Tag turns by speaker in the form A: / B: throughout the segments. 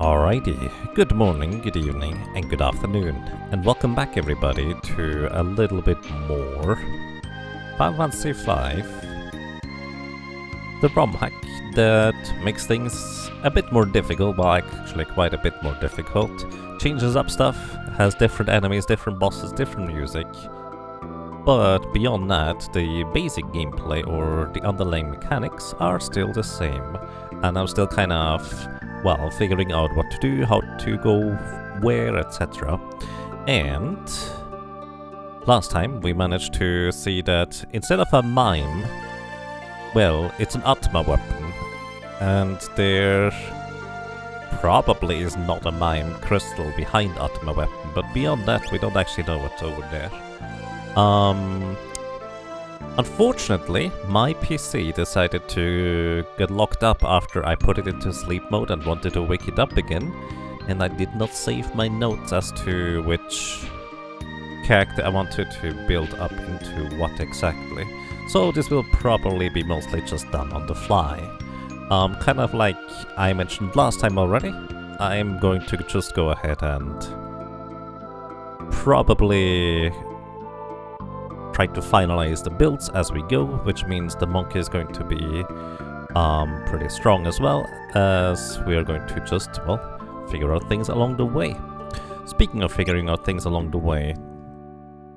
A: Alrighty, good morning, good evening, and good afternoon, and welcome back everybody to a little bit more Final Fantasy 5, the Romhack that makes things a bit more difficult, well actually quite a bit more difficult, changes up stuff, has different enemies, different bosses, different music, but beyond that, the basic gameplay or the underlying mechanics are still the same, and I'm still kind of, well, figuring out what to do, how to go where, etc. And last time we managed to see that instead of a mime, well, it's an Atma weapon, and there probably is not a mime crystal behind Atma weapon, but beyond that we don't actually know what's over there. Unfortunately, my PC decided to get locked up after I put it into sleep mode and wanted to wake it up again, and I did not save my notes as to which character I wanted to build up into what exactly. So this will probably be mostly just done on the fly. Kind of like I mentioned last time already, I'm going to just go ahead and probably try to finalize the builds as we go, which means the monkey is going to be pretty strong as well, as we are going to just, well, figure out things along the way. Speaking of figuring out things along the way,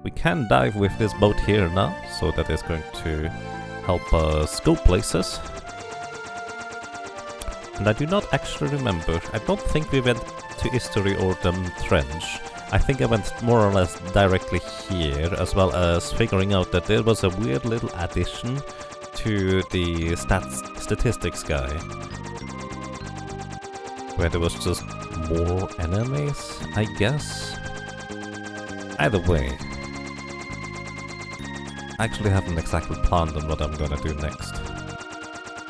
A: we can dive with this boat here now, so that is going to help us go places. And I do not actually remember, I don't think we went to History or the Trench. I think I went more or less directly here, as well as figuring out that there was a weird little addition to the statistics guy, where there was just more enemies, I guess? Either way, I actually haven't exactly planned on what I'm gonna do next.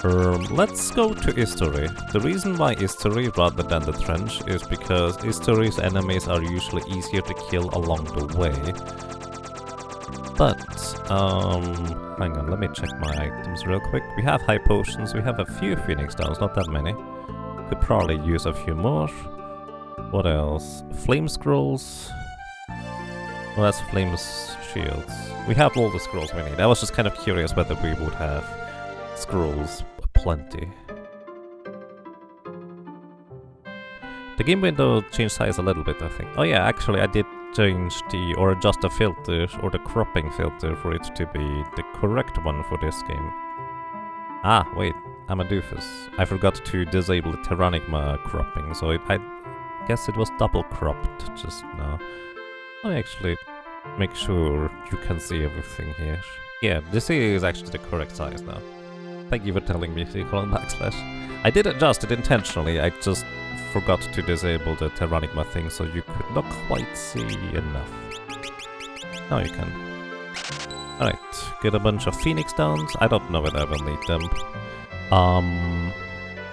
A: Let's go to History. The reason why History rather than the Trench is because History's enemies are usually easier to kill along the way. But, hang on, let me check my items real quick. We have high potions, we have a few Phoenix Downs, not that many. Could probably use a few more. What else? Flame Scrolls. Well, that's Flame's Shields. We have all the scrolls we need. I was just kind of curious whether we would have scrolls plenty. The game window changed size a little bit, I think. Oh yeah, actually I did change the, or adjust the filter, or the cropping filter for it to be the correct one for this game. Ah, wait, I'm a doofus. I forgot to disable the Tyrannicma cropping, so I guess it was double cropped just now. Let me actually make sure you can see everything here. Yeah, this is actually the correct size now. Thank you for telling me to call backslash. I did adjust it intentionally, I just forgot to disable the Tyrannicma thing, so you could not quite see enough. Now you can. Alright, get a bunch of Phoenix Downs. I don't know whether I will need them.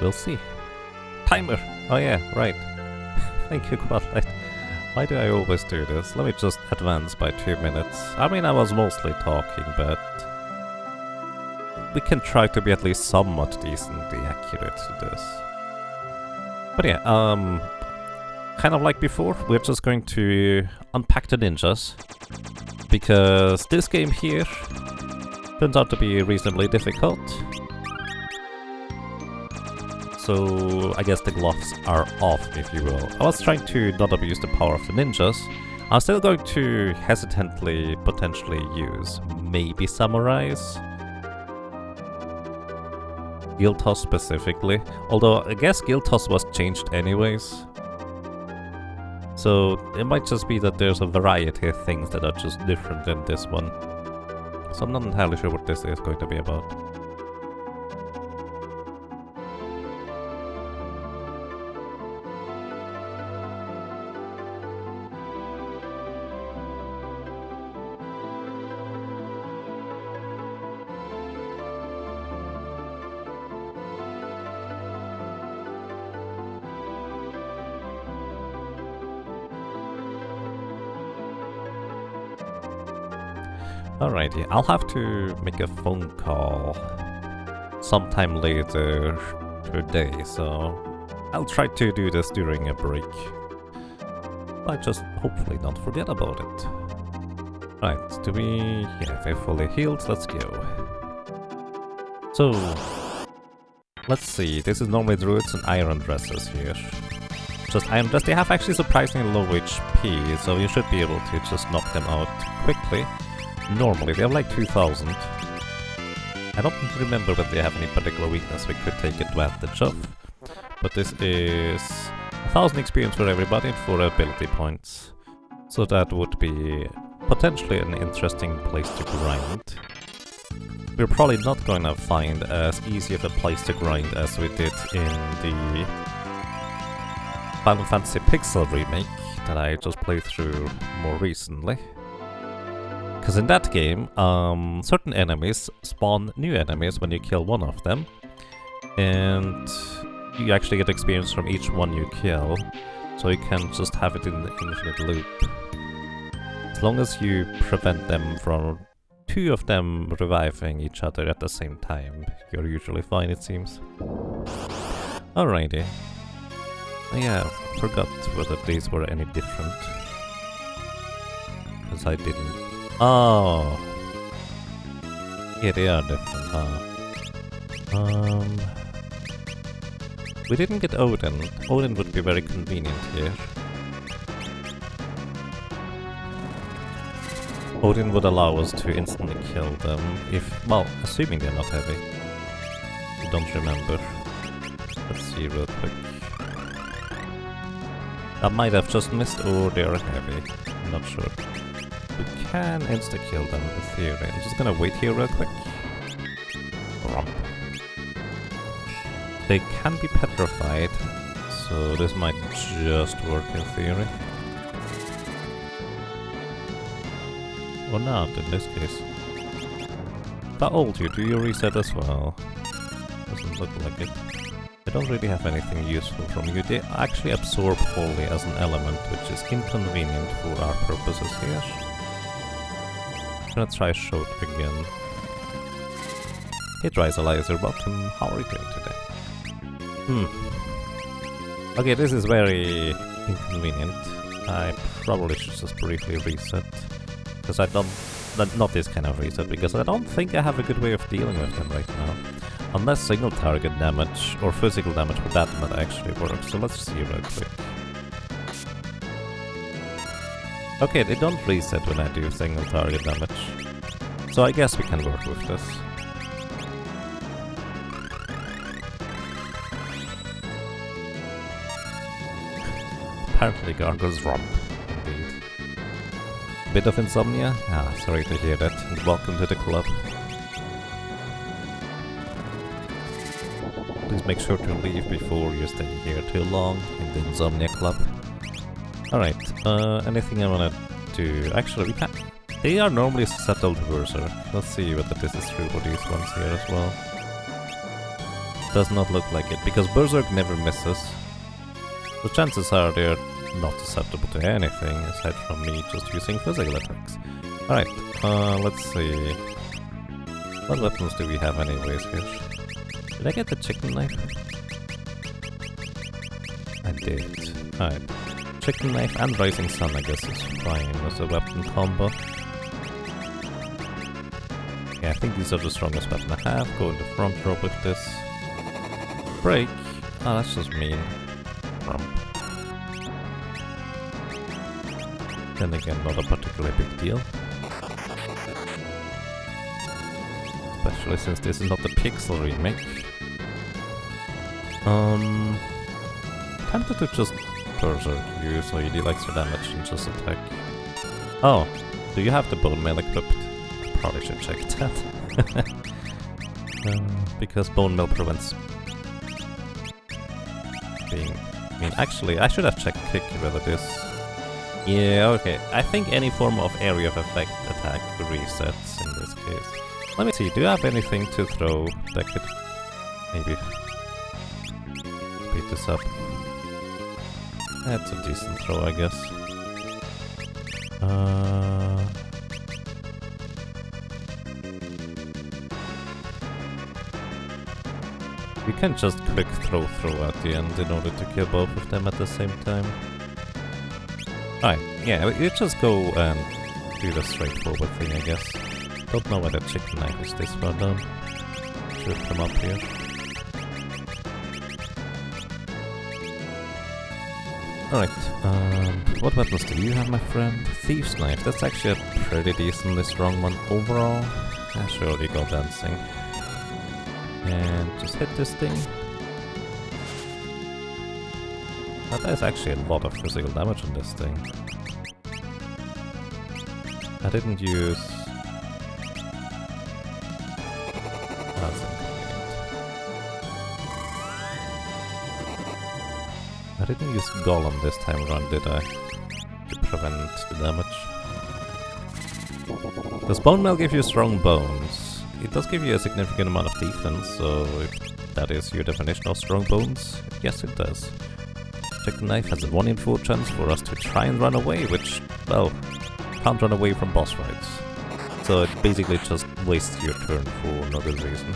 A: We'll see. Timer! Oh yeah, right. Thank you, Quadlight. Why do I always do this? Let me just advance by 2 minutes. I mean, I was mostly talking, but we can try to be at least somewhat decently accurate to this. But yeah, kind of like before, we're just going to unpack the ninjas, because this game here turns out to be reasonably difficult. So I guess the gloves are off, if you will. I was trying to not abuse the power of the ninjas. I'm still going to hesitantly potentially use maybe samurais. Guild Toss specifically, although I guess Guild Toss was changed anyways. So it might just be that there's a variety of things that are just different than this one. So I'm not entirely sure what this is going to be about. Alrighty, I'll have to make a phone call sometime later today, so I'll try to do this during a break. I just hopefully not forget about it. Right, do we... yeah, they're fully healed, let's go. So... let's see, this is normally druids and iron dresses here. Just iron dress, they have actually surprisingly low HP, so you should be able to just knock them out quickly. Normally, they have like 2000. I don't remember whether they have any particular weakness we could take advantage of. But this is 1000 experience for everybody and 4 ability points. So that would be potentially an interesting place to grind. We're probably not going to find as easy of a place to grind as we did in the Final Fantasy Pixel remake that I just played through more recently. Because in that game, certain enemies spawn new enemies when you kill one of them. And you actually get experience from each one you kill, so you can just have it in the infinite loop. As long as you prevent them from 2 of them reviving each other at the same time, you're usually fine, it seems. Alrighty. Yeah, forgot whether these were any different. Because I didn't... oh! Yeah, they are different, huh? We didn't get Odin. Odin would be very convenient here. Odin would allow us to instantly kill them if... well, assuming they're not heavy. I don't remember. Let's see real quick. I might have just missed, or they're heavy. I'm not sure. We can insta-kill them in theory. I'm just gonna wait here real quick. Romp. They can be petrified, so this might just work in theory. Or not, in this case. How old you? Do you reset as well? Doesn't look like it. They don't really have anything useful from you. They actually absorb wholly as an element, which is inconvenient for our purposes here. I'm gonna try Shot again. Hey Dryzalizer, welcome. How are you doing today? Okay, this is very inconvenient. I probably should just briefly reset. Because I don't... not this kind of reset, because I don't think I have a good way of dealing with them right now. Unless single target damage, or physical damage for that actually works. So let's see real quick. Okay, they don't reset when I do single target damage. So I guess we can work with this. Apparently gargoyles romp, indeed. Bit of insomnia? Ah, sorry to hear that, and welcome to the club. Please make sure to leave before you stay here too long in the insomnia club. Alright, anything I wanna do? Actually, we can't. They are normally settled Berserk. Let's see whether this is true for these ones here as well. Does not look like it, because Berserk never misses. The chances are they're not susceptible to anything, aside from me just using physical attacks. Alright, let's see. What weapons do we have anyways here? Did I get the chicken knife? I did. Alright. Chicken knife and Rising Sun, I guess, is fine as a weapon combo. Yeah, I think these are the strongest weapon I have. Go in the front row with this. Break. Oh, that's just mean. Rump. Then again, not a particularly big deal. Especially since this is not the Pixel remake. Tempted to just Berserk you, so you deal extra damage and just attack. Oh, do you have the bone mail equipped? I probably should check that. Because bone mail prevents being... I mean, actually, I should have checked kick whether this... Yeah, okay. I think any form of area of effect attack resets in this case. Let me see, do you have anything to throw that could maybe speed this up? That's a decent throw, I guess. You can't just quick throw at the end in order to kill both of them at the same time. Alright, yeah, you just go and do the straightforward thing, I guess. Don't know why the chicken knife is this far down. Should come up here. Alright, what weapons do you have, my friend? Thief's Knife, that's actually a pretty decently strong one overall. Yeah, sure, you go dancing. And just hit this thing. Now, that is actually a lot of physical damage on this thing. I didn't use... That's inconvenient. I didn't use Golem this time around, did I? To prevent the damage. Does Bone Mail give you strong bones? It does give you a significant amount of defense, so if that is your definition of strong bones, yes it does. Chicken Knife has a 1 in 4 chance for us to try and run away, which, well, can't run away from boss fights. So it basically just wastes your turn for no good reason.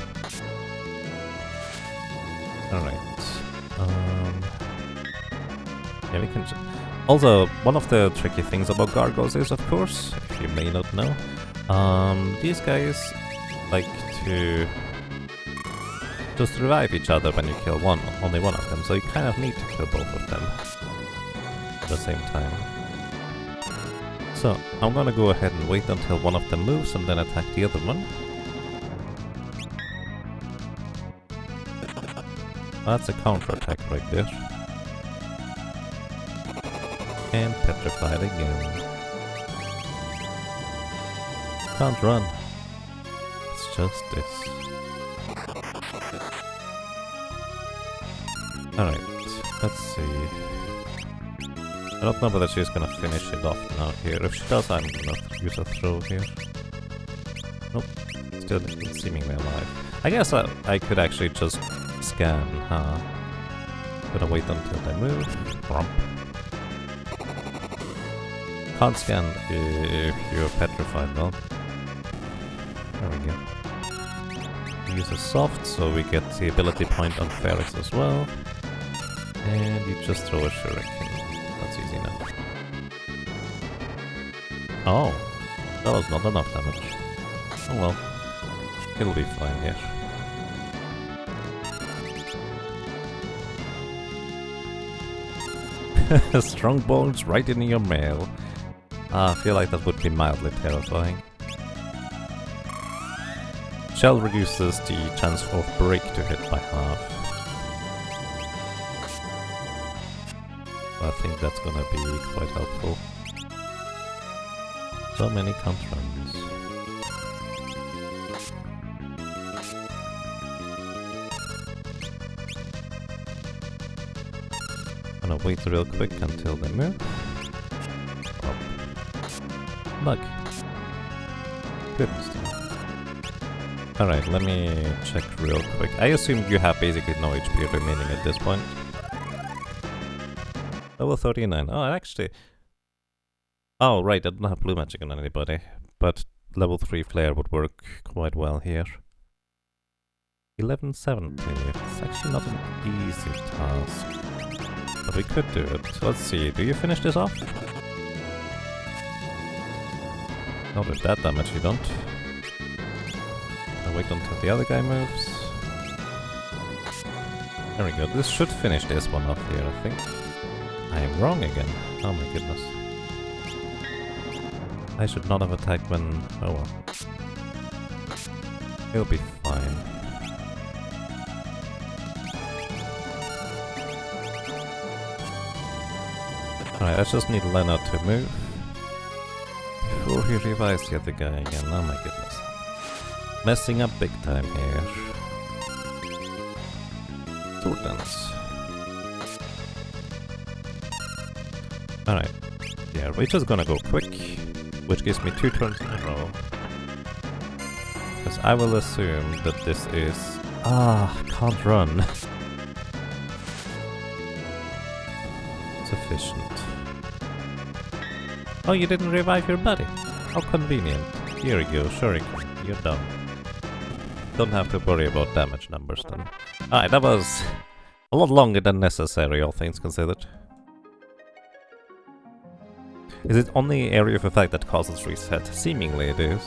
A: Alright. Yeah, we can also, one of the tricky things about Gargoyles is, of course, if you may not know, these guys like to just revive each other when you kill only one of them, so you kind of need to kill both of them at the same time. So, I'm gonna go ahead and wait until one of them moves and then attack the other one. That's a counter attack right there. And petrified again. Can't run. It's just this. Alright, let's see. I don't know whether she's gonna finish it off now here. If she does, I'm gonna use a throw here. Nope, still seemingly alive. I guess I could actually just scan, huh? Gonna wait until they move. Rump. Can't scan if you're petrified, though. There we go. Use a soft, so we get the ability point on Felix as well. And you just throw a shuriken. That's easy enough. Oh, that was not enough damage. Oh well, it'll be fine here. Strong bones right in your mail. I feel like that would be mildly terrifying. Shell reduces the chance of break to hit by half. I think that's gonna be quite helpful. So many counter-runs. Gonna wait real quick until they move. Oh. Bug. Goodness. Alright, let me check real quick. I assume you have basically no HP remaining at this point. Level 39. Oh, actually... Oh, right, I don't have blue magic on anybody. But level 3 flare would work quite well here. 1170. It's actually not an easy task. But we could do it. Let's see, do you finish this off? Not with that damage, you don't. I'll wait until the other guy moves. There we go, this should finish this one off here, I think. I am wrong again. Oh my goodness. I should not have attacked when... oh well. He'll be fine. Alright, I just need Lena to move before he revives the other guy again. Oh my goodness. Messing up big time here. Sword dance. Alright. Yeah, we're just gonna go quick, which gives me 2 turns in a row. Because I will assume that this is... can't run. Sufficient. Oh, you didn't revive your buddy. How convenient. Here we go, Shuriken, you're done. don't have to worry about damage numbers then. Alright, that was a lot longer than necessary, all things considered. Is it only area of effect that causes reset? Seemingly it is.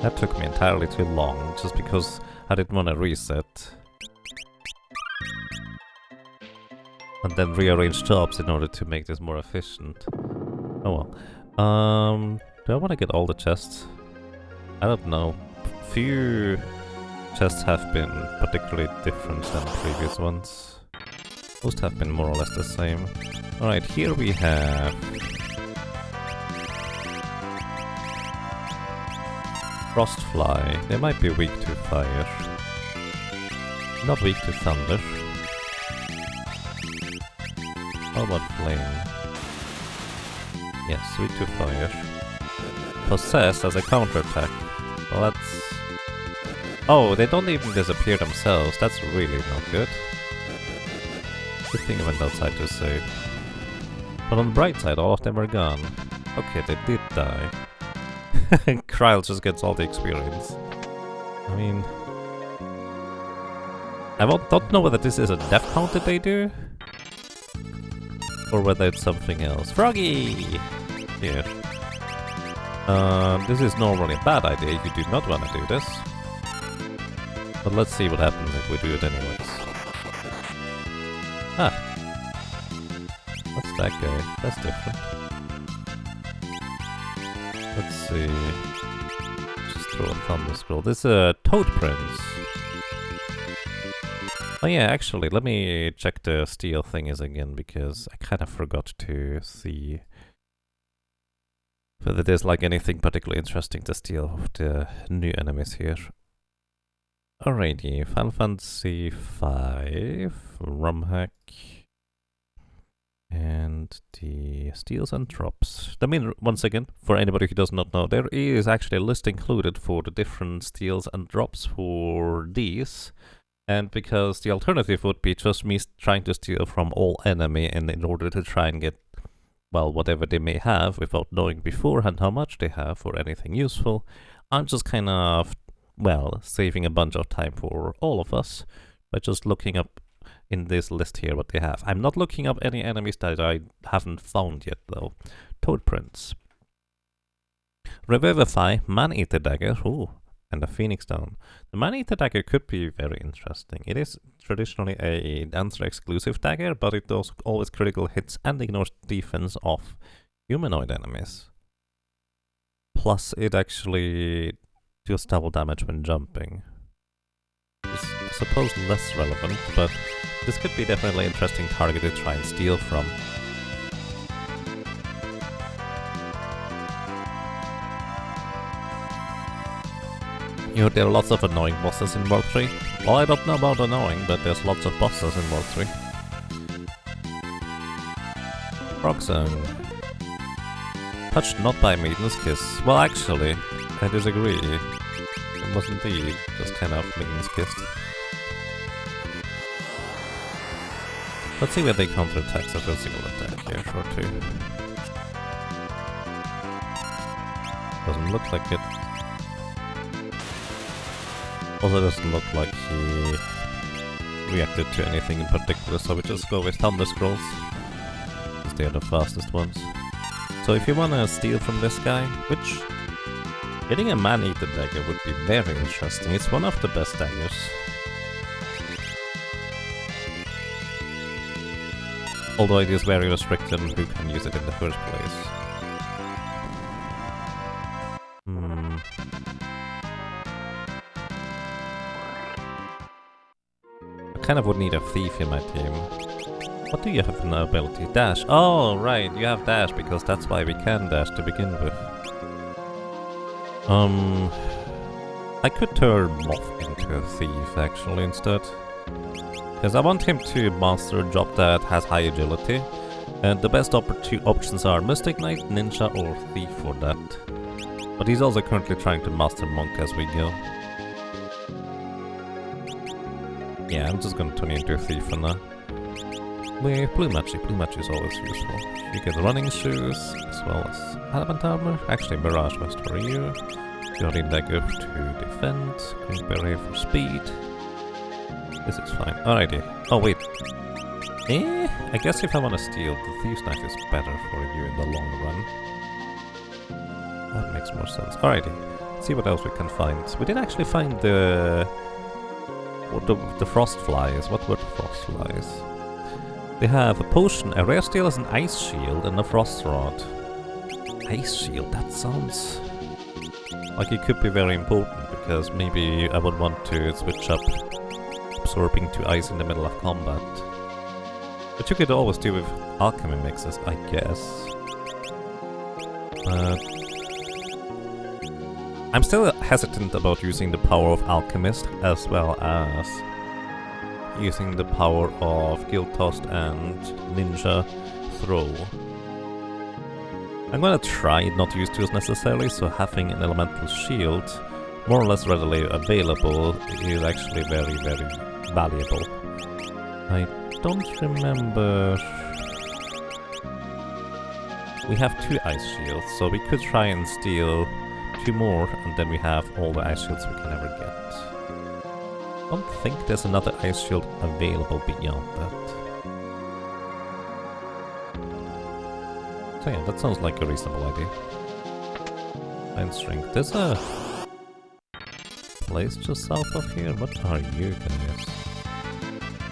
A: That took me entirely too long, just because I didn't want to reset. And then rearrange jobs in order to make this more efficient. Oh well. Do I want to get all the chests? I don't know. Few chests have been particularly different than previous ones. Most have been more or less the same. Alright, here we have... Frostfly. They might be weak to fire. Not weak to thunder. How about flame? Yes, weak to fire. Possessed as a counterattack. Well, that's... Oh, they don't even disappear themselves. That's really not good. Good thing I went outside to save. But on the bright side, all of them are gone. Okay, they did die. Kryle just gets all the experience. I mean... I don't know whether this is a death count that they do, or whether it's something else. Froggy! Here. This is normally a bad idea, you do not want to do this. But let's see what happens if we do it anyways. Ah. What's that guy? That's different. Let's see. Just throw a thunder scroll. This is a Toad Prince. Oh yeah, actually, let me check the steel thingies again, because I kind of forgot to see whether there's like anything particularly interesting to steal of the new enemies here. Alrighty, Final Fantasy 5, Romhack, and the steals and drops. I mean, once again, for anybody who does not know, there is actually a list included for the different steals and drops for these. And because the alternative would be just me trying to steal from all enemy, and in order to try and get, well, whatever they may have without knowing beforehand how much they have or anything useful, I'm just kind of, well, saving a bunch of time for all of us by just looking up in this list here what they have. I'm not looking up any enemies that I haven't found yet though. Toad Prince. Revivify, Man-Eater Dagger, ooh, and a Phoenix Down. The Man-Eater Dagger could be very interesting. It is traditionally a Dancer exclusive dagger, but it does always critical hits and ignores defense of humanoid enemies. Plus it actually deals double damage when jumping. It's, I suppose, less relevant, but this could be definitely an interesting target to try and steal from. You know, there are lots of annoying bosses in World 3. Well, I don't know about annoying, but there's lots of bosses in World 3. Rock Zone. Touched not by Maiden's Kiss. Well, actually, I disagree. It was indeed just kind of Maiden's Kiss. Let's see where they counterattacks a physical attack here for 2. Doesn't look like it. Also doesn't look like he reacted to anything in particular, so we just go with Thunder Scrolls, because they are the fastest ones. So if you wanna steal from this guy, which getting a Man-Eater Dagger would be very interesting, it's one of the best daggers. Although it is very restricted on who can use it in the first place. I kind of would need a thief in my team. What do you have in the ability? Dash. Oh, right, you have dash because that's why we can dash to begin with. I could turn Moth into a thief actually instead. Because I want him to master a job that has high agility. And the best options are Mystic Knight, Ninja or Thief for that. But he's also currently trying to master Monk as we go. Yeah, I'm just gonna turn you into a thief for now. With Blue Magic. Blue Magic is always useful. You get running shoes, as well as Adamant Armor. Actually, Mirage Vest for you. Green dagger to defend. Green beret for speed. This is fine. Alrighty. Oh wait. I guess if I want to steal, the Thieves' Knife is better for you in the long run. That makes more sense. Alrighty. Let's see what else we can find. We did actually find the frost flies. What were the frost flies? They have a potion, a rare steel as an ice shield, and a frost rod. Ice shield, that sounds like it could be very important, because maybe I would want to switch up absorbing to ice in the middle of combat. But you could always do with alchemy mixes, I guess. I'm still hesitant about using the power of Alchemist as well as using the power of Guild Tossed and Ninja Throw. I'm gonna try not to use tools necessarily, so having an elemental shield more or less readily available is actually very, very valuable. I don't remember... We have 2 ice shields, so we could try and steal 2 more, and then we have all the ice shields we can ever get. I don't think there's another ice shield available beyond that. So yeah, that sounds like a reasonable idea. Iron strength. There's a place just south of here. What are you guys?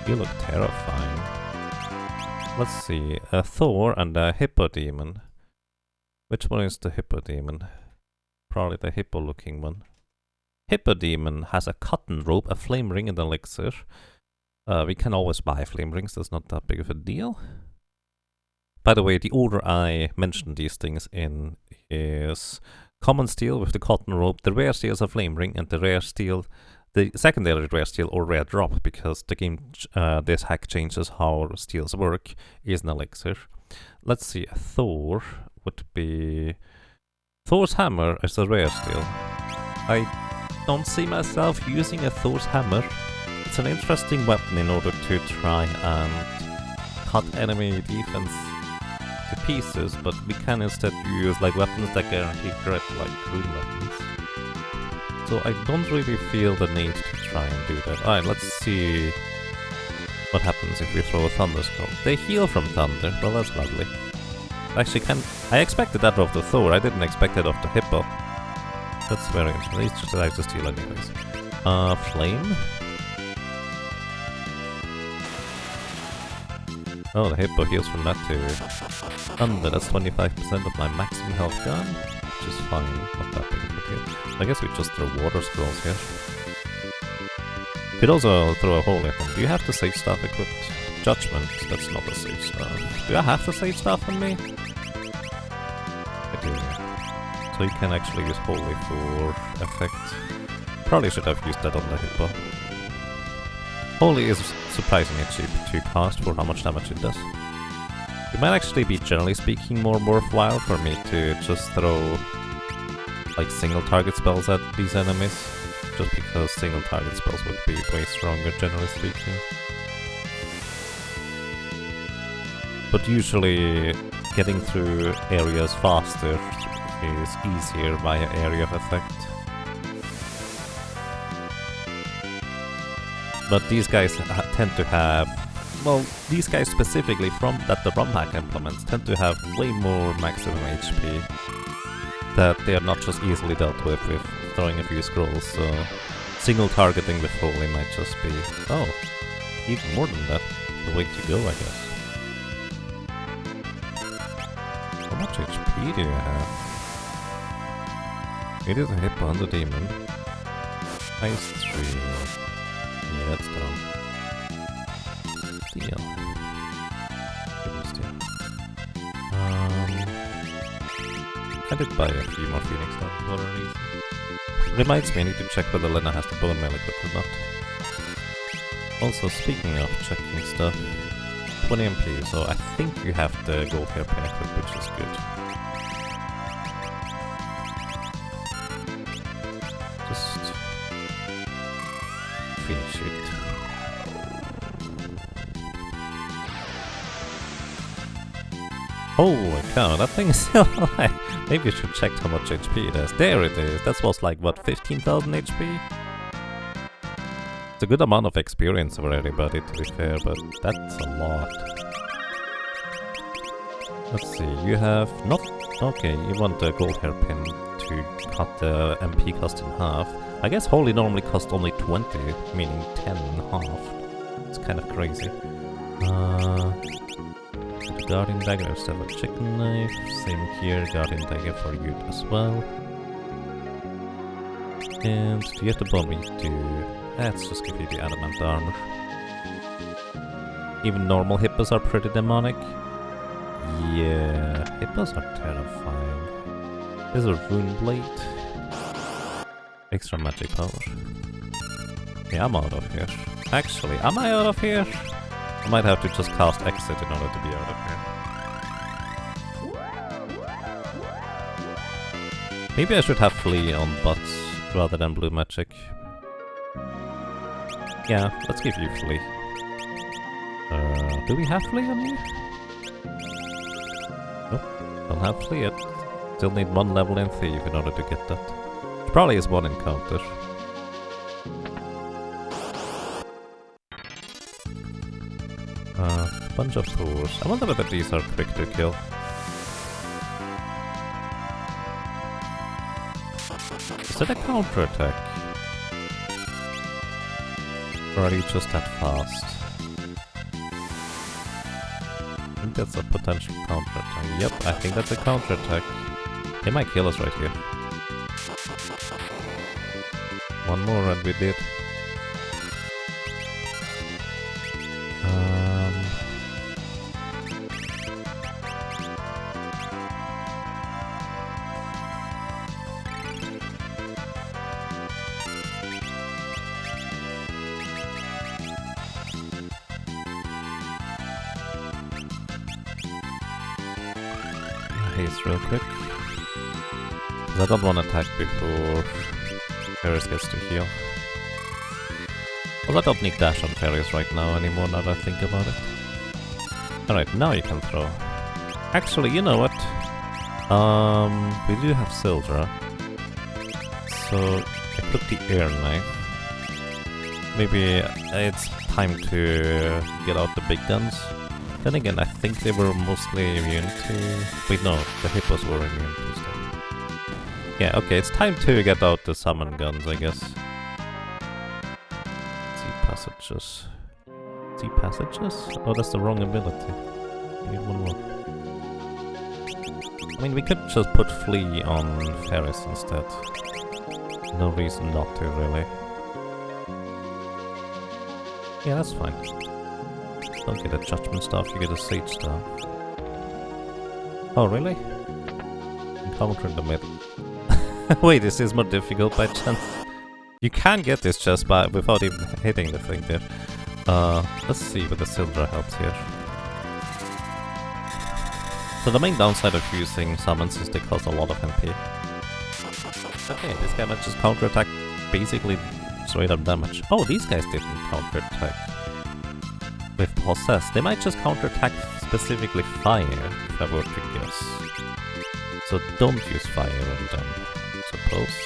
A: You look terrifying. Let's see. A Thor and a Hippo Demon. Which one is the Hippo Demon? Probably the hippo looking one. Hippo Demon has a cotton rope, a flame ring, and an elixir. We can always buy flame rings, that's not that big of a deal. By the way, the order I mentioned these things in is common steel with the cotton rope, the rare steel is a flame ring, and the rare steel, the secondary rare steel or rare drop, because the game, this hack changes how steels work, is an elixir. Let's see, a Thor would be... Thor's hammer is a rare steel. I don't see myself using a Thor's hammer. It's an interesting weapon in order to try and cut enemy defense to pieces, but we can instead use like weapons that guarantee crit, like rune weapons. So I don't really feel the need to try and do that. Alright, let's see what happens if we throw a Thunder Skull. They heal from thunder, well that's lovely. Actually, I expected that of the Thor, I didn't expect it of the Hippo. That's very interesting. It's just I just steal anyways. Flame? Oh, the Hippo heals from that too. Thunder, that's 25% of my maximum health gone, which is fine, not that big of a deal. I guess we just throw water scrolls here. Could also throw a hole at them. Do you have the sage staff equipped? Judgment, that's not a sage staff. Do I have the sage staff on me? I do. So you can actually use holy for effect. Probably should have used that on the Hippo. Holy is surprisingly cheap to cast for how much damage it does. It might actually be, generally speaking, more worthwhile for me to just throw like single target spells at these enemies, just because single target spells would be way stronger, generally speaking. But usually getting through areas faster is easier via area of effect. But these guys tend to have, well, these guys specifically from that the Romhack implements tend to have way more maximum HP that they are not just easily dealt with throwing a few scrolls, so single targeting with holy might just be, oh, even more than that, the way to go, I guess. How much HP do you have? It is a Hippo and a Demon. Ice 3. Yeah, it's done. Steel. Steel. I did buy a few more Phoenix stuff for a reason. Reminds me, I need to check whether Lena has the bone mail equipped or not. Also, speaking of checking stuff, 20 MP, so I think you have the gold hairpin equipped, which is good. Just finish it. Holy cow, that thing is still alive! Maybe you should check how much HP it has. There it is. That was like, what, 15,000 HP? It's a good amount of experience for everybody, to be fair, but that's a lot. Let's see, you have not... Okay, you want the gold hairpin to cut the MP cost in half. I guess holy normally cost only 20, meaning 10 in half. It's kind of crazy. The guardian dagger instead of a chicken knife. Same here, guardian dagger for you as well. And do you have the bone meat to... Let's just give you the adamant armor. Even normal hippos are pretty demonic. Yeah, hippos are terrifying. There's a rune blade. Extra magic power. Yeah, I'm out of here. Actually, am I out of here? I might have to just cast exit in order to be out of here. Maybe I should have flee on butts rather than blue magic. Yeah, let's give you flee. Do we have flee on you? Nope, don't have flee yet. Still need 1 level in thief in order to get that. It probably is 1 encounter. Bunch of pools. I wonder whether these are quick to kill. Is that a counter attack? Or are you just that fast? I think that's a potential counter attack. Yep, I think that's a counter attack. They might kill us right here. One more and we did. Haste real quick. Because I don't want to attack before Ferris gets to heal. Well, I don't need dash on Ferris right now anymore, now that I think about it. Alright, now you can throw. Actually, you know what? We do have Sildra. So, I put the air knife. Maybe it's time to get out the big guns. Then again, I think they were mostly immune to... Wait, no, the hippos were immune to stuff. Yeah, okay, it's time to get out the summon guns, I guess. See passages. See passages? Oh, that's the wrong ability. We need one more. I mean, we could just put Flea on Ferris instead. No reason not to, really. Yeah, that's fine. Don't get a judgment staff, you get a sage staff. Oh, really? Encounter in the middle. Wait, is this more difficult by chance? You can get this just by without even hitting the thing there. Let's see whether Sildra helps here. So the main downside of using summons is they cost a lot of MP. Okay, this guy might just counterattack basically straight up damage. Oh, these guys didn't counterattack with Possess. They might just counterattack specifically fire, if I were to guess. So don't use fire on them, I suppose.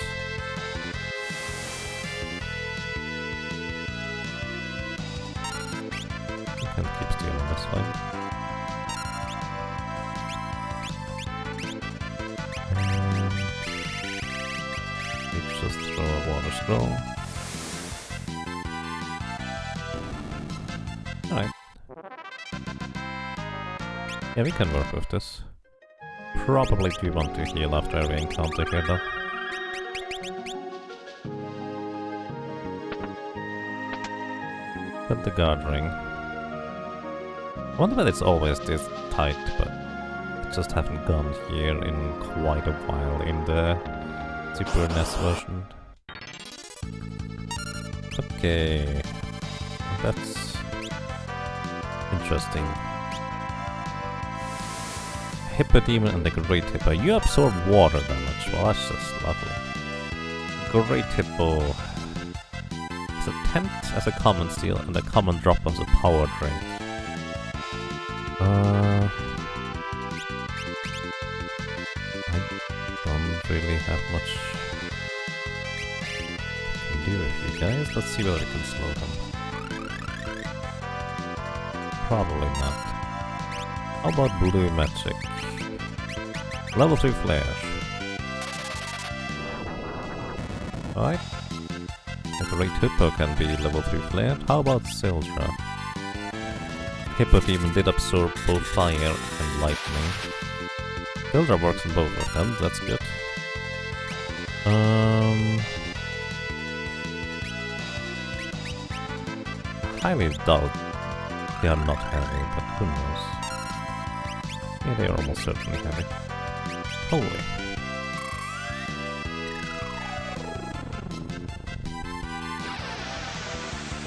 A: You can keep stealing, that's fine. And we just throw a water scroll. Alright. Yeah, we can work with this. Probably do want to heal after every encounter here though. Put the guard ring. I wonder whether it's always this tight, but I just haven't gone here in quite a while in the Super NES version. Okay. That's interesting. Hippo Demon and the Great Hippo. You absorb water damage. Well, that's just lovely. Great Hippo is a tent as a common steal and a common drop as a power drink. I really have much to do with you guys. Let's see whether we can slow them. Probably not. How about blue magic? Level 3 flash. Alright. The great Hippo can be level 3 flared. How about Sildra? Hippo Demon did absorb both fire and lightning. Sildra works on both of them, that's good. Highly doubt they are not heavy, but who knows? Yeah, they are almost certainly heavy. Holy.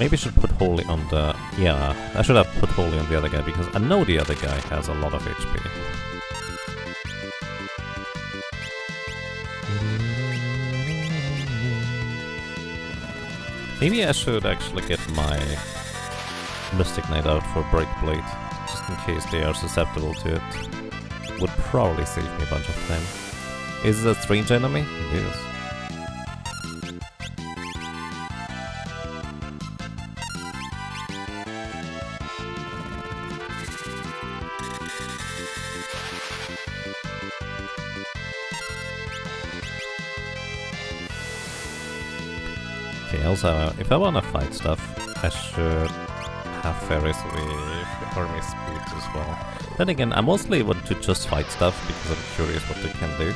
A: Maybe I should put Holy on the... Yeah, I should have put Holy on the other guy, because I know the other guy has a lot of HP. Maybe I should actually get my Mystic Knight out for Breakblade, just in case they are susceptible to it. Would probably save me a bunch of time. Is it a strange enemy? It is. Okay, also, if I wanna fight stuff, I should have fairies with army speed as well. Then again, I mostly want to just fight stuff because I'm curious what they can do.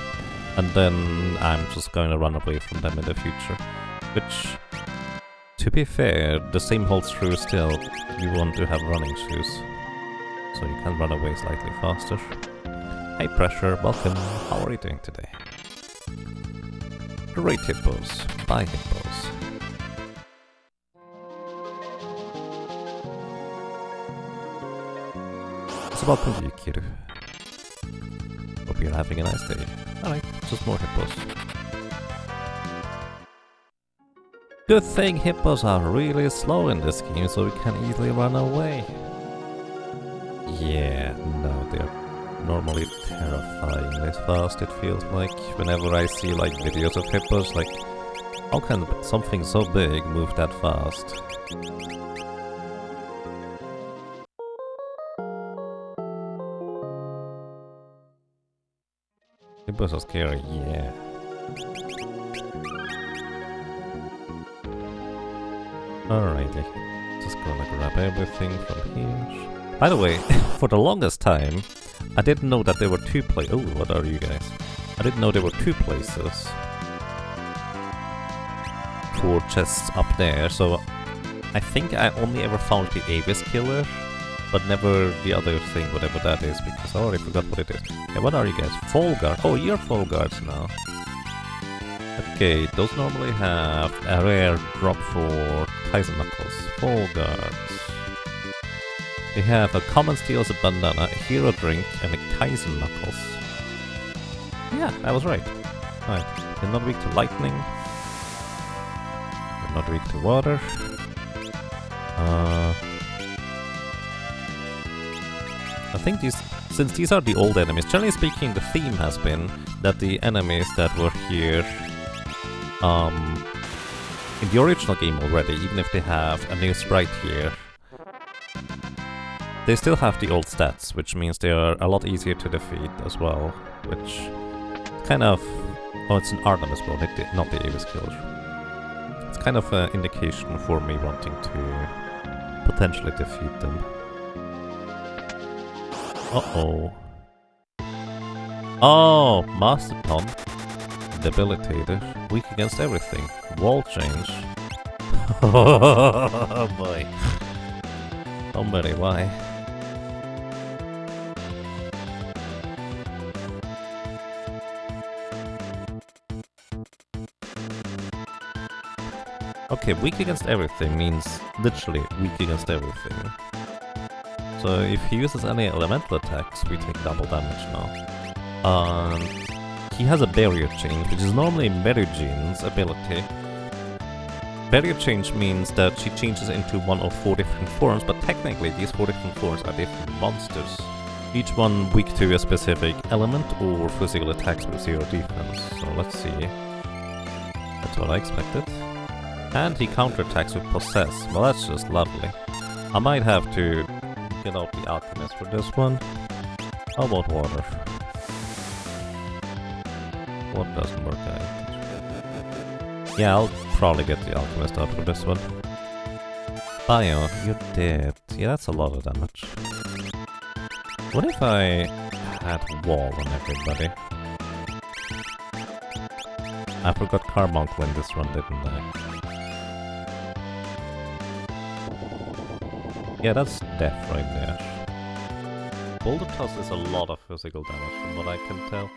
A: And then I'm just going to run away from them in the future. Which, to be fair, the same holds true still. You want to have running shoes, so you can run away slightly faster. Hey Pressure, welcome. How are you doing today? Great hippos. Bye hippos. So welcome to you, Kiru. Hope you're having a nice day. Alright, just more hippos. Good thing hippos are really slow in this game, so we can easily run away. Yeah, no, they're normally terrifyingly fast, it feels like. Whenever I see like videos of hippos, like, how can something so big move that fast? Hippos are scary, yeah. Alrighty, just gonna grab everything from here. By the way, for the longest time, I didn't know that there were two places. Oh, what are you guys? I didn't know there were two places for chests up there, so I think I only ever found the Avis Killer, but never the other thing, whatever that is, because I already forgot what it is. Yeah, what are you guys? Fall Guard. Oh, you're Fall Guards now. Okay, those normally have a rare drop for Kaiser Knuckles. Fall Guards. They have a common steel as a bandana, a hero drink, and a Kaiser Knuckles. Yeah, I was right. Right. They're not weak to lightning. They're not weak to water. I think since these are the old enemies, generally speaking, the theme has been that the enemies that were here in the original game already, even if they have a new sprite here, they still have the old stats, which means they are a lot easier to defeat as well, which kind of... Oh, it's an Artemis bone, not the Avis Killer. It's kind of an indication for me wanting to potentially defeat them. Uh-oh. Oh, Mastodon. Debilitator. Weak against everything. Wall change. Oh boy. Somebody, why? Okay, weak against everything means literally weak against everything. So if he uses any elemental attacks, we take double damage now. He has a barrier change, which is normally Merujine's ability. Barrier change means that she changes into one of 4 different forms, but technically these 4 different forms are different monsters. Each one weak to a specific element or physical attacks with 0 defense. So let's see. That's what I expected. And he counterattacks with Possess. Well, that's just lovely. I might have to get out the Alchemist for this one. How about water? What doesn't work out? Yeah, I'll probably get the Alchemist out for this one. Bio, you're dead. Yeah, that's a lot of damage. What if I had wall on everybody? I forgot Carbuncle in this run, didn't I? Yeah, that's death right there. Boulder Toss is a lot of physical damage from what I can tell.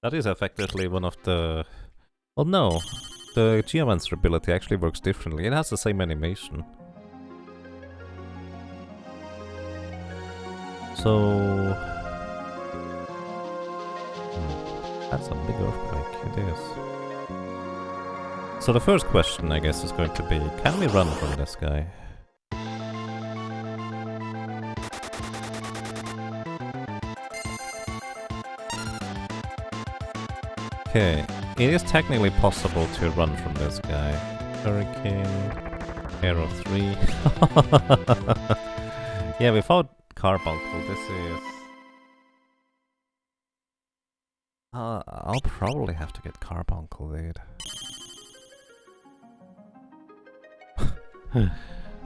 A: That is effectively one of the... Well, no. The Geomancer ability actually works differently. It has the same animation. So... That's a big earthquake, it is. So the first question, I guess, is going to be, can we run from this guy? Okay, it is technically possible to run from this guy. Hurricane, Arrow 3. Yeah, without Carbuncle, this is... I'll probably have to get Carbuncle, dude.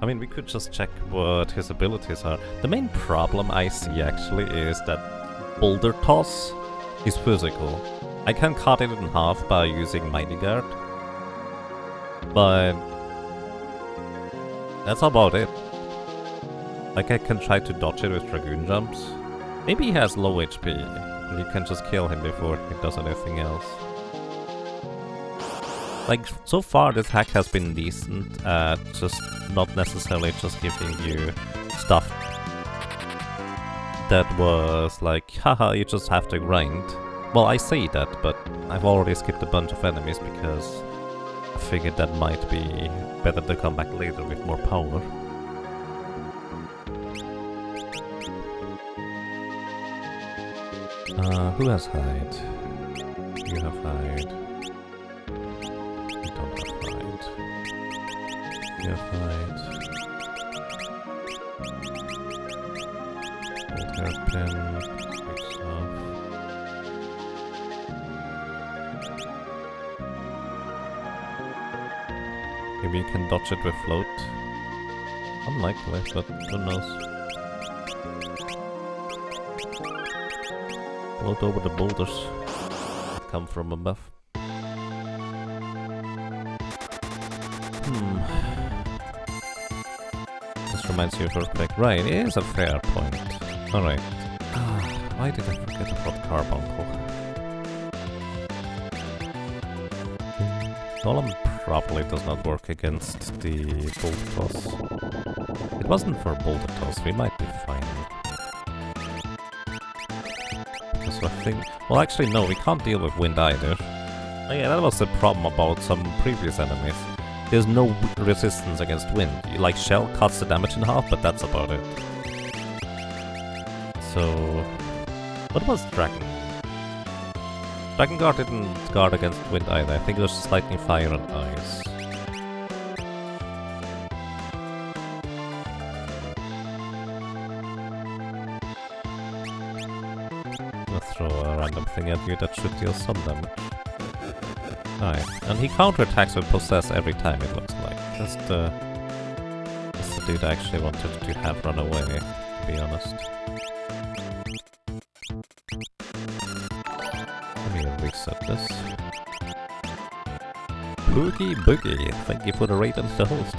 A: I mean, we could just check what his abilities are. The main problem I see, actually, is that Boulder Toss is physical. I can cut it in half by using Mighty Guard, but that's about it. Like, I can try to dodge it with Dragoon Jumps. Maybe he has low HP, and you can just kill him before he does anything else. Like, so far this hack has been decent at just not necessarily just giving you stuff that was like, haha, you just have to grind. Well, I say that, but I've already skipped a bunch of enemies because I figured that might be better to come back later with more power. Who has hide? You have hide. You don't have hide. You have hide. Old hairpin. Switch off. Maybe you can dodge it with float. Unlikely, but who knows. Float over the boulders that come from above. This reminds you of Earthquake. Right, it is a fair point. Alright. Why did I forget about Carbuncle? Golem probably does not work against the Boulder Toss. If it wasn't for Boulder Toss, we might be fine. Because I think... Well, actually, no, we can't deal with wind either. Oh yeah, that was the problem about some previous enemies. There's no resistance against wind. Like, Shell cuts the damage in half, but that's about it. So... What was Dragon? Dragon Guard didn't guard against wind either. I think it was just lightning, fire, and ice. I'm gonna throw a random thing at you that should deal some damage. Alright, and he counterattacks with Possess every time, it looks like. That's the dude I actually wanted to have run away, to be honest. Let me reset this. Boogie Boogie, thank you for the raid and the host.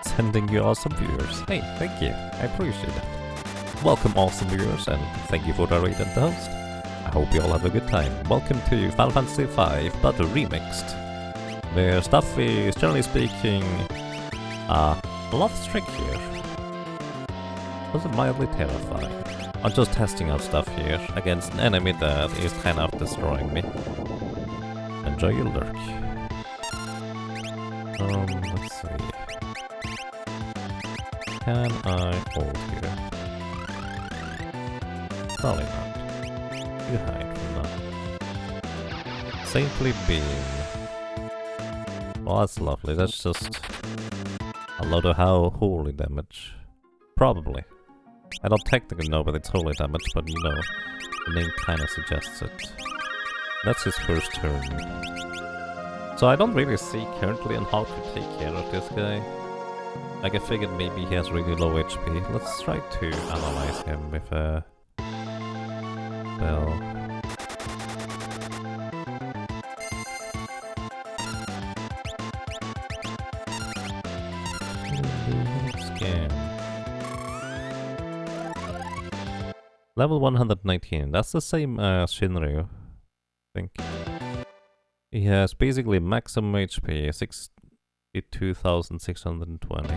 A: Sending you awesome viewers. Hey, thank you, I appreciate it. Welcome awesome viewers, and thank you for the raid and the host. I hope you all have a good time. Welcome to Final Fantasy V, but remixed. Where stuff is, generally speaking, a lot trickier. Was it mildly terrifying? I'm just testing out stuff here against an enemy that is kind of destroying me. Enjoy your lurk. Let's see. Can I hold here? Probably not. You hide from that. Saintly Beam. Well, that's lovely. That's just a lot of how holy damage. Probably. I don't technically know whether it's holy damage, but you know, the name kinda suggests it. That's his first turn. So I don't really see currently on how to take care of this guy. Like I figured maybe he has really low HP. Let's try to analyze him with a... well... Scan. Level 119, that's the same as Shinryu, I think. He has basically maximum HP, 62,620.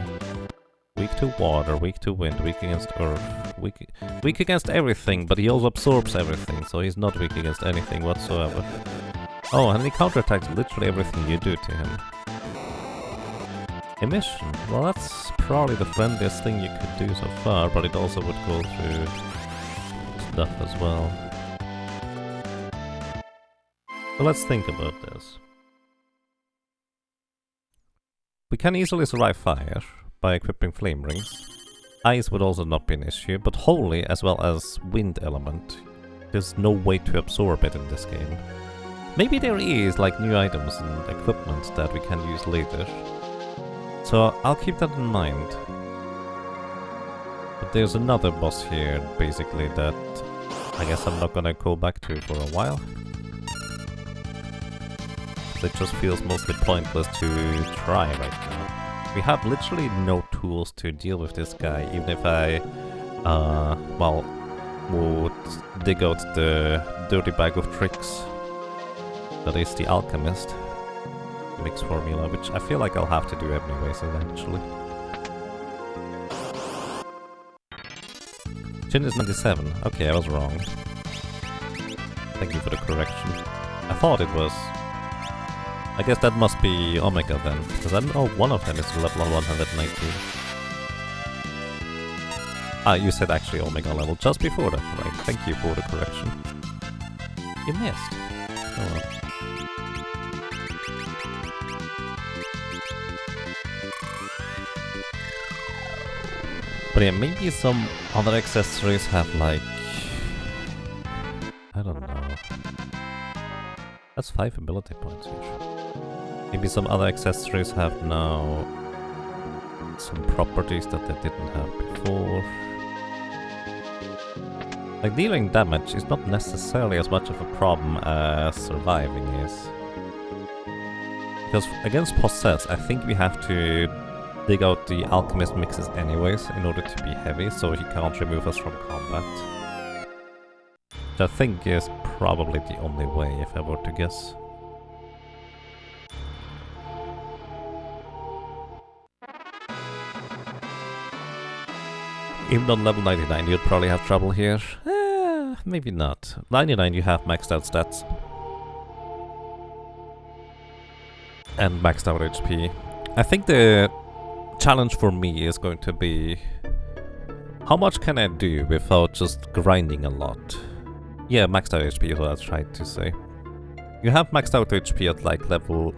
A: Weak to water, weak to wind, weak against earth, weak against everything, but he also absorbs everything, so he's not weak against anything whatsoever. Oh, and he counterattacks literally everything you do to him. Emission, well that's probably the friendliest thing you could do so far, but it also would go through stuff as well. So let's think about this. We can easily survive fire by equipping flame rings. Ice would also not be an issue, but holy as well as wind element, there's no way to absorb it in this game. Maybe there is like new items and equipment that we can use later. So I'll keep that in mind. But there's another boss here basically that I guess I'm not gonna go back to for a while. It just feels mostly pointless to try right now. We have literally no tools to deal with this guy, even if I, well, would dig out the dirty bag of tricks that is the alchemist mix formula, which I feel like I'll have to do anyways eventually. Jin is 97. Okay, I was wrong. Thank you for the correction. I thought it was... I guess that must be Omega then, because I know one of them is level 119. Ah, you said actually Omega level just before that, right? Thank you for the correction. You missed. Oh well. But yeah, maybe some other accessories have like... I don't know. That's 5 ability points here. Maybe some other accessories have now some properties that they didn't have before. Like dealing damage is not necessarily as much of a problem as surviving is. Because against Possess, I think we have to dig out the alchemist mixes anyways in order to be heavy, so he can't remove us from combat. Which I think is probably the only way, if I were to guess. Even on level 99 you'd probably have trouble here. Maybe not. 99 you have maxed out stats. And maxed out HP. I think the challenge for me is going to be... how much can I do without just grinding a lot? Yeah, maxed out HP is what I was trying to say. You have maxed out HP at like level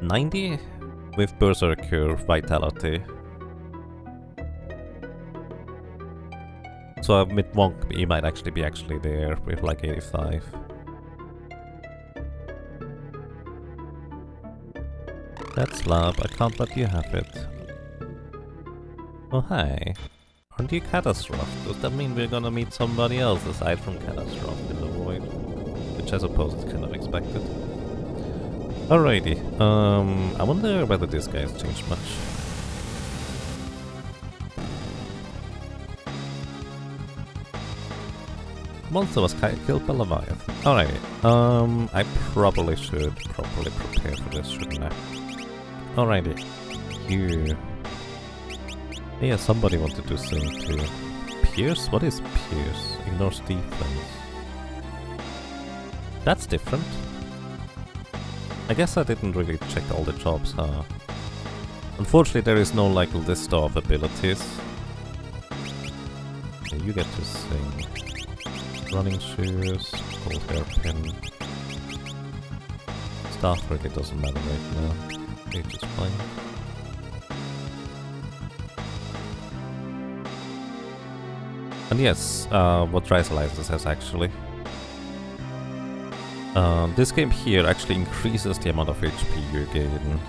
A: 90 with Berserker Vitality. So with Monk you might actually be there with like 85. That's love, I can't let you have it. Oh hi. Aren't you Catastrophe? Does that mean we're gonna meet somebody else aside from Catastrophe in the void? Which I suppose is kind of expected. Alrighty, I wonder whether this guy has changed much. Monster was killed by Leviathan. Alrighty, I probably should properly prepare for this, shouldn't I? Alrighty, you... Yeah, somebody wanted to say too. Pierce? What is Pierce? Ignores defense. That's different. I guess I didn't really check all the jobs, huh? Unfortunately, there is no like list of abilities. Okay, you get to sing. Running shoes, gold hairpin. Stuff really doesn't matter right now. Age is fine. And yes, what Drysalizes says actually. This game here actually increases the amount of HP you gain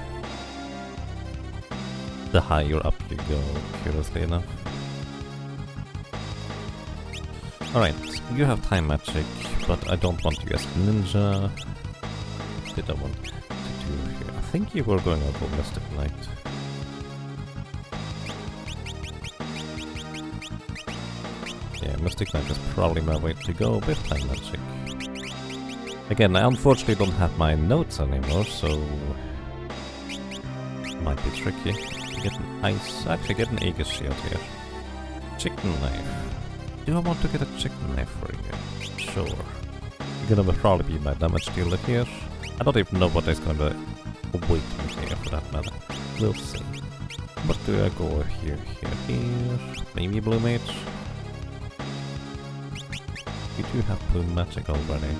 A: the higher up you go, curiously enough. Alright, you have time magic, but I don't want you as a ninja. Did I want to do here? I think you were going to go Mystic Knight. Yeah, Mystic Knight is probably my way to go with time magic. Again, I unfortunately don't have my notes anymore, so might be tricky. Get an ice, actually get an Aegis shield here. Chicken knife. Do I want to get a chicken knife for you? Sure. You're gonna probably be my damage dealer here. I don't even know what is gonna await me here for that matter. We'll see. What do I go here, here? Maybe Blue Mage? We do have Blue Magic already.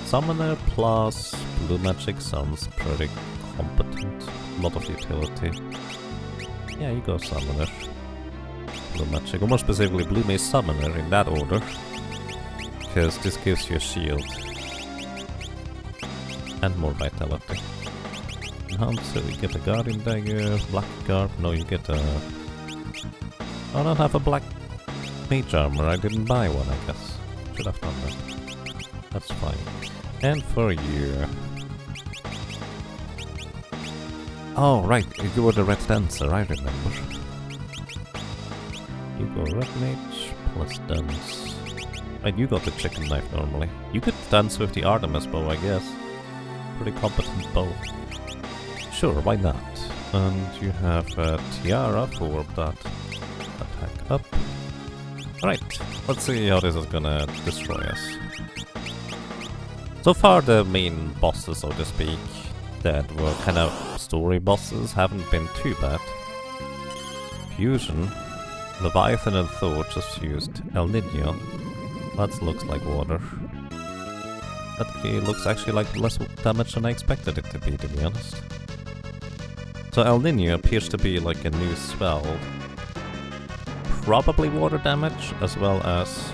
A: Summoner plus Blue Magic sounds pretty competent. A lot of utility. Yeah, you go Summoner. Blue Magic, or more specifically Blue Mage Summoner in that order. Because this gives you a shield. And more vitality. So you get a Guardian Dagger, Black Garb. No, you get a... I don't have a Black Mage Armor, I didn't buy one, I guess. Should have done that. That's fine. And for you... Oh, right, you were the Red Dancer, I remember. You go Red Mage plus Dance. Right, you got the Chicken Knife normally. You could dance with the Artemis bow, I guess. Pretty competent bow. Sure, why not? And you have a Tiara for that attack up. Alright, let's see how this is gonna destroy us. So far the main bosses, so to speak, that were kind of story bosses haven't been too bad. Fusion, Leviathan and Thor just used El Niño. That looks like water. That looks actually like less damage than I expected it to be honest. So El Niño appears to be like a new spell. Probably water damage, as well as...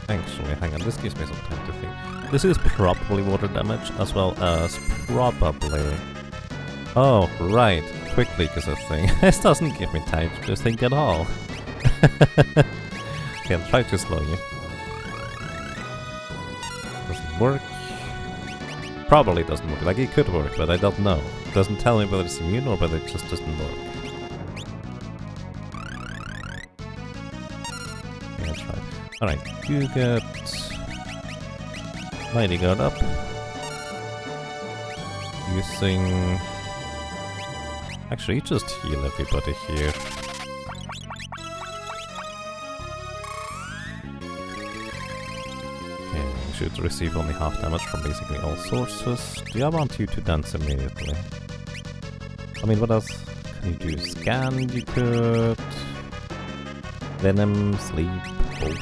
A: Actually, hang on, this gives me some time to think. This is probably water damage, as well as probably... Oh, right, quick leak is a thing. This doesn't give me time to just think at all. Okay, I'll try to slow you. Doesn't work. Probably doesn't work. Like, it could work, but I don't know. It doesn't tell me whether it's immune or whether it just doesn't work. Yeah, try. Alright, you get... Mighty Guard up. Using... Actually, you just heal everybody here. Should receive only half damage from basically all sources. Do I want you to dance immediately? I mean, what else can you do? Scan, you could... Venom, Sleep, Bolt.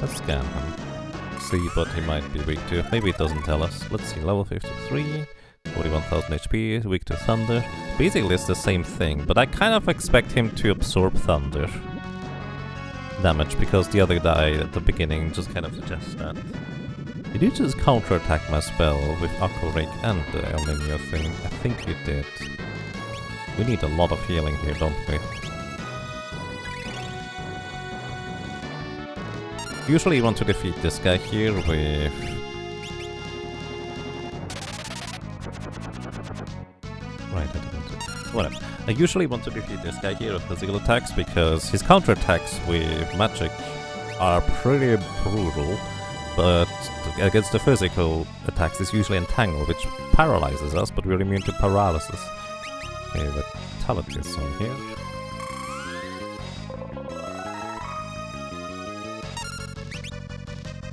A: Let's scan him. See what he might be weak to. Maybe it doesn't tell us. Let's see, level 53, 41,000 HP, weak to Thunder. Basically it's the same thing, but I kind of expect him to absorb Thunder damage, because the other guy at the beginning just kind of suggests that. Did you just counterattack my spell with Aqua Rake and the El Niño thing? I think you did. We need a lot of healing here, don't we? Usually you want to defeat this guy here with... Right, I didn't do... Whatever. I usually want to defeat this guy here with physical attacks, because his counterattacks with magic are pretty brutal. But against the physical attacks, it's usually Entangle, which paralyzes us, but we're immune to paralysis. Okay, Vitality is on here.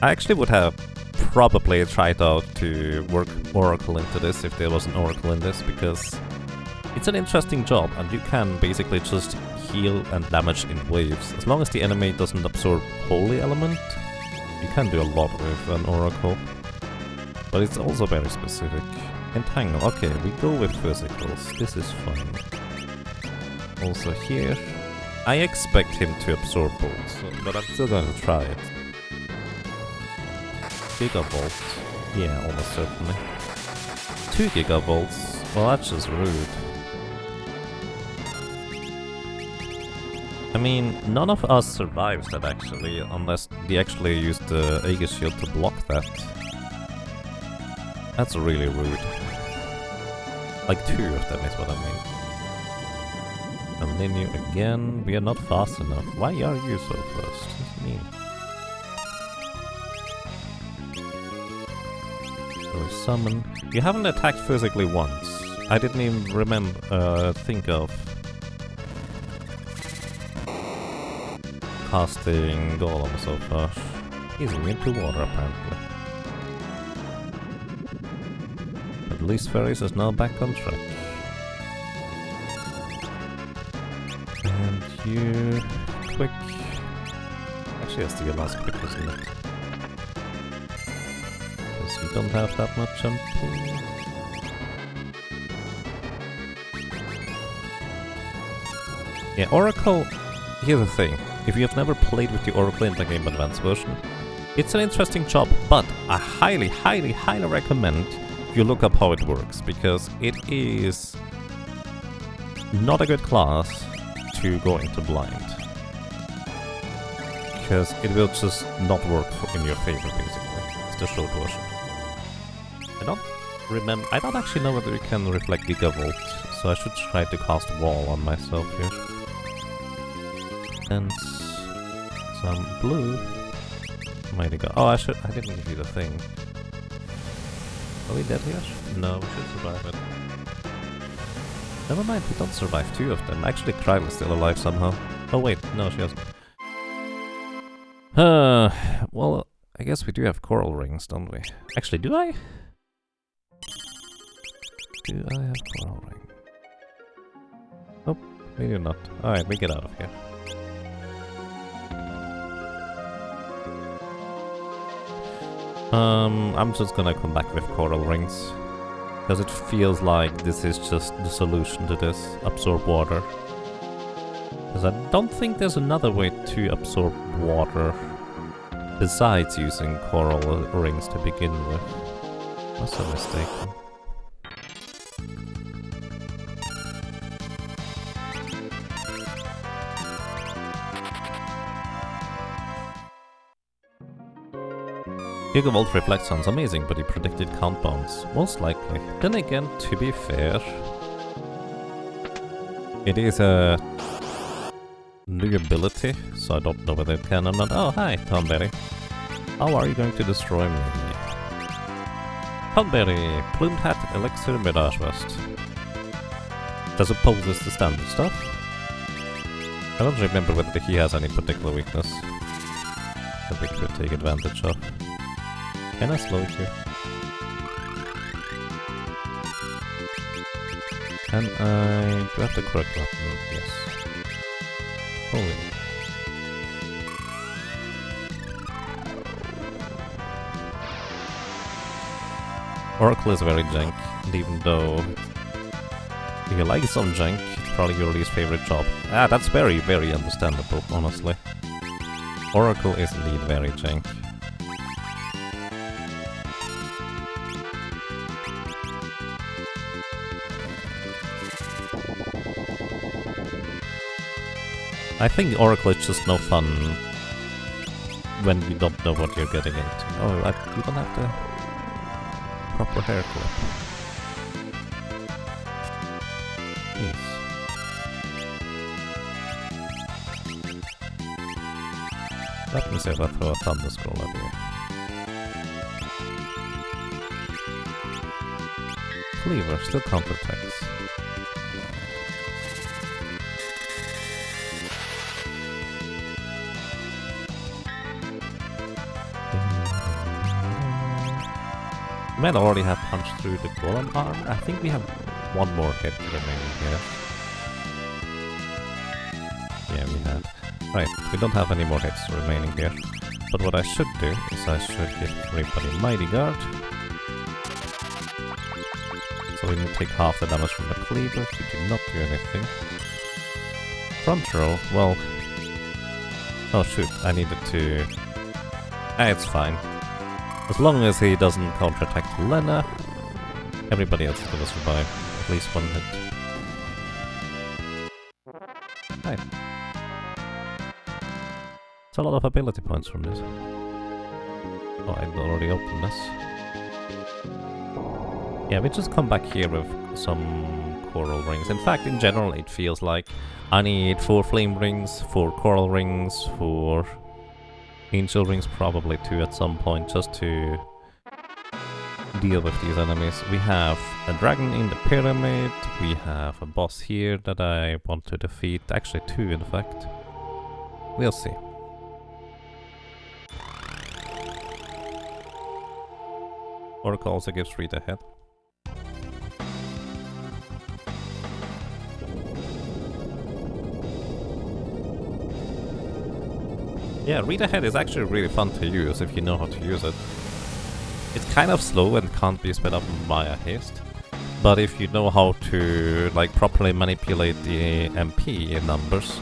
A: I actually would have probably tried out to work Oracle into this if there was an Oracle in this, because it's an interesting job and you can basically just heal and damage in waves. As long as the enemy doesn't absorb holy element, you can do a lot with an Oracle. But it's also very specific. Entangle, okay, we go with physicals, this is fine. Also here, I expect him to absorb bolts, but I'm still going to try it. Gigavolt, yeah, almost certainly. 2 gigavolts, well that's just rude. I mean, none of us survives that actually, unless they actually use the Aegis shield to block that. That's really rude. Like 2 of them is what I mean. And then you again, we are not fast enough. Why are you so fast? It's mean. So summon. You haven't attacked physically once. I didn't even remember, think of casting Golem so far. He's into water apparently. At least Ferris is now back on track. And you... quick... Actually that's the last quick, isn't it? Because you don't have that much MP. Yeah, Oracle... Here's the thing. If you have never played with the Oracle in the Game Advance version, it's an interesting job, but I highly, highly, highly recommend you look up how it works, because it is not a good class to go into blind. Because it will just not work in your favor, basically. It's the short version. I don't actually know whether you can reflect Gigavolt, so I should try to cast Wall on myself here. And some blue. Mighty God. Oh, I didn't give you the thing. Are we dead here? No, we should survive it. Never mind, we don't survive 2 of them. Actually, Kryl is still alive somehow. Oh wait, no, she hasn't. Well, I guess we do have coral rings, don't we? Actually, do I? Do I have coral ring? Nope, we do not. Alright, we get out of here. I'm just gonna come back with coral rings. Because it feels like this is just the solution to this. Absorb water. Because I don't think there's another way to absorb water besides using coral rings to begin with. That's a mistake. Gigavolt Reflect sounds amazing, but he predicted count bounce. Most likely. Then again, to be fair, it is a new ability, so I don't know whether it can or not. Oh, hi, Tonberry. How are you going to destroy me? Tonberry, Plumed Hat, Elixir, Mirage Vest. Does it poses the standard stuff? I don't remember whether he has any particular weakness that we could take advantage of. Can I slow you? Can I... do I have the correct weapon? Yes. Holy. Oracle is very jank, and even though if you like some jank, it's probably your least favorite job. Ah, that's very, very understandable, honestly. Oracle is indeed very jank. I think Oracle is just no fun when you don't know what you're getting into. Oh, you don't have the proper hair clip. Yes. Let me see if I throw a thunder scroll at you. Cleaver still counterattacks. might already have punched through the golem arm. I think we have one more hit remaining here. Yeah, we have. Right, we don't have any more hits remaining here. But what I should do is I should give everybody Mighty Guard. So we need to take half the damage from the cleaver. We do not do anything. Front row, well... Oh shoot, I needed to... it's fine. As long as he doesn't counterattack Lena, everybody else is gonna survive. At least one hit. Right. It's a lot of ability points from this. Oh, I already opened this. Yeah, we just come back here with some coral rings. In fact, in general, it feels like I need 4 flame rings, 4 coral rings, 4 angel rings, probably 2 at some point, just to deal with these enemies. We have a dragon in the pyramid, we have a boss here that I want to defeat, actually 2 in fact. We'll see. Oracle also gives Reed a head. Yeah, Read Ahead is actually really fun to use if you know how to use it. It's kind of slow and can't be sped up via haste, but if you know how to like properly manipulate the MP numbers,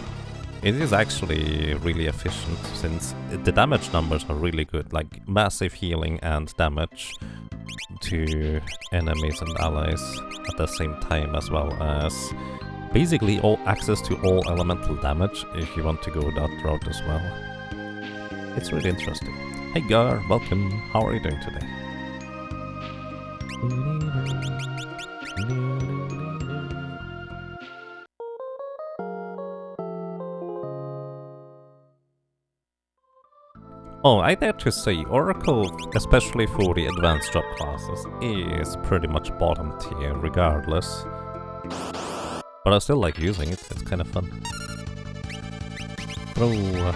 A: it is actually really efficient since the damage numbers are really good, like massive healing and damage to enemies and allies at the same time, as well as basically all access to all elemental damage if you want to go that route as well. It's really interesting. Hey Gar, welcome. How are you doing today? Oh, I dare to say, Oracle, especially for the advanced job classes, is pretty much bottom tier regardless. But I still like using it, it's kind of fun. Throw water.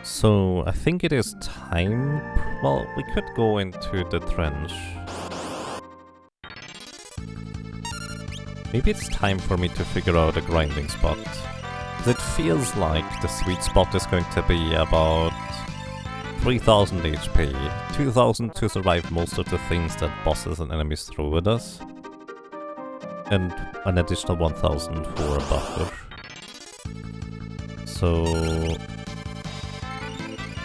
A: So, I think it is time... Well, we could go into the trench. Maybe it's time for me to figure out a grinding spot. Because it feels like the sweet spot is going to be about 3000 HP, 2000 to survive most of the things that bosses and enemies throw at us, and an additional 1000 for a buffer. So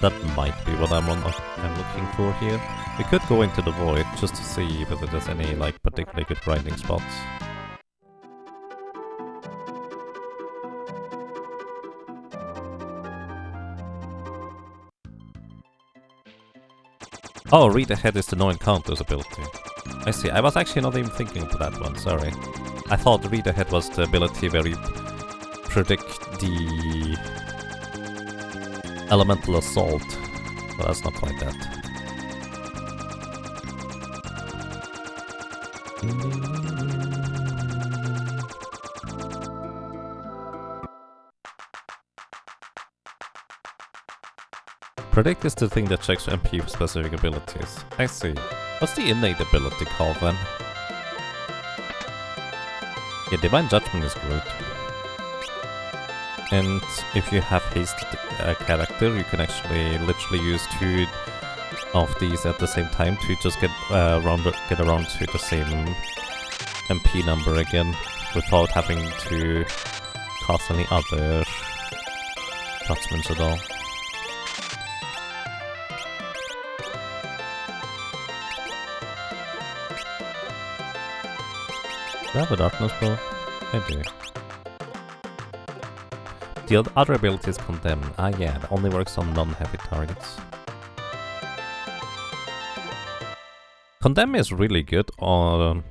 A: that might be what I'm looking for here. We could go into the void just to see whether there's any like particularly good grinding spots. Oh, Read Ahead is the no encounters ability. I see, I was actually not even thinking of that one, sorry. I thought Read Ahead was the ability where you predict the elemental assault, but that's not quite that. Predict is the thing that checks MP for specific abilities. I see. What's the innate ability called then? Yeah, Divine Judgment is great. And if you have haste character, you can actually literally use 2 of these at the same time to just get around to the same MP number again without having to cast any other attachments at all. Do I have a darkness bow? I do. The other ability is Condemn. Ah yeah, that only works on non-heavy targets. Condemn is really good to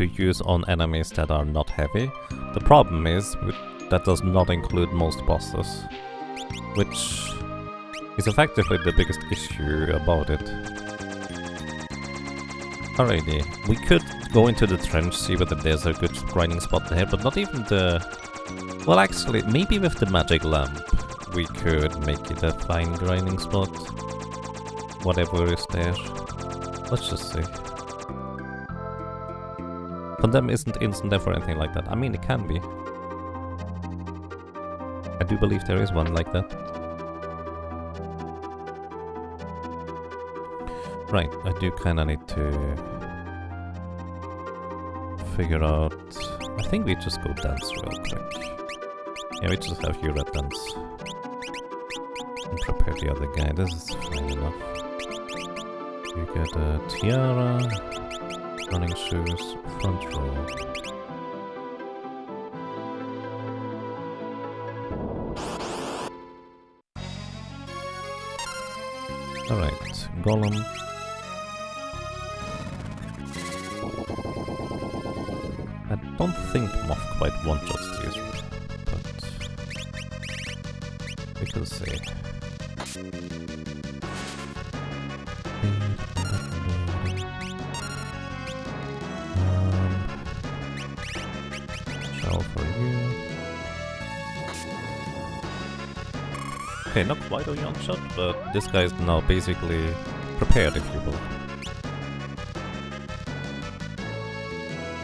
A: use on enemies that are not heavy. The problem is that does not include most bosses, which is effectively the biggest issue about it. Alrighty, we could go into the trench, see whether there's a good grinding spot there, but not even the... Well, actually, maybe with the magic lamp, we could make it a fine grinding spot. Whatever is there. Let's just see. Condemn isn't instant death or anything like that. I mean, it can be. I do believe there is one like that. Right, I do kinda need to figure out... I think we just go dance real quick. Yeah, we just have you red dance. And prepare the other guy, this is fine enough. You get a tiara, running shoes, front row. Alright, golem. I don't think Moth quite wants us to use it, but we can see. Shell for you. Okay, not quite a young shot, but this guy is now basically prepared, if you will.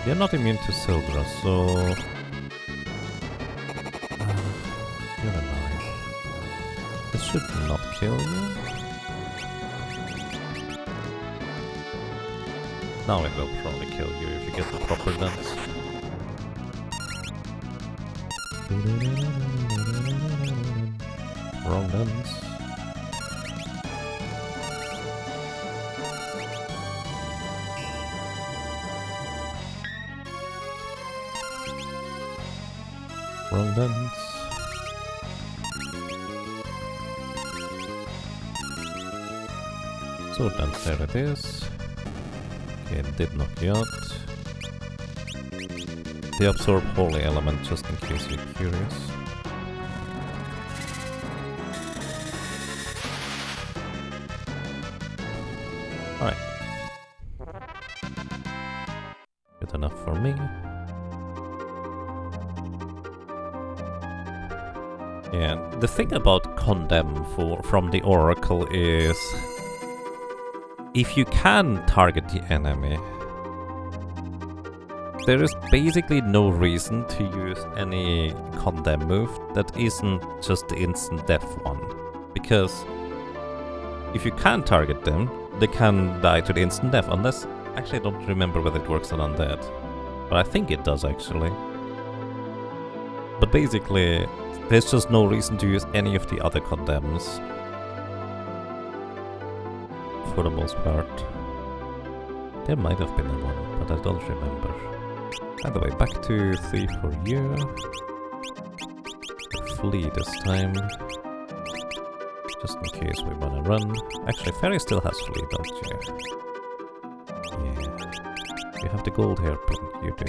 A: You're not immune to Sildra, so... you're alive. This should not kill you. Now it will probably kill you if you get the proper dance. Wrong dance. Wrong dance. So dance, there it is. Okay, it did knock you out. They absorb holy element just in case you're curious. Alright. Good enough for me. Yeah, the thing about Condemn from the Oracle is... if you can target the enemy, there is basically no reason to use any Condemn move that isn't just the instant death one. Because if you can target them, they can die to the instant death, unless... actually I don't remember whether it works on undead. But I think it does actually. But basically, there's just no reason to use any of the other Condemns. For the most part. There might have been one, but I don't remember. By the way, back to Thief for you. Flee this time. Just in case we wanna run. Actually, Fairy still has flee, don't you? Yeah. You have the gold hairpin, you do.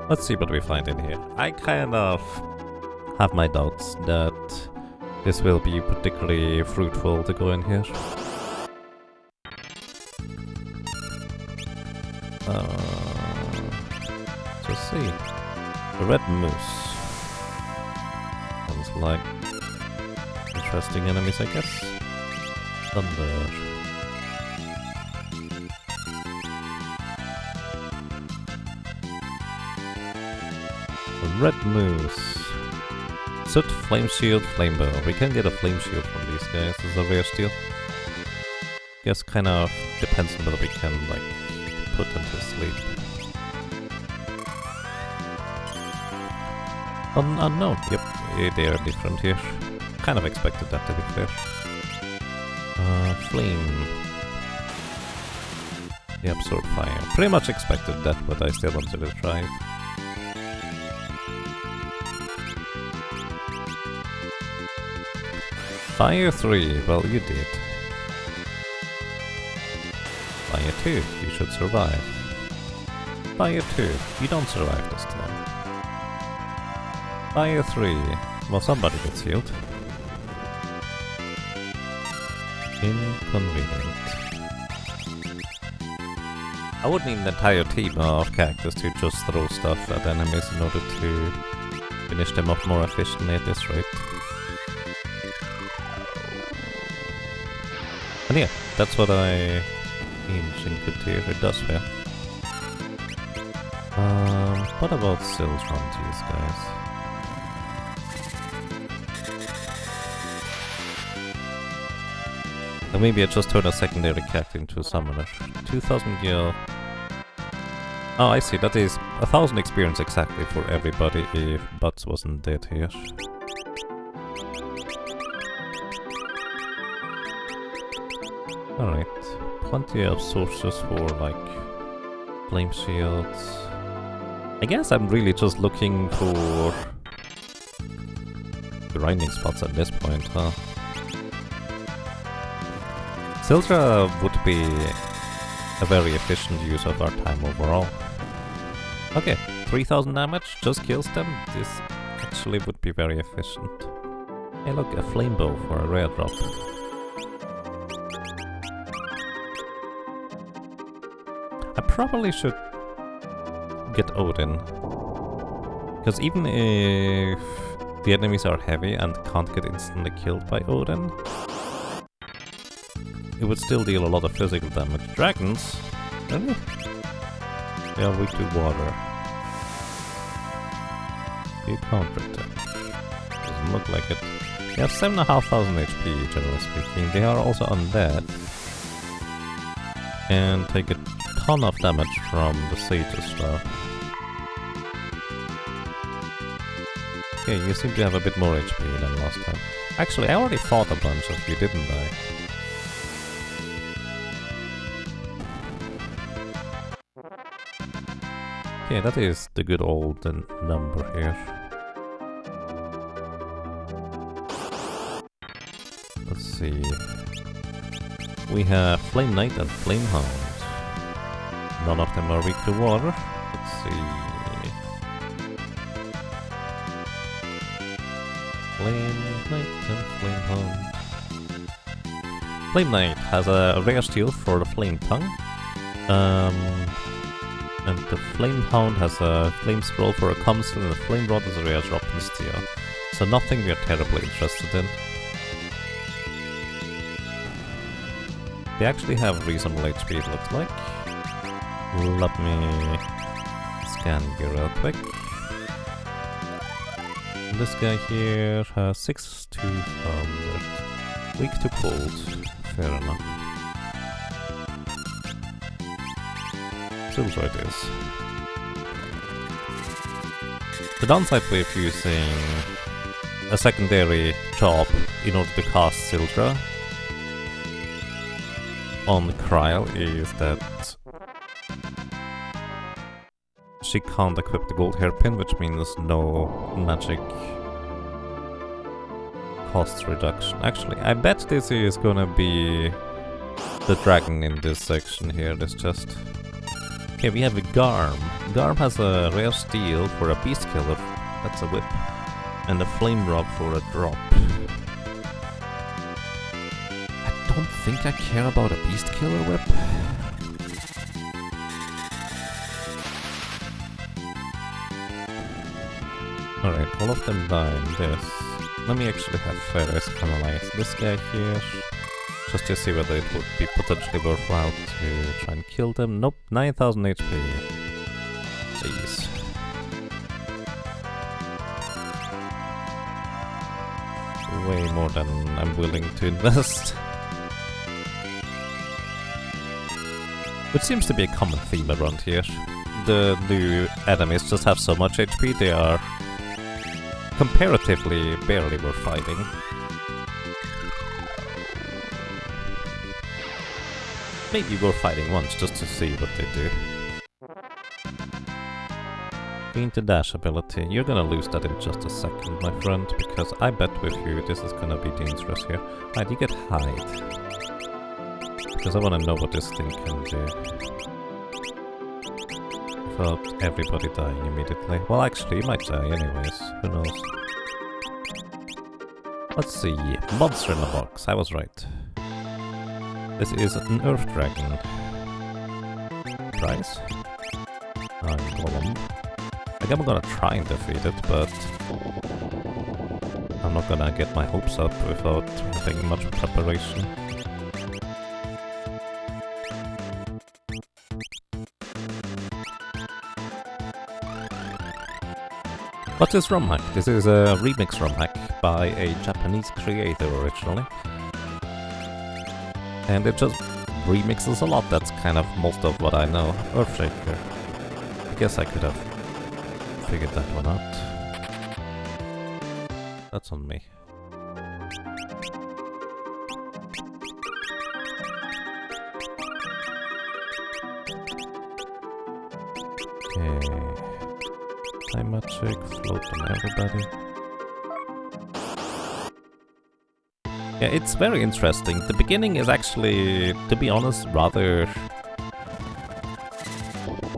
A: Let's see what we find in here. I kind of have my doubts that this will be particularly fruitful to go in here. Let's see. The red moose. Sounds like interesting enemies, I guess. Thunder. The red moose. Soot, flame shield, flame bow. We can get a flame shield from these guys. This is a rare steal. Guess kind of depends on whether we can like put them to sleep. Unknown. Yep, they are different here. Kind of expected that, to be fair. Flame. They absorb fire. Pretty much expected that, but I still wanted to try it. Fire 3, well you did. Fire 2, you should survive. Fire 2, you don't survive this time. Fire 3, well somebody gets healed. Inconvenient. I would need an entire team of characters to just throw stuff at enemies in order to finish them off more efficiently at this rate. And yeah, that's what I mean, could do. It does fair. What about Sills on these guys? Or maybe I just turned a secondary character into a summoner. 2000 gil. Oh, I see. That is 1000 experience exactly for everybody if Butts wasn't dead here. Alright. Plenty of sources for, like, flame shields. I guess I'm really just looking for grinding spots at this point, huh? Sildra would be a very efficient use of our time overall. Okay, 3000 damage, just kills them. This actually would be very efficient. Hey look, a flame bow for a rare drop. I probably should get Odin. Because even if the enemies are heavy and can't get instantly killed by Odin, it would still deal a lot of physical damage. Dragons? Really? They are weak to water. You counter them. Doesn't look like it. They have 7,500 HP, generally speaking. They are also undead. And take a ton of damage from the Sage's stuff. Okay, you seem to have a bit more HP than last time. Actually, I already fought a bunch of you, didn't I? Okay, that is the good old number here. Let's see. We have Flame Knight and Flame Hound. None of them are weak to water. Let's see. Flame Knight and Flame Hound. Flame Knight has a rare steel for the Flame Tongue. And the Flame Hound has a Flame Scroll for a Comstil, and the Flame Rod is a rare drop in steel. So nothing we are terribly interested in. They actually have reasonable HP, it looks like. Let me scan you real quick. This guy here has 6 to thunder. Weak to cold. Fair enough. Silver it is. The downside with using a secondary job in order to cast Sildra on Kryl is that she can't equip the gold hairpin, which means no magic cost reduction. Actually, I bet this is gonna be the dragon in this section here, this chest. Okay, we have a Garm. Garm has a rare steel for a beast killer, that's a whip, and a flame rob for a drop. I don't think I care about a beast killer whip. Alright, all of them die in this. Let me actually have Ferris analyze this guy here, just to see whether it would be potentially worthwhile to try and kill them. Nope, 9,000 HP. Jeez. Way more than I'm willing to invest. Which seems to be a common theme around here. The new enemies just have so much HP, they are comparatively barely worth fighting. Maybe worth fighting once just to see what they do. Into dash ability. You're gonna lose that in just a second, my friend, because I bet with you this is gonna be dangerous here. Right, you get hide. Because I wanna know what this thing can do. Without everybody dying immediately. Well, actually, you might die anyways. Who knows? Let's see. Monster in the box. I was right. This is an Earth Dragon. Price? I'm Golem. I think I'm gonna try and defeat it, but I'm not gonna get my hopes up without having much preparation. What is Romhack? This is a remix Romhack by a Japanese creator originally. And it just remixes a lot, that's kind of most of what I know. Earthshaker. I guess I could have figured that one out. That's on me. Okay. Time magic, float on everybody. Yeah, it's very interesting. The beginning is actually, to be honest, rather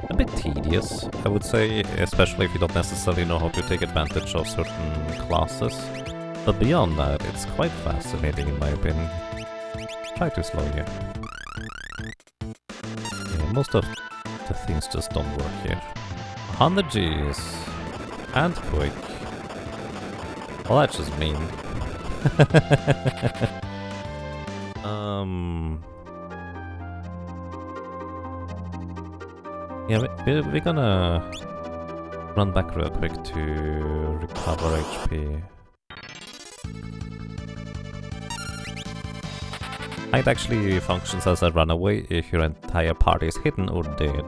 A: a bit tedious, I would say, especially if you don't necessarily know how to take advantage of certain classes. But beyond that, it's quite fascinating in my opinion. Try to slow here. Yeah, most of the things just don't work here. 100 Gs. And quick. Well, that's just mean. Yeah, we're gonna run back real quick to recover HP. It actually functions as a runaway if your entire party is hidden or dead.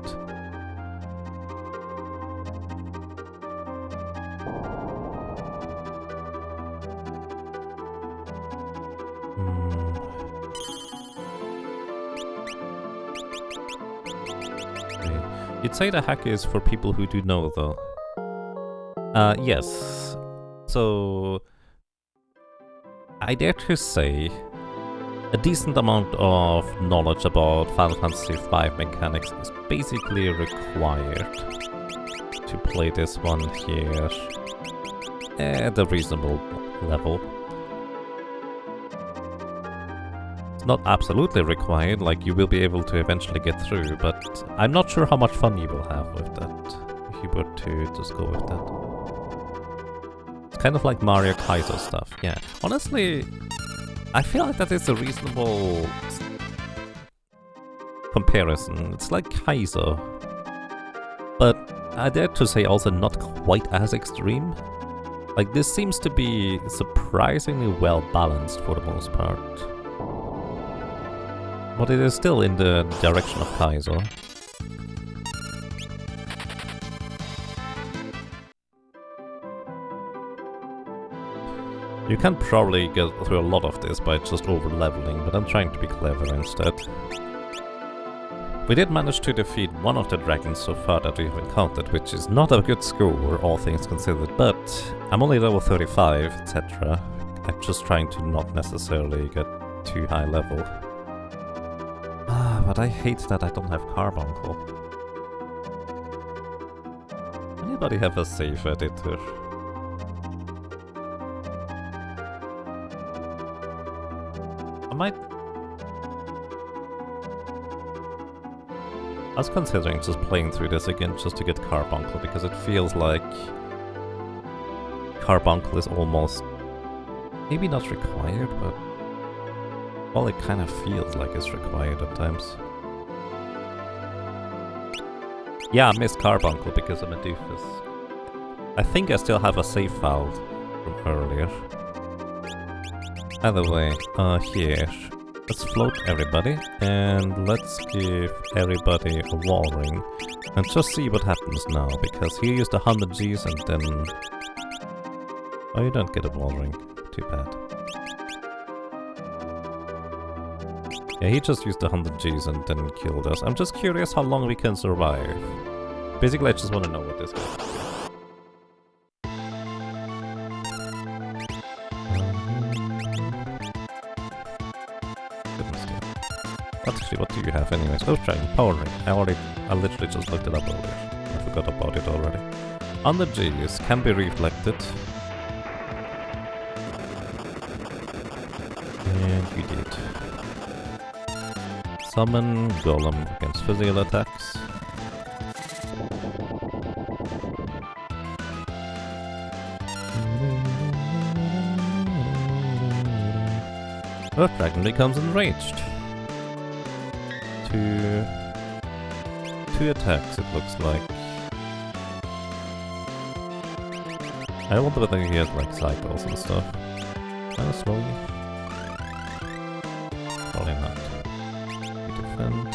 A: You'd say the hack is for people who do know, though. Yes. So, I dare to say a decent amount of knowledge about Final Fantasy V mechanics is basically required to play this one here at a reasonable level. It's not absolutely required, like you will be able to eventually get through, but I'm not sure how much fun you will have with that, if you were to just go with that. It's kind of like Mario Kaizo stuff, yeah. Honestly, I feel like that is a reasonable comparison. It's like Kaizo, but I dare to say also not quite as extreme. Like, this seems to be surprisingly well balanced for the most part. But it is still in the direction of Kaizo. You can probably get through a lot of this by just over-leveling, but I'm trying to be clever instead. We did manage to defeat one of the dragons so far that we've encountered, which is not a good score, all things considered, but I'm only level 35, etc. I'm just trying to not necessarily get too high level. But I hate that I don't have Carbuncle. Anybody have a save editor? I was considering just playing through this again just to get Carbuncle, because it feels like Carbuncle is almost, maybe not required, but well, it kind of feels like it's required at times. Yeah, I missed Carbuncle because I'm a doofus. I think I still have a save file from earlier. Either way, here, let's float everybody, and let's give everybody a wall ring, and just see what happens now, because he used 100 Gs and then... Oh, you don't get a wall ring. Too bad. Yeah, he just used 100 Gs and then killed us. I'm just curious how long we can survive. Basically, I just want to know what this is. Actually, what do you have anyways? Oh, trying power ring. I literally just looked it up earlier. I forgot about it already. 100 Gs can be reflected. And you did. Summon Golem against physical attacks. Earth Dragon becomes enraged. Two attacks, it looks like. I wonder whether he has like cycles and stuff. Kinda slowly. Probably not. Defend.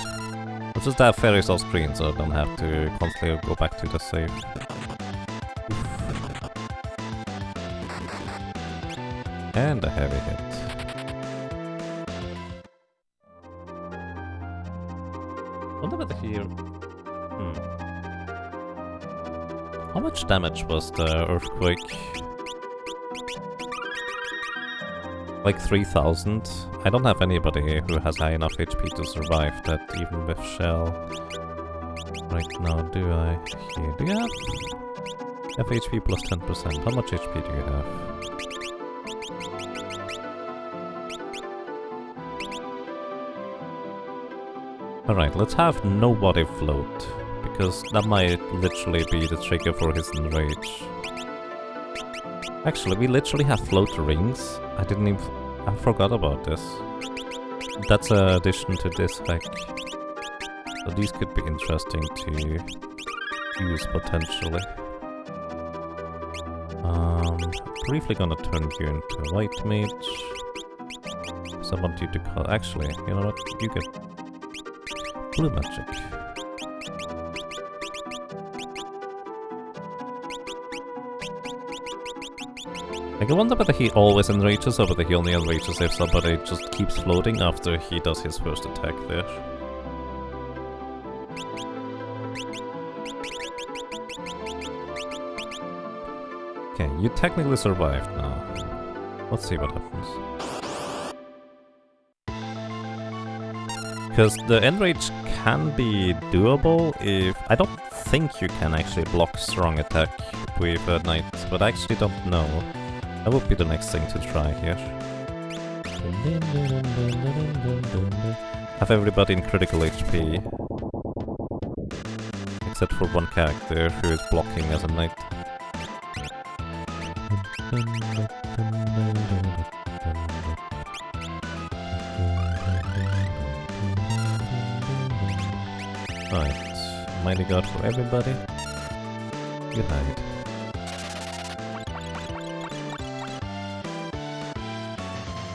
A: Let's just have fairies off screen so I don't have to constantly go back to the save. And a heavy hit. Wonder whether here. How much damage was the earthquake? Like 3,000. I don't have anybody here who has high enough HP to survive that, even with shell. Right now, do I? Here, do you have? FHP plus 10%. How much HP do you have? Alright, let's have nobody float, because that might literally be the trigger for his enrage. Actually, we literally have float rings. I forgot about this. That's an addition to this hack. So these could be interesting to use potentially. Briefly gonna turn you into a white mage. So I want you to call. Actually, you know what? You get blue magic. Like, I wonder whether he always enrages or whether he only enrages if somebody just keeps floating after he does his first attack there. Okay, you technically survived now. Let's see what happens. Because the enrage can be doable if... I don't think you can actually block strong attack with a knight, but I actually don't know. That would be the next thing to try here. Have everybody in critical HP. Except for one character who is blocking as a knight. Right. Mighty God for everybody. You hide.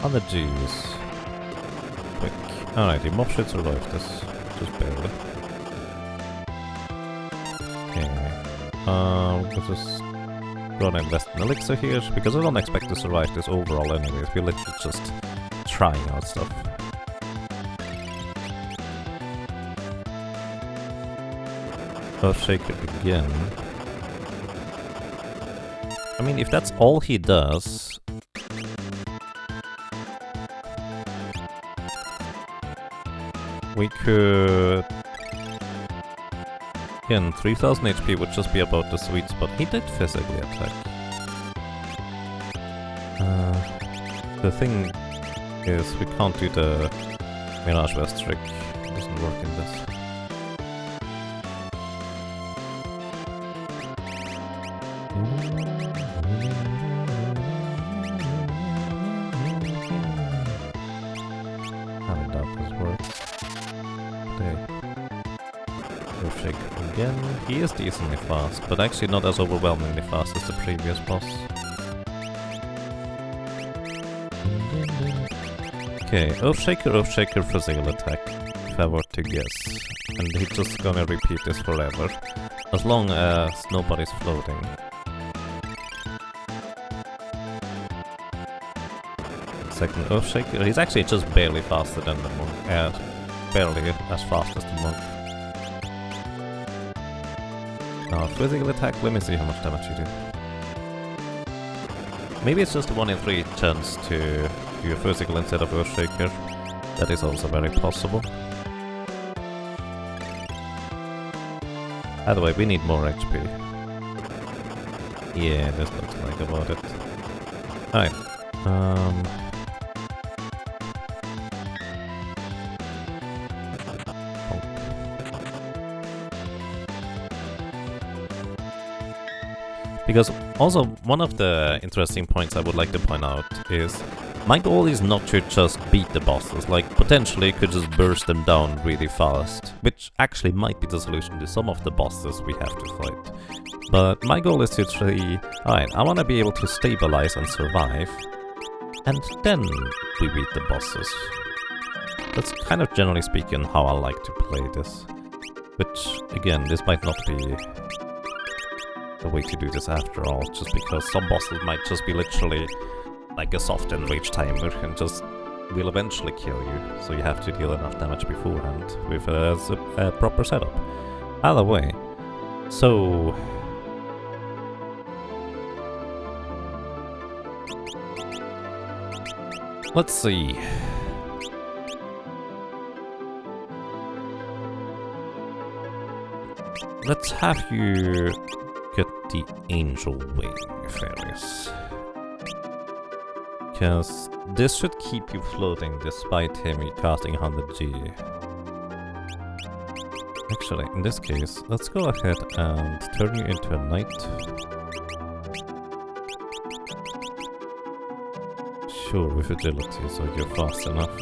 A: Other G's. Quick. Alright, the mob should survive this. Just barely. Okay. Let's just go and invest in elixir here, because I don't expect to survive this overall anyways. We're literally just trying out stuff. Earthshaker again. I mean, if that's all he does... we could... Again, 3000 HP would just be about the sweet spot. He did physically attack. The thing is, we can't do the Mirage Vest trick. It doesn't work in this. I doubt this works. Romhack again. He is decently fast, but actually not as overwhelmingly fast as the previous boss. Okay, Earthshaker, physical attack, if I were to guess. And he's just gonna repeat this forever, as long as nobody's floating. Second Earthshaker, he's actually just barely faster than the monk, barely as fast as the monk. Now, physical attack, let me see how much damage you do. Maybe it's just a 1 in 3 chance to do a physical instead of Earthshaker. That is also very possible. By the way, we need more HP. Yeah, there's no like about it. Alright. Because also, one of the interesting points I would like to point out is my goal is not to just beat the bosses, like potentially could just burst them down really fast, which actually might be the solution to some of the bosses we have to fight. But my goal is to actually, alright, I want to be able to stabilize and survive, and then we beat the bosses. That's kind of generally speaking how I like to play this. Which, again, this might not be the way to do this after all, just because some bosses might just be literally like a soft enrage timer and just will eventually kill you, so you have to deal enough damage beforehand with a proper setup. Either way, so... let's see. Let's have you get the Angel Wing Fairies. Because this should keep you floating despite him casting 100G. Actually, in this case, let's go ahead and turn you into a knight. Sure, with agility, so you're fast enough.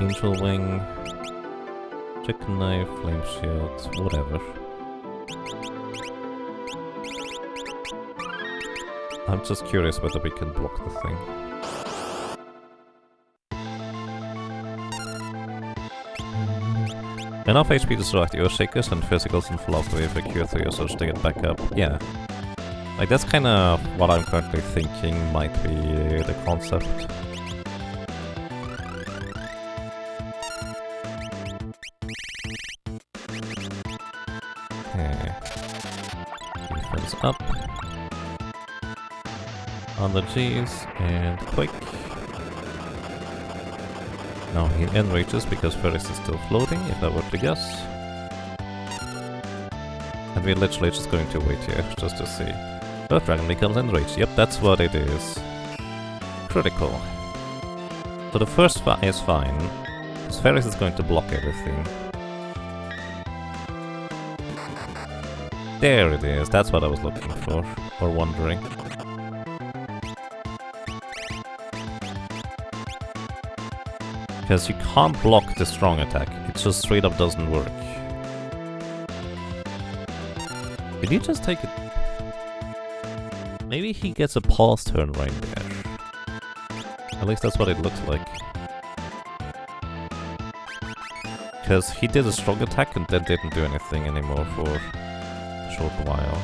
A: Angel Wing, Chicken Knife, Flame Shield, whatever. I'm just curious whether we can block the thing. Enough HP to survive the Earthshakers and physicals and fall off with a cure 3 or such to get back up. Yeah. Like, that's kind of what I'm currently thinking might be the concept. Okay. Defense up. On the G's and quick. Now he enrages because Ferris is still floating, if I were to guess. And we're literally just going to wait here, just to see. Earth Dragon becomes enraged. Yep, that's what it is. Critical. So the first is fine. Because Ferris is going to block everything. There it is, that's what I was looking for, or wondering. Because you can't block the strong attack, it just straight up doesn't work. Did he just take it? Maybe he gets a pause turn right there. At least that's what it looks like. Because he did a strong attack and then didn't do anything anymore for a short while.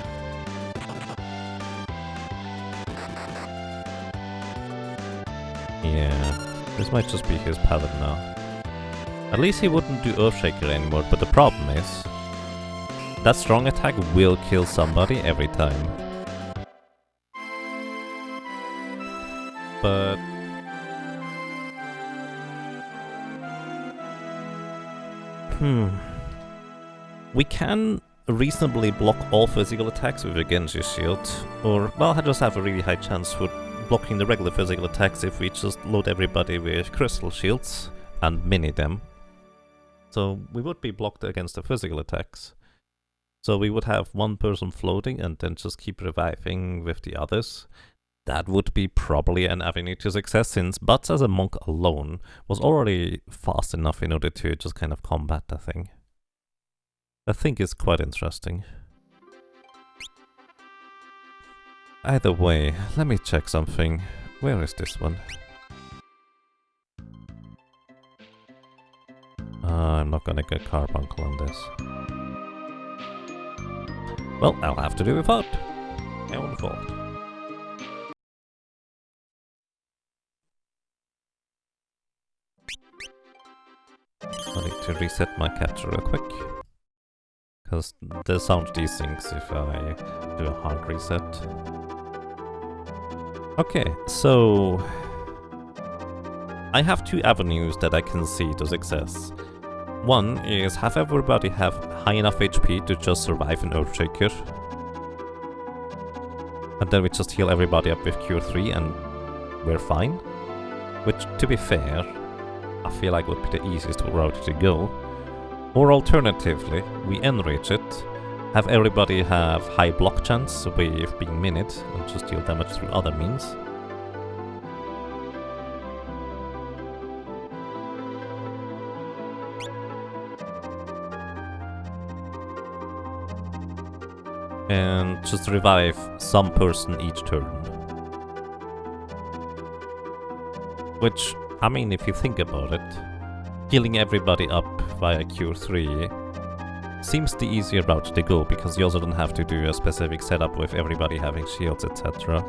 A: Yeah. This might just be his pattern now. At least he wouldn't do Earthshaker anymore, but the problem is that strong attack will kill somebody every time. But... we can reasonably block all physical attacks with a Genji shield, or, well, I just have a really high chance for blocking the regular physical attacks if we just load everybody with crystal shields and mini them. So we would be blocked against the physical attacks. So we would have one person floating and then just keep reviving with the others. That would be probably an avenue to success, since Butts as a monk alone was already fast enough in order to just kind of combat the thing. I think it's quite interesting. Either way, let me check something. Where is this one? I'm not gonna get carbuncle on this. Well, I'll have to do without. My own fault. I need to reset my capture real quick. Because the sound desyncs if I do a hard reset. Okay, so I have two avenues that I can see to success. One is have everybody have high enough HP to just survive an Earthshaker. And then we just heal everybody up with Cure 3 and we're fine. Which, to be fair, I feel like would be the easiest route to go. Or alternatively, we enrage it, Have everybody have high block chance with being minute and just deal damage through other means. And just revive some person each turn. Which, I mean, if you think about it, healing everybody up via Cure 3 seems the easier route to go, because you also don't have to do a specific setup with everybody having shields, etc.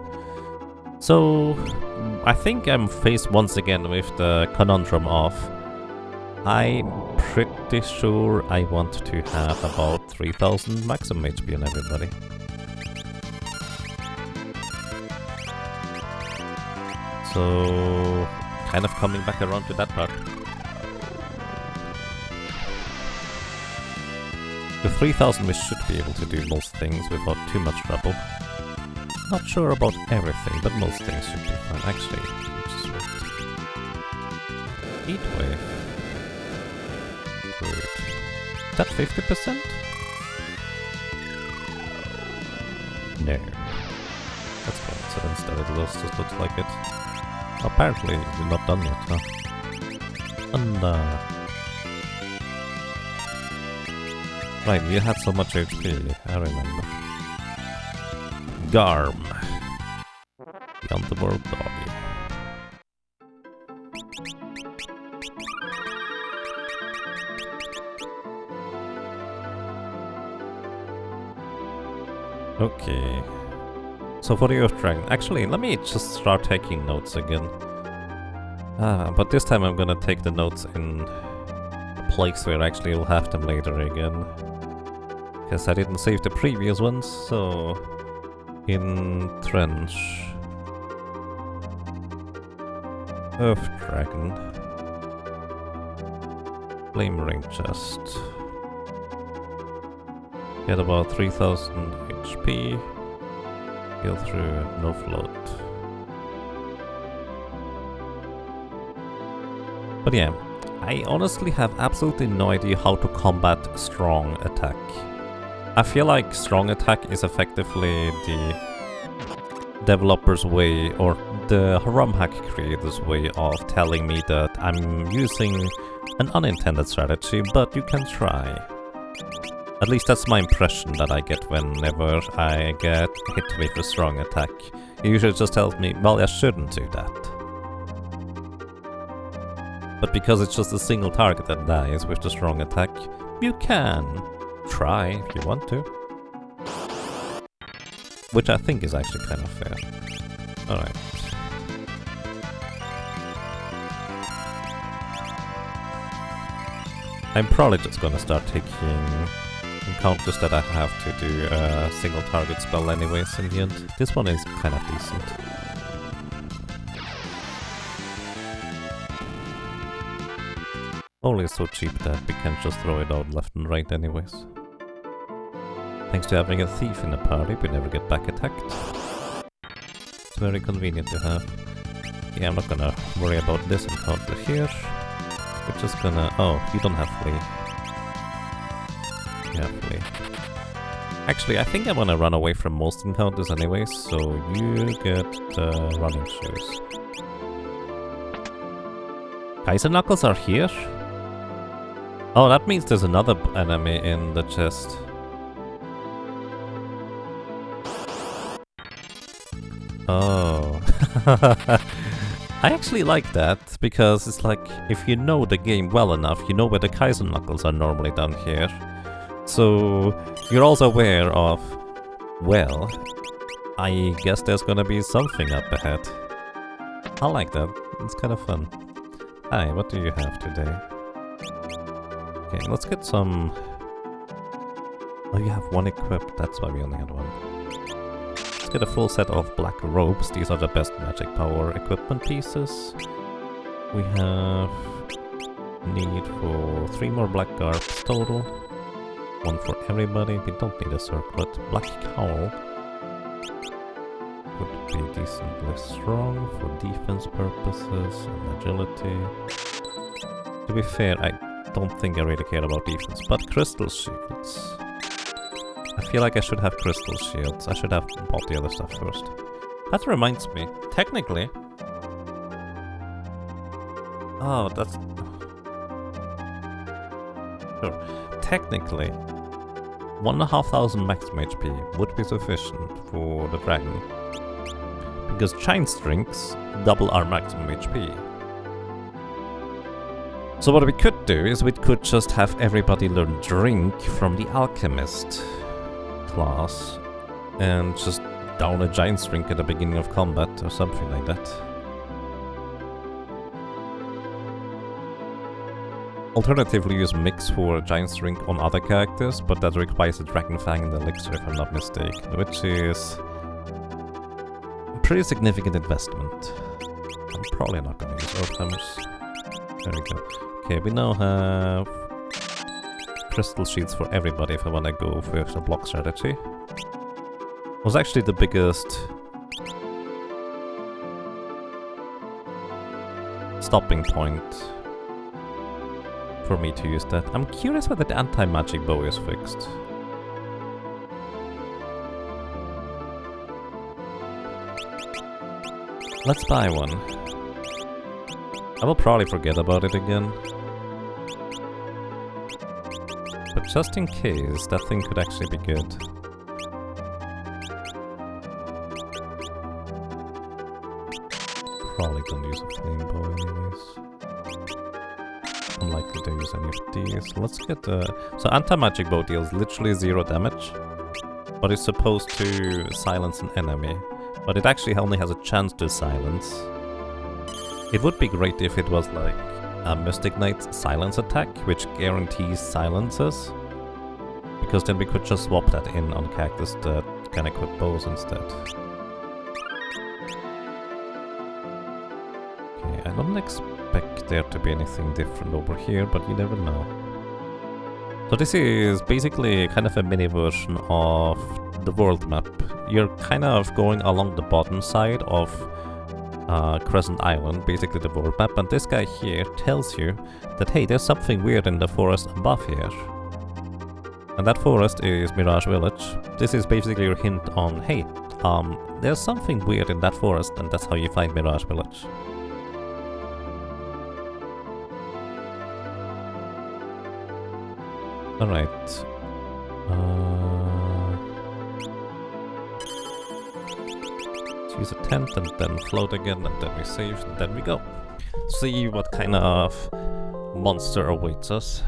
A: So, I think I'm faced once again with the conundrum of I'm pretty sure I want to have about 3000 maximum HP on everybody. So, kind of coming back around to that part. With 3000 we should be able to do most things without too much trouble. Not sure about everything, but most things should be fine. Actually, just wait. Heat wave. Good. Is that 50%? No. That's coincidence that it just looks like it. Apparently, you're not done yet, huh? And, right, you had so much HP, I remember. Garm. The underworld doggy. Okay. So for the Earth Dragon, actually, let me just start taking notes again. But this time I'm gonna take the notes in a place where actually you'll have them later again. Because I didn't save the previous ones, so... In Trench... Earth Dragon... Flame Ring Chest... Get about 3000 HP... Heal through no float. But yeah, I honestly have absolutely no idea how to combat strong attack. I feel like strong attack is effectively the developer's way, or the Romhack creator's way of telling me that I'm using an unintended strategy, but you can try. At least that's my impression that I get whenever I get hit with a strong attack. It usually just tells me, well, I shouldn't do that. But because it's just a single target that dies with the strong attack, you can try if you want to. Which I think is actually kind of fair. Alright. I'm probably just gonna start taking encounters that I have to do a single target spell anyways in the end. This one is kind of decent. Only so cheap that we can just throw it out left and right anyways. Thanks to having a thief in the party, we never get back attacked. It's very convenient to have. Yeah, I'm not gonna worry about this encounter here. We're just gonna... Oh, you don't have flee. Yeah, flee. Actually, I think I wanna run away from most encounters anyways, so you get running shoes. Kaiser Knuckles are here? Oh, that means there's another enemy in the chest. Oh. I actually like that, because it's like, if you know the game well enough, you know where the Kaiser Knuckles are normally down here. So, you're also aware of, well, I guess there's gonna be something up ahead. I like that, it's kind of fun. Hi, what do you have today? Okay, let's get some... Oh, you have one equipped, that's why we only had one. Let's get a full set of black robes, these are the best magic power equipment pieces. We have need for 3 more black garbs total. 1 for everybody, we don't need a circlet. Black cowl would be decently strong for defense purposes and agility. To be fair, I don't think I really care about defense, but crystal shields. I feel like I should have crystal shields. I should have bought the other stuff first. That reminds me, technically... Oh, that's... Sure. Technically, 1,500 maximum HP would be sufficient for the dragon. Because giant strings double our maximum HP. So what we could do is we could just have everybody learn drink from the alchemist class and just down a giant drink at the beginning of combat or something like that. Alternatively, use mix for a giant drink on other characters, but that requires a dragon fang and elixir if I'm not mistaken, which is a pretty significant investment. I'm probably not gonna use Earthhammers. There we go. Okay, we now have crystal sheets for everybody if I want to go for the block strategy. Was actually the biggest stopping point for me to use that. I'm curious whether the anti-magic bow is fixed. Let's buy one. I will probably forget about it again. But just in case, that thing could actually be good. Probably gonna use a flame bow anyways. Unlikely to use any of these. Let's get the... So anti-magic bow deals literally 0 damage. But it's supposed to silence an enemy. But it actually only has a chance to silence. It would be great if it was like a Mystic Knight silence attack, which guarantees silences. Because then we could just swap that in on characters that can equip bows instead. Okay, I don't expect there to be anything different over here, but you never know. So this is basically kind of a mini version of the world map. You're kind of going along the bottom side of Crescent Island, basically the world map, and this guy here tells you that hey, there's something weird in the forest above here. And that forest is Mirage Village. This is basically your hint on, hey, there's something weird in that forest, and that's how you find Mirage Village. Alright. Let's use a tent and then float again, and then we save, and then we go. See what kind of monster awaits us.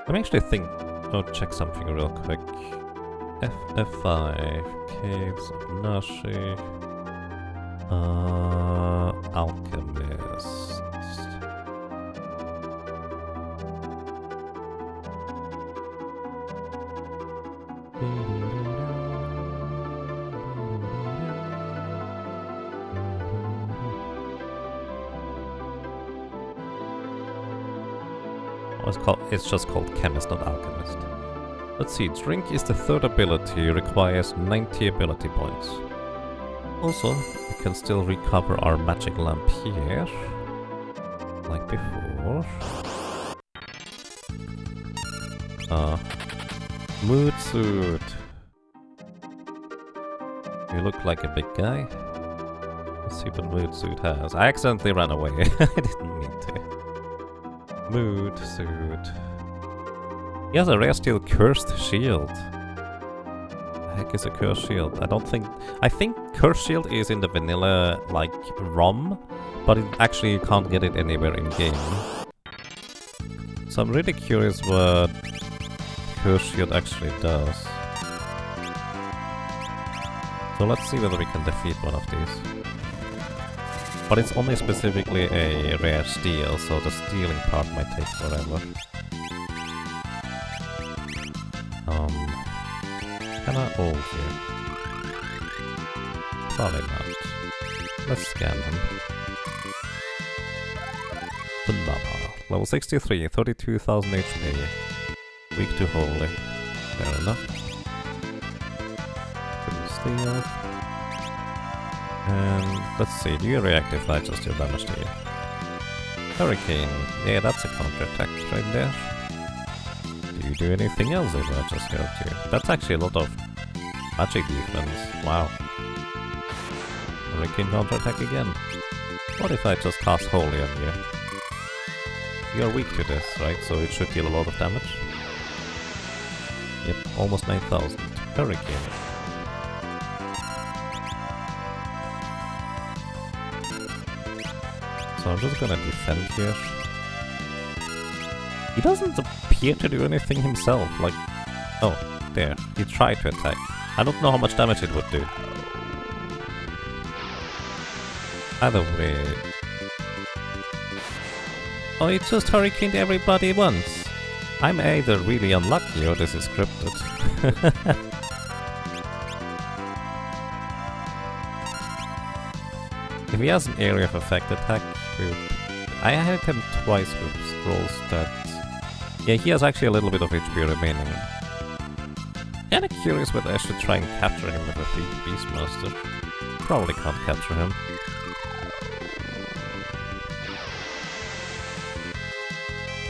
A: Let me actually think. Oh, check something real quick. FF5, Caves of Nashi, Alchemist. It's just called Chemist, not Alchemist. Let's see, Drink is the third ability, requires 90 ability points. Also, we can still recover our magic lamp here, like before. Mood suit. You look like a big guy. Let's see what mood suit has. I accidentally ran away. I didn't mean to. Mood suit. He has a rare steel cursed shield. The heck is a cursed shield? I think cursed shield is in the vanilla, like, ROM, but it actually you can't get it anywhere in game. So I'm really curious what cursed shield actually does. So let's see whether we can defeat one of these. But it's only specifically a rare steel, so the stealing part might take forever. Kinda old here. Probably not. Let's scan him. Banana. Level 63, 32,000 HP. Weak to holy. Fair enough. Couldn't steal. And let's see, do you react if I just do damage to you? Hurricane, yeah, that's a counterattack right there. Do you do anything else if I just hurt you? That's actually a lot of magic defense, wow. Hurricane counterattack again. What if I just cast Holy on you? You're weak to this, right? So it should deal a lot of damage. Yep, almost 9,000. Hurricane. So I'm just gonna defend here. He doesn't appear to do anything himself, like... Oh, there. He tried to attack. I don't know how much damage it would do. Either way... Oh, it just hurricaned everybody once. I'm either really unlucky or this is scripted. If he has an area of effect attack, I had him twice with scrolls that... Yeah, he has actually a little bit of HP remaining. Kinda curious whether I should try and capture him with a Beastmaster. Probably can't capture him.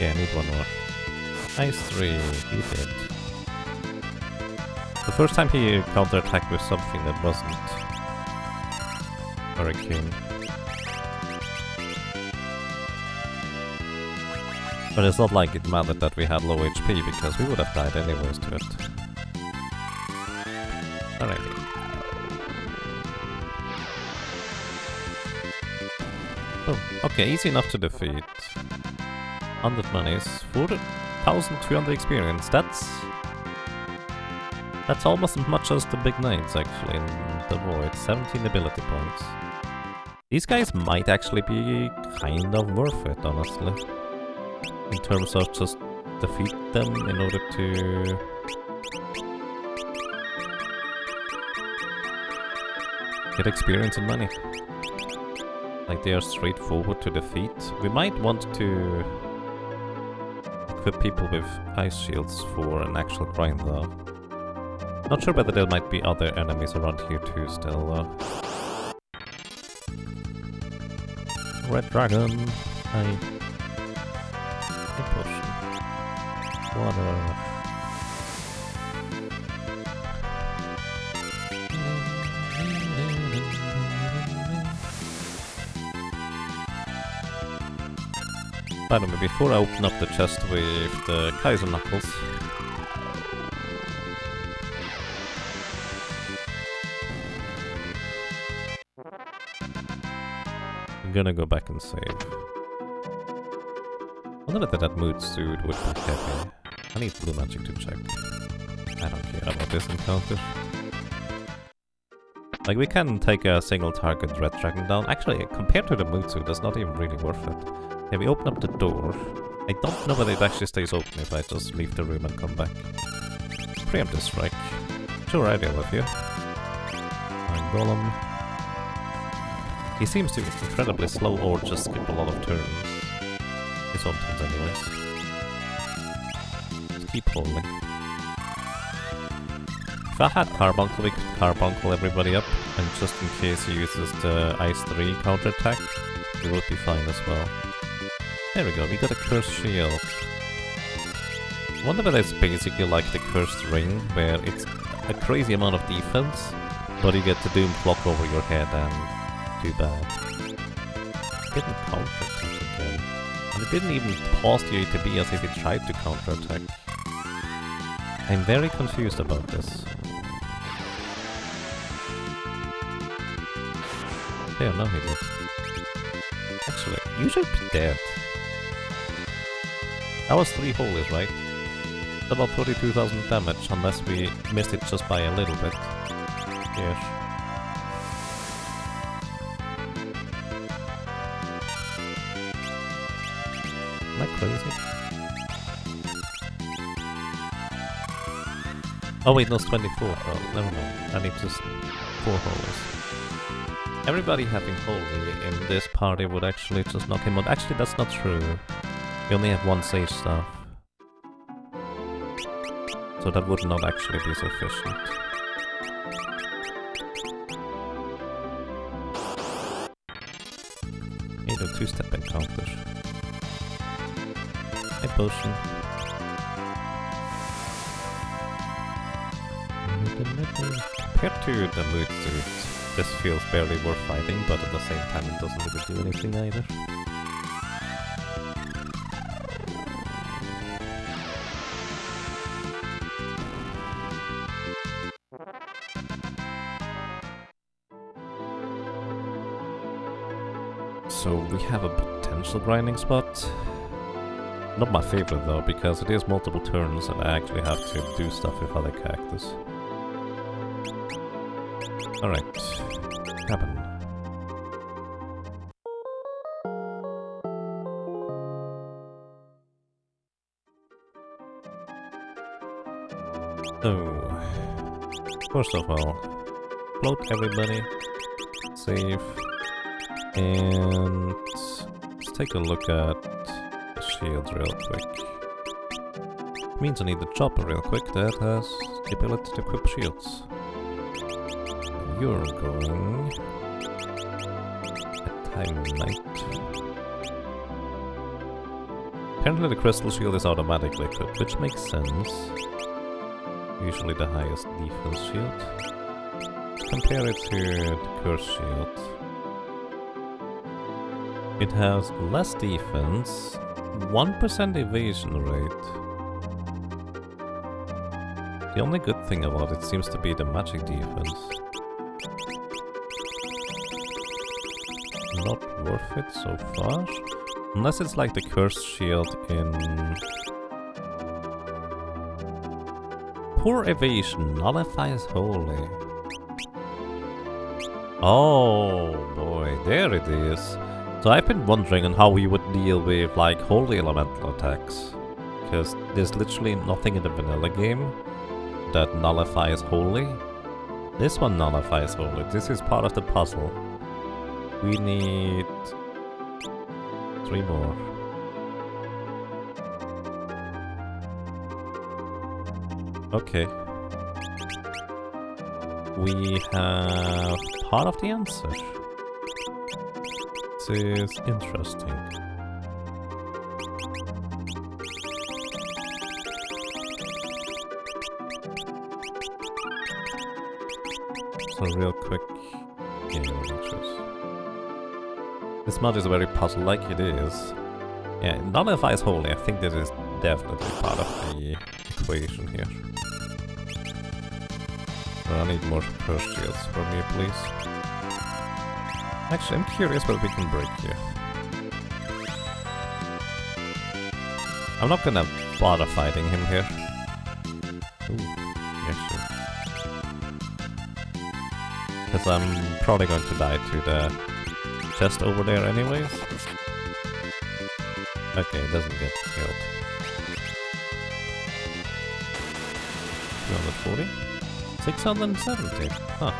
A: Yeah, I need one more. Nice 3, he did. The first time he counterattacked with something that wasn't Hurricane. But it's not like it mattered that we had low HP, because we would have died anyways to it. Alrighty. Oh, okay, easy enough to defeat. 100 monies, 4,200 experience, that's almost as much as the big knights actually in the void, 17 ability points. These guys might actually be kind of worth it, honestly. In terms of just defeat them in order to... get experience and money. Like they are straightforward to defeat. We might want to equip people with ice shields for an actual grind though. Not sure whether there might be other enemies around here too still though. Red Dragon, I push. Water. By the way, before I open up the chest with the Kaiser Knuckles, I'm gonna go back and save. I wonder whether that mood suit would be heavy. I need blue magic to check. I don't care about this encounter. Like, we can take a single target Red Dragon down. Actually, compared to the mood suit, that's not even really worth it. Yeah, we open up the door. I don't know whether it actually stays open if I just leave the room and come back. Preemptive strike. Sure, I deal with you. Fine Golem. He seems to be incredibly slow or just skip a lot of turns. His own turns anyways. Just keep holding. If I had Carbuncle, we could Carbuncle everybody up, and just in case he uses the Ice 3 counterattack, we would be fine as well. There we go, we got a Cursed Shield. I wonder whether it's basically like the Cursed Ring, where it's a crazy amount of defense, but you get the Doom Clock over your head and too bad. It didn't counterattack again. And it didn't even pause the ATB as if it tried to counterattack. I'm very confused about this. There, no he did. Actually, you should be dead. That was 3 holies, right? About 32,000 damage, unless we missed it just by a little bit. Yes. Am I crazy? Oh wait, no, it's 24. Oh, never mind. I need just 4 holies. Everybody having holy in this party would actually just knock him out. Actually, that's not true. We only have 1 sage staff. So that would not actually be sufficient. the two-step encounters. A potion. Compared to the loot suit, this feels barely worth fighting, but at the same time it doesn't really do anything either. So we have a potential grinding spot. Not my favorite though, because it is multiple turns and I actually have to do stuff with other characters. Alright, cabin. So, first of all, float everybody, save, and let's take a look at the shields real quick. Means I need the chopper real quick that has the ability to equip shields. You're going a time knight. Apparently the crystal shield is automatically equipped, which makes sense. Usually the highest defense shield. Compare it to the curse shield. It has less defense, 1% evasion rate. The only good thing about it seems to be the magic defense. Not worth it so far. Unless it's like the cursed shield in... Poor evasion nullifies holy. Oh boy, there it is. So I've been wondering on how we would deal with like holy elemental attacks. Because there's literally nothing in the vanilla game that nullifies holy. This one nullifies holy. This is part of the puzzle. We need 3 more. Okay. We have part of the answer. This is interesting. So real quick, this mod is very puzzle-like, it is. Yeah, it nullifies holy. I think this is definitely part of the equation here. So I need more curse shields for me, please. Actually, I'm curious what we can break here. I'm not gonna bother fighting him here. Ooh, actually. Because I'm probably going to die to the chest over there anyways. Okay, it doesn't get killed. 240? 670? Huh.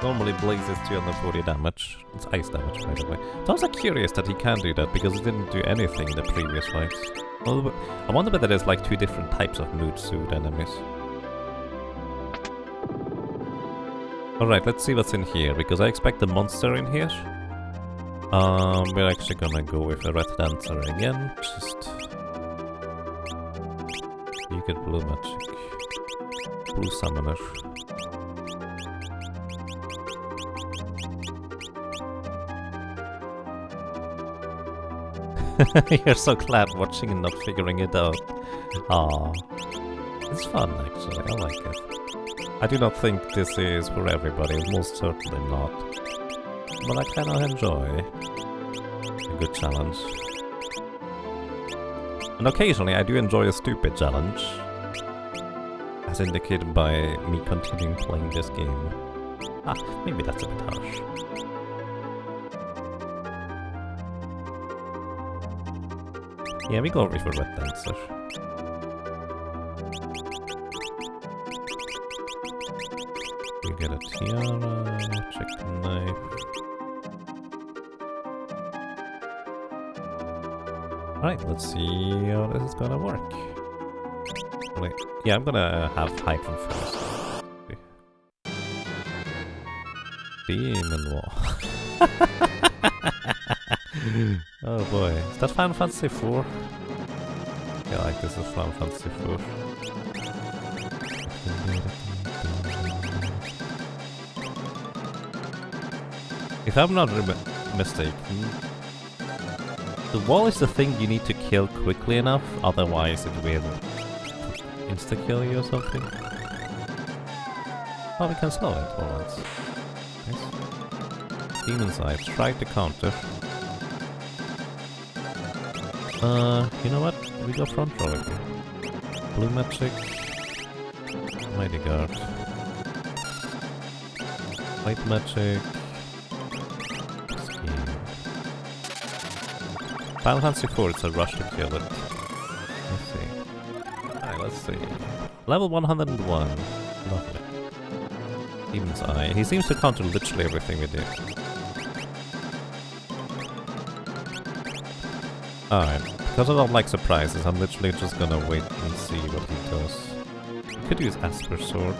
A: Normally Blaze is 240 damage. It's ice damage, by the way. So I was curious that he can do that, because he didn't do anything in the previous fights. I wonder whether there's like 2 different types of mood suit enemies. Alright, let's see what's in here, because I expect a monster in here. We're actually gonna go with a red dancer again. Just... You get blue magic. Blue summoner. You're so glad watching and not figuring it out. Aww. It's fun, actually. I like it. I do not think this is for everybody. Most certainly not. But I kind of enjoy a good challenge. And occasionally I do enjoy a stupid challenge. As indicated by me continuing playing this game. Ah, maybe that's a bit harsh. Yeah, we go with a red dancer. We get a tiara, check the knife. Alright, let's see how this is gonna work. Wait, yeah, I'm gonna have hide from first. Demon wall. Oh boy, is that Final Fantasy 4? Yeah, like this is Final Fantasy 4. If I'm not mistaken, the wall is the thing you need to kill quickly enough, otherwise it will insta-kill you or something. Oh, we can slow it for once. Nice. Demon's Eye, try to counter. You know what? We go front row again. Blue Magic. Mighty Guard. White Magic. Scheme. Final Fantasy 4, it's a rush to kill it. Let's see. Alright, let's see. Level 101. Lovely. Demon's Eye. He seems to counter literally everything we do. Alright, because I don't like surprises, I'm literally just gonna wait and see what he does. I could use Asper Sword.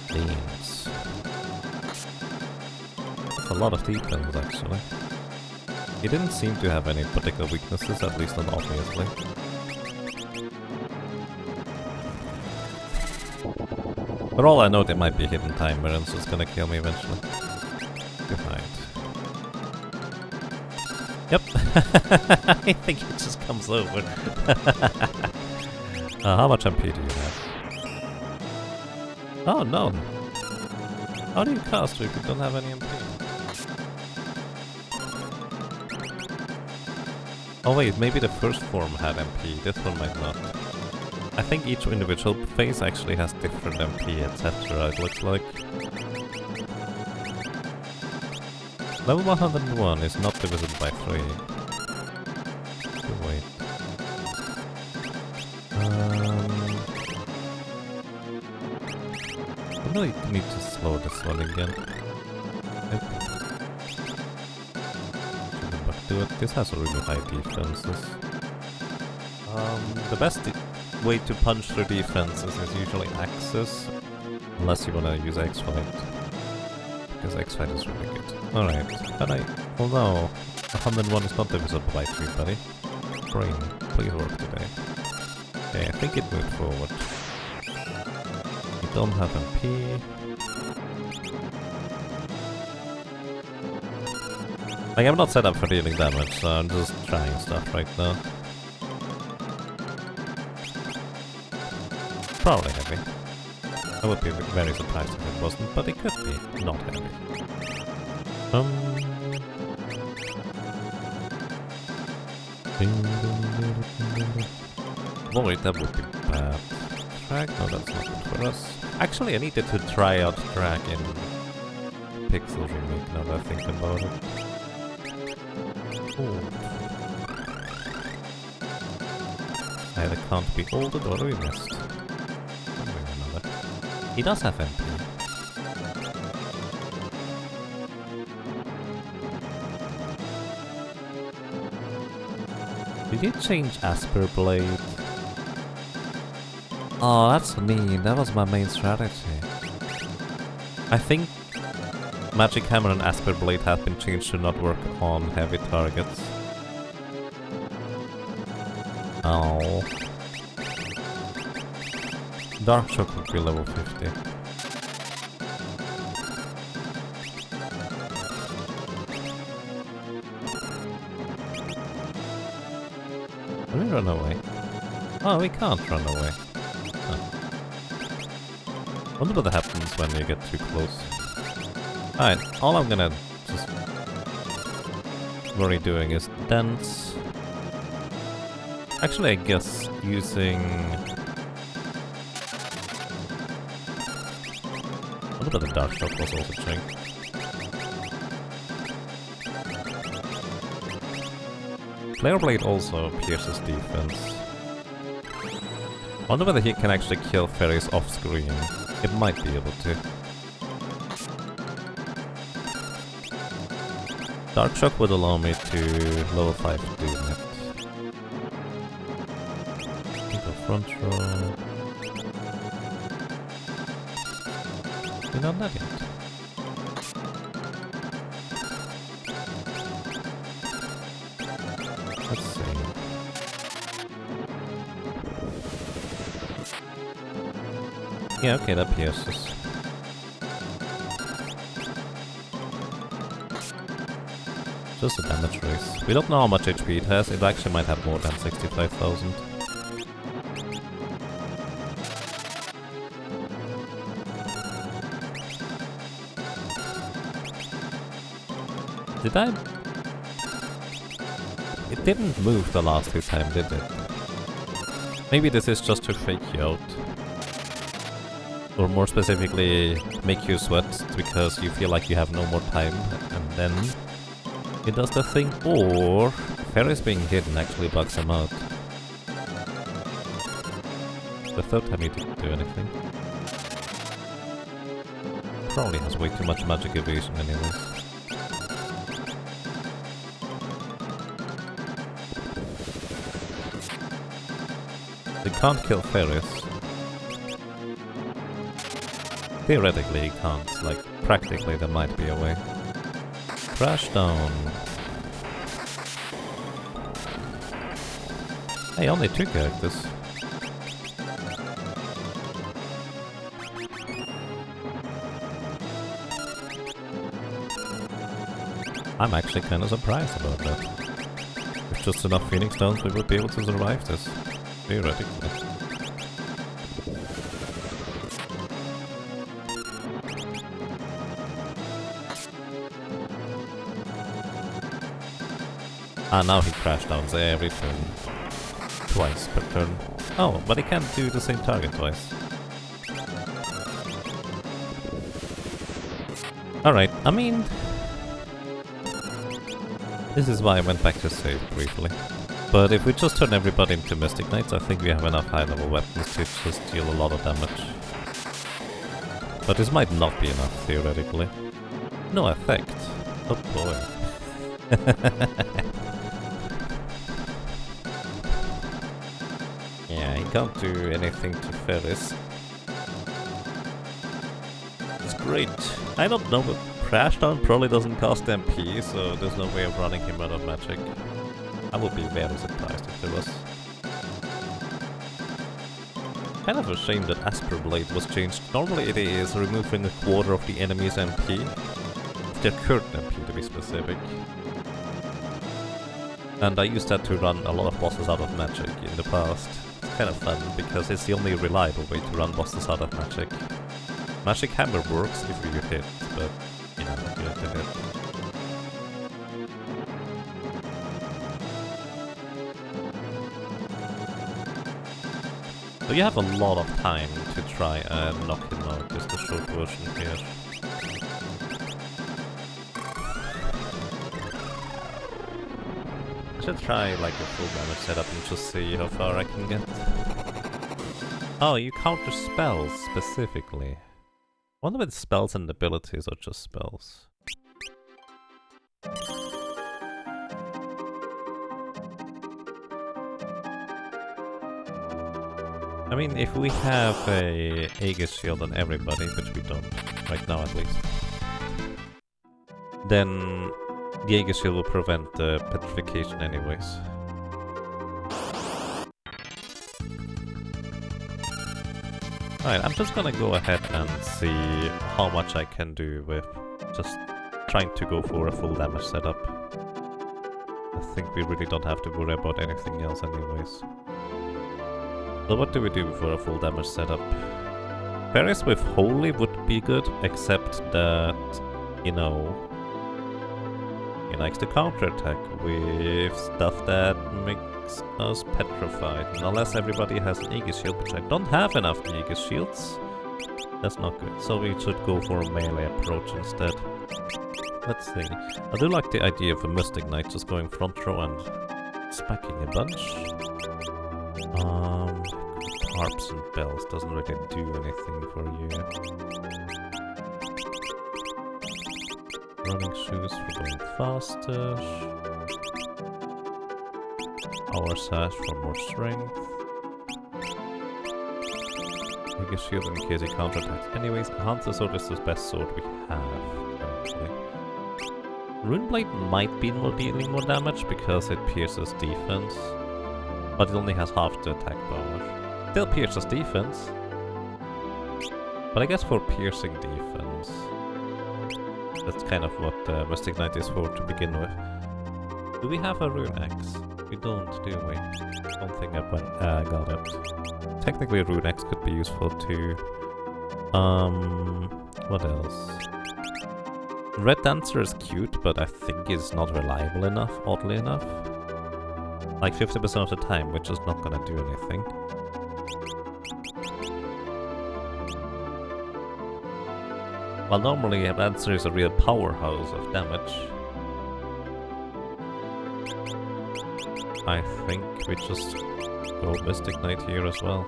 A: Beams. That's a lot of defense, actually. He didn't seem to have any particular weaknesses, at least not obviously. For all I know, there might be a hidden timer and it's just gonna kill me eventually. Good night. Yep. I think it just comes over. How much MP do you have? Oh, none. How do you cast if you don't have any MP? Oh wait, maybe the first form had MP, this one might not. I think each individual phase actually has different MP, etc. it looks like. Level 101 is not divisible by 3. Wait. I really need to slow this one again. Yep. But do it. This has really high defenses. The best way to punch through defenses is usually Axis, unless you want to use X-Fight. Because X-Fight is really good. Alright, but although 101 is not divisible by 3, buddy. Brain, please work today. Okay, I think it moved forward. We don't have MP. Like, I'm not set up for dealing damage, so I'm just trying stuff right now. Probably heavy. I would be very surprised if it wasn't, but it could be not heavy. Boy, that would be bad. Drag? No, that's not good for us. Actually, I needed to try out drag in Pixel Remake now that I think about it. Ooh. Either can't be altered or we missed. He does have MP. Did you change Asper Blade? Oh, that's mean. That was my main strategy. I think Magic Hammer and Asper Blade have been changed to not work on heavy targets. Oh. Dark Shock would be level 50. Can we run away? Oh, we can't run away. Huh. Wonder what happens when you get too close. Alright, all I'm gonna just worry doing is dance. Actually, I guess using... What about the Dark Shock was also changed? Flare Blade also pierces defense. Wonder whether he can actually kill fairies off screen. It might be able to. Dark Shock would allow me to level 5 do it. Go front row. We're not that yet. Yeah, okay, that pierces. Just a damage race. We don't know how much HP it has. It actually might have more than 65,000. Did I? It didn't move the last two times, did it? Maybe this is just to fake you out. Or more specifically, make you sweat because you feel like you have no more time, and then it does the thing. Or Ferris being hidden actually bugs him out. The third time he didn't do anything. Probably has way too much magic evasion anyways. They can't kill Ferris. Theoretically he can't, like practically there might be a way. Crash down. Hey, only 2 characters. I'm actually kinda surprised about that. With just enough Phoenix Stones we would be able to survive this. Theoretically. Ah, now he crash downs every turn. Twice per turn. Oh, but he can't do the same target twice. Alright, I mean... This is why I went back to save briefly. But if we just turn everybody into Mystic Knights, I think we have enough high-level weapons to just deal a lot of damage. But this might not be enough, theoretically. No effect. Oh boy. Yeah, he can't do anything to Ferris. It's great. I don't know, but Crashdown probably doesn't cost MP, so there's no way of running him out of magic. I would be very surprised if there was. Kind of a shame that Asper Blade was changed. Normally it is removing a quarter of the enemy's MP. Their current MP to be specific. And I used that to run a lot of bosses out of magic in the past. It's kind of fun because it's the only reliable way to run bosses out of magic. Magic Hammer works if you hit, but you know, you have to hit. So you have a lot of time to try and knock him out, is the short version here. I should try like a full damage setup and just see how far I can get. Oh, you counter spells specifically. I wonder if spells and abilities or just spells. I mean, if we have a Aegis shield on everybody, which we don't, right now at least, then the Aegis shield will prevent petrification anyways. Alright, I'm just gonna go ahead and see how much I can do with just trying to go for a full damage setup. I think we really don't have to worry about anything else anyways. So what do we do for a full damage setup? Ferris with Holy would be good, except that, you know, he likes to counterattack with stuff that makes us petrified. And unless everybody has an Aegis shield, which I don't have enough Aegis shields, that's not good. So we should go for a melee approach instead. Let's see. I do like the idea of a Mystic Knight just going front row and smacking a bunch. Harps and bells doesn't really do anything for you. Running shoes for going faster. Power sash for more strength. Make a shield in case he counterattacks. Anyways, Hunter Sword is the best sword we have currently. Runeblade might be dealing more damage because it pierces defense, but it only has half the attack power. Still pierces defense. But I guess for piercing defense, that's kind of what Mystic Knight is for to begin with. Do we have a rune axe? We don't, do we? I don't think I got it. Technically a rune axe could be useful too. What else? Red Dancer is cute, but I think it's not reliable enough, oddly enough. Like 50% of the time, which is not gonna do anything. Well, normally a Dancer is a real powerhouse of damage. I think we just go Mystic Knight here as well.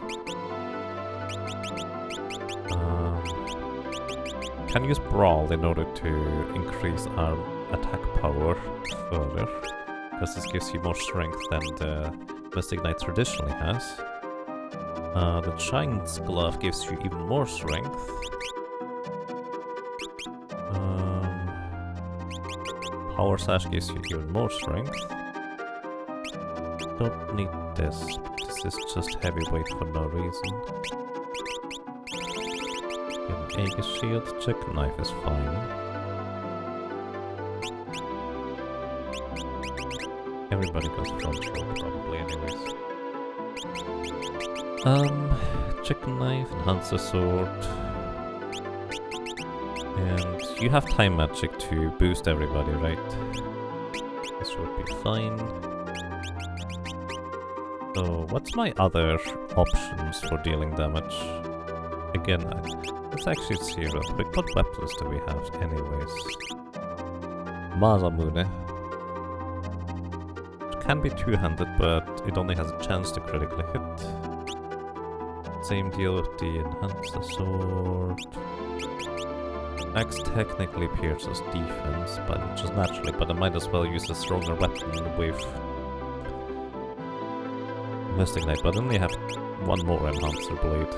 A: Can use Brawl in order to increase our attack power further, because this gives you more strength than the Mystic Knight traditionally has. The Giant's Glove gives you even more strength. Power Sash gives you even more strength. Don't need this. This is just heavyweight for no reason. Aegis Shield, Chicken Knife is fine. Everybody goes front row probably anyways. Chicken Knife, Enhancer Sword. And you have Time Magic to boost everybody, right? This would be fine. So, what's my other options for dealing damage? Again, let's actually see what weapons do we have anyways. Masamune. It can be two-handed, but it only has a chance to critically hit. Same deal with the Enhancer Sword. Axe technically pierces defense, but just naturally, but I might as well use a stronger weapon with Mystic Knight, but I only have one more Enhancer Blade.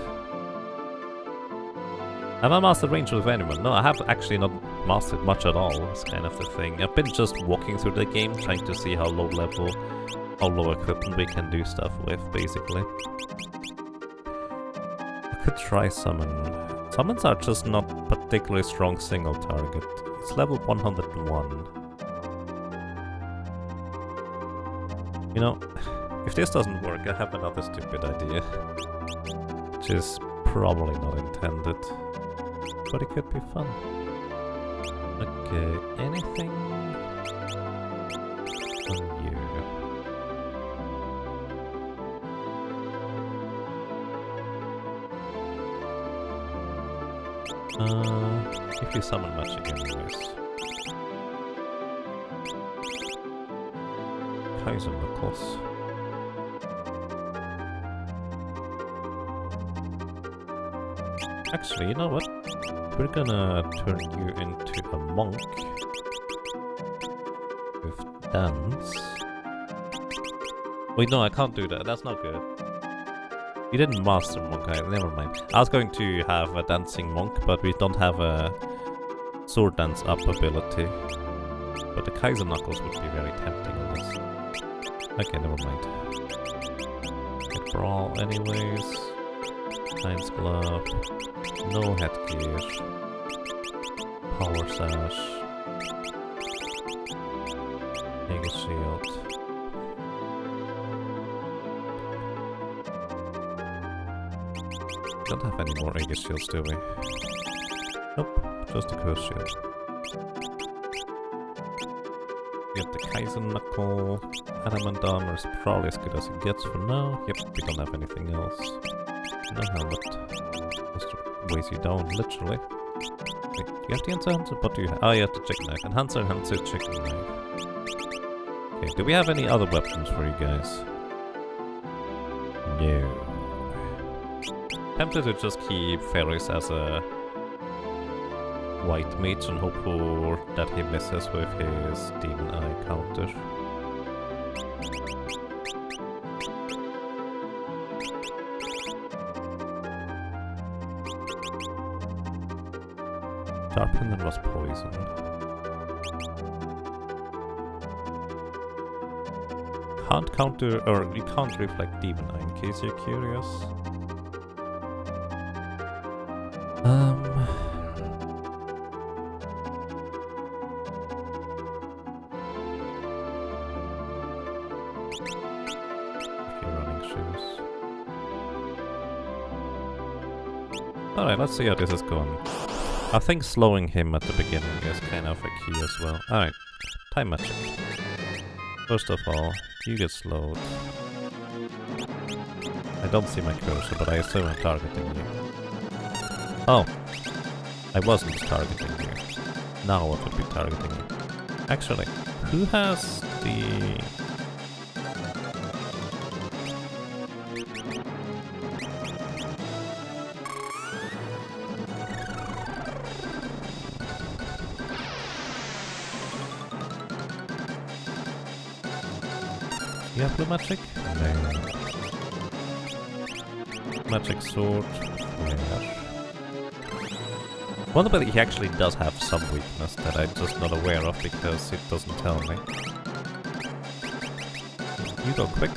A: Have I mastered range with anyone? No, I have actually not mastered much at all, that's kind of the thing. I've been just walking through the game, trying to see how low level, how low equipment we can do stuff with, basically. I could try summon. Summons are just not particularly strong single target. It's level 101. You know, if this doesn't work, I have another stupid idea. Which is probably not intended. But it could be fun. Okay, anything from you? If you summon magic anyways. Kaiser Knuckles. Actually, you know what? We're gonna turn you into a monk with dance. Wait, no, I can't do that. That's not good. You didn't master monk, never mind. I was going to have a dancing monk, but we don't have a sword dance up ability. But the Kaiser Knuckles would be very tempting on this. Okay, never mind. Get Brawl anyways. Giant's Glove. No headgear. Power Sash. Aegis Shield. Don't have any more Aegis Shields, do we? Nope, just a Curse Shield. Get the Kaiser Knuckle. Adamant Armor is probably as good as it gets for now. Yep, we don't have anything else. No helmet. Just weighs you down, literally. Wait, do you have the Enhancer? What do you have? Oh, you have the Chicken Knife. Enhancer, Chicken Knife. Okay, do we have any other weapons for you guys? No. Tempted to just keep Ferris as a white mage and hope for that he misses with his Demon Eye counter. Sharpender was poison. Can't counter, or you can't reflect Demon Eye in case you're curious. issues. Alright, let's see how this is going. I think slowing him at the beginning is kind of a key as well. Alright, time magic. First of all, you get slowed. I don't see my cursor, but I assume I'm targeting you. Oh, I wasn't targeting you. Now what would be targeting you? Actually, who has the... You have blue magic? No. Magic sword. Flare. Wonder whether he actually does have some weakness that I'm just not aware of because it doesn't tell me. You go quick.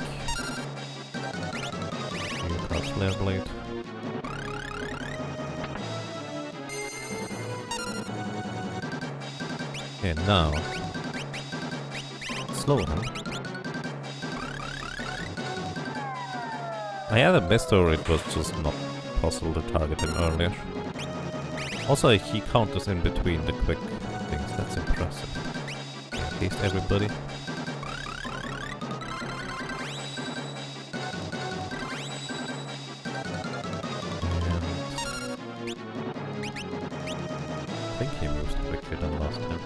A: You cast Flare Blade. Okay, now. Slow him. I either missed or it was just not possible to target him earlier. Also, he counters in between the quick things, that's impressive. Haste everybody. And I think he moves quicker than last time.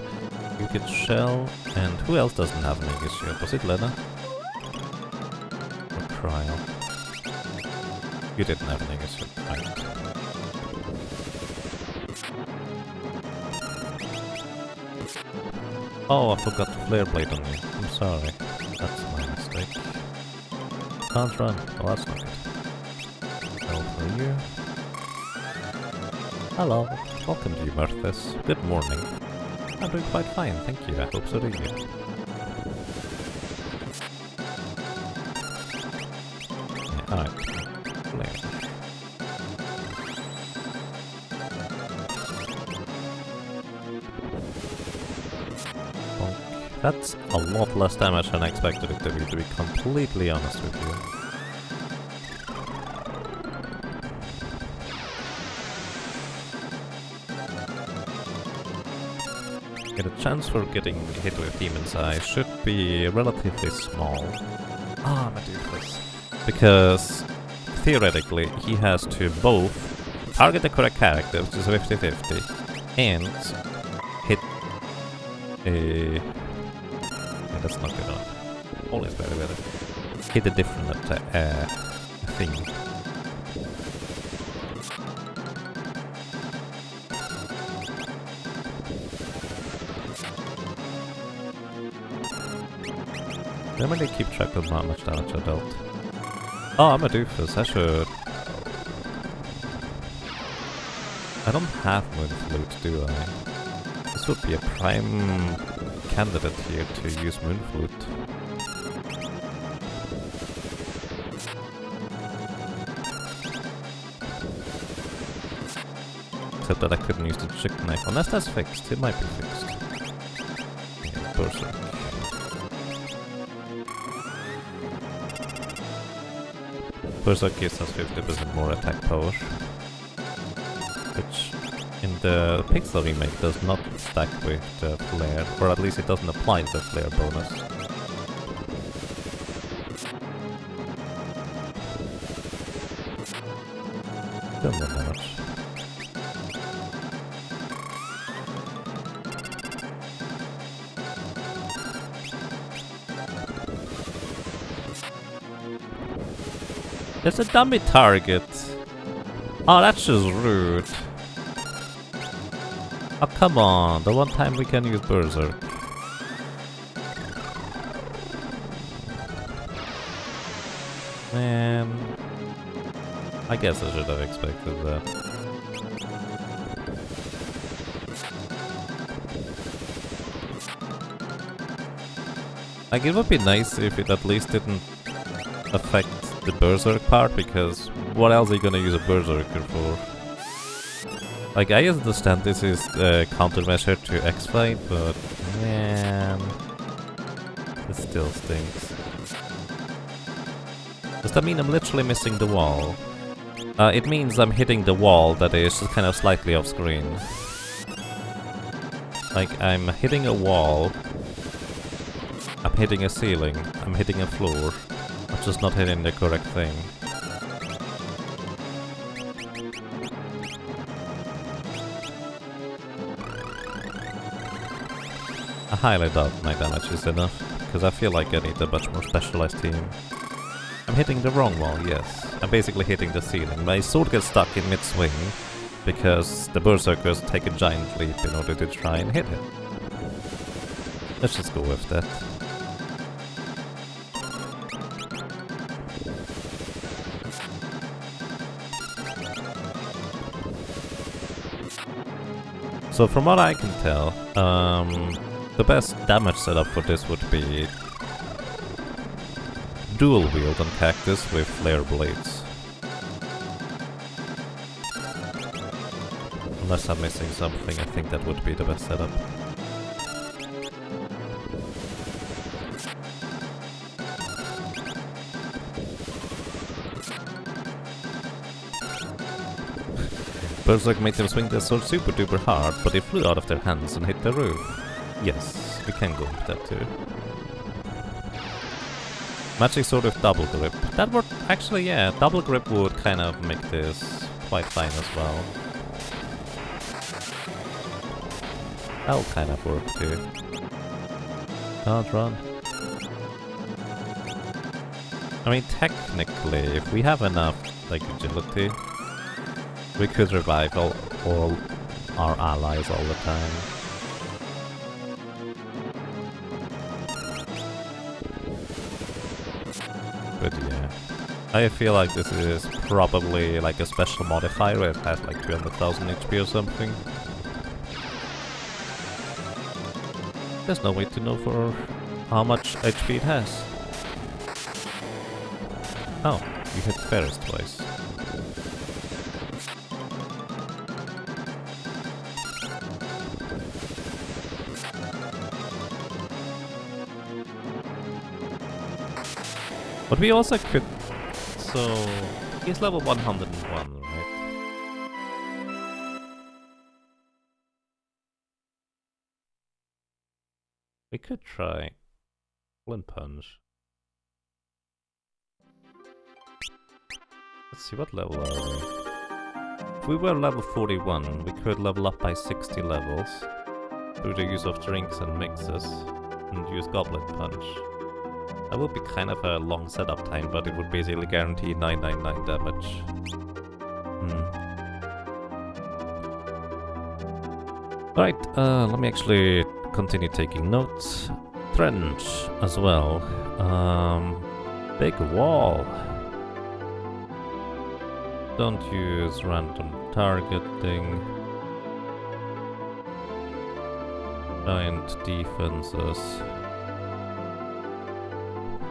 A: You get Shell, and who else doesn't have an Aegis Shield? Was it Lena? Or Trial? You didn't have an Aegis Shield, right? Oh, I forgot to Flare Blade on you. I'm sorry. That's my mistake. Can't run. Well, that's not good. Hello for you. Hello. Welcome to you, Marthas. Good morning. I'm doing quite fine, thank you. I hope so do you. Yeah, alright. Flare. That's a lot less damage than I expected it to be completely honest with you. Okay, the chance for getting hit with Demon's Eye should be relatively small. Ah, I'm a doofus. Because, theoretically, he has to both target the correct character, which is 50-50, and hit a... That's not good enough. All is better. Hit a different thing. Let me keep track of how much damage I dealt. Oh, I'm a doofus. I should. I don't have Moon Flute, do I? This would be a prime candidate here to use Moon Flute. Except that I couldn't use the chick knife, unless that's fixed. It might be fixed. Yeah, Berserk. Berserk gives us 50% more attack power, which in the Pixel remake does not stack with the flare, or at least it doesn't apply the flare bonus. Still not damage. There's a dummy target! Oh, that's just rude. Oh, come on, the one time we can use Berserk. Man, I guess I should have expected that. Like, it would be nice if it at least didn't affect the Berserk part, because what else are you gonna use a Berserker for? Like, I understand this is a countermeasure to X-Fight, but man, it still stinks. Does that mean I'm literally missing the wall? It means I'm hitting the wall that is kind of slightly off screen. Like, I'm hitting a wall, I'm hitting a ceiling, I'm hitting a floor, I'm just not hitting the correct thing. I highly doubt my damage is enough, because I feel like I need a much more specialized team. I'm hitting the wrong wall, yes. I'm basically hitting the ceiling. My sword gets stuck in mid-swing, because the berserkers take a giant leap in order to try and hit it. Let's just go with that. So from what I can tell, the best damage setup for this would be dual wield on Cactus with flare blades. Unless I'm missing something, I think that would be the best setup. Berserk made them swing their sword super duper hard, but it flew out of their hands and hit the roof. Yes, we can go with that too. Magic sword with double grip. That would actually, yeah, double grip would kind of make this quite fine as well. That'll kind of work too. Can't run. I mean, technically, if we have enough, like, agility, we could revive all our allies all the time. But yeah, I feel like this is probably like a special modifier where it has like 200,000 HP or something. There's no way to know for how much HP it has. Oh, you hit Ferris twice. But we also could... So... he's level 101, right? We could try... Flint Punch. Let's see, what level are we? If we were level 41, we could level up by 60 levels through the use of drinks and mixes, and use Goblet Punch. That would be kind of a long setup time, but it would basically guarantee 999 damage. Alright, let me actually continue taking notes. Trench as well. Big wall. Don't use random targeting. Giant defenses.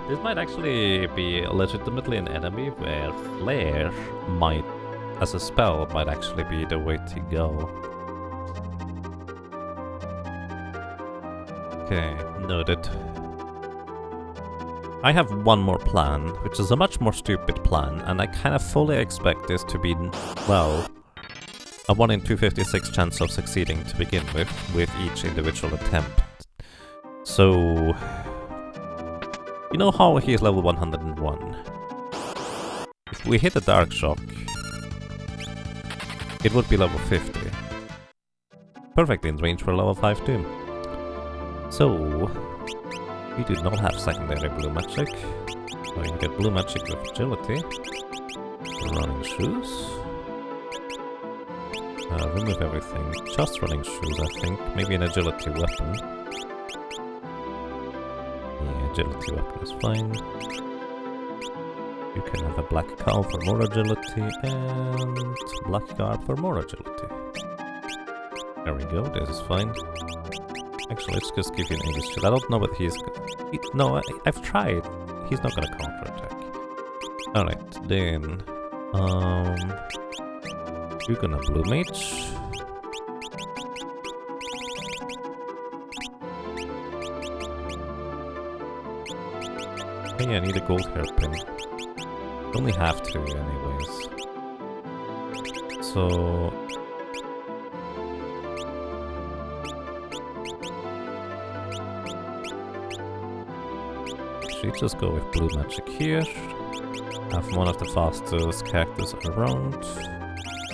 A: This might actually be legitimately an enemy where Flare might, as a spell, might actually be the way to go. Okay, noted. I have one more plan, which is a much more stupid plan, and I kind of fully expect this to be, well, a 1 in 256 chance of succeeding to begin with each individual attempt. So... you know how he is level 101? If we hit a Dark Shock, it would be level 50. Perfectly in range for level 5 too. So, we do not have secondary blue magic. So you can get blue magic with agility. Running shoes. Remove everything. Just running shoes, I think. Maybe an agility weapon. Agility weapon is fine. You can have a black cowl for more agility and black garb for more agility. There we go, this is fine. Actually, let's just give you an Aegis shield. I don't know what he's... No, I've tried. He's not gonna counter-attack. Alright, then... you're gonna blue mage. Yeah, I need a gold hairpin. Only have to, anyways. So... should just go with blue magic here. Have one of the fastest characters around.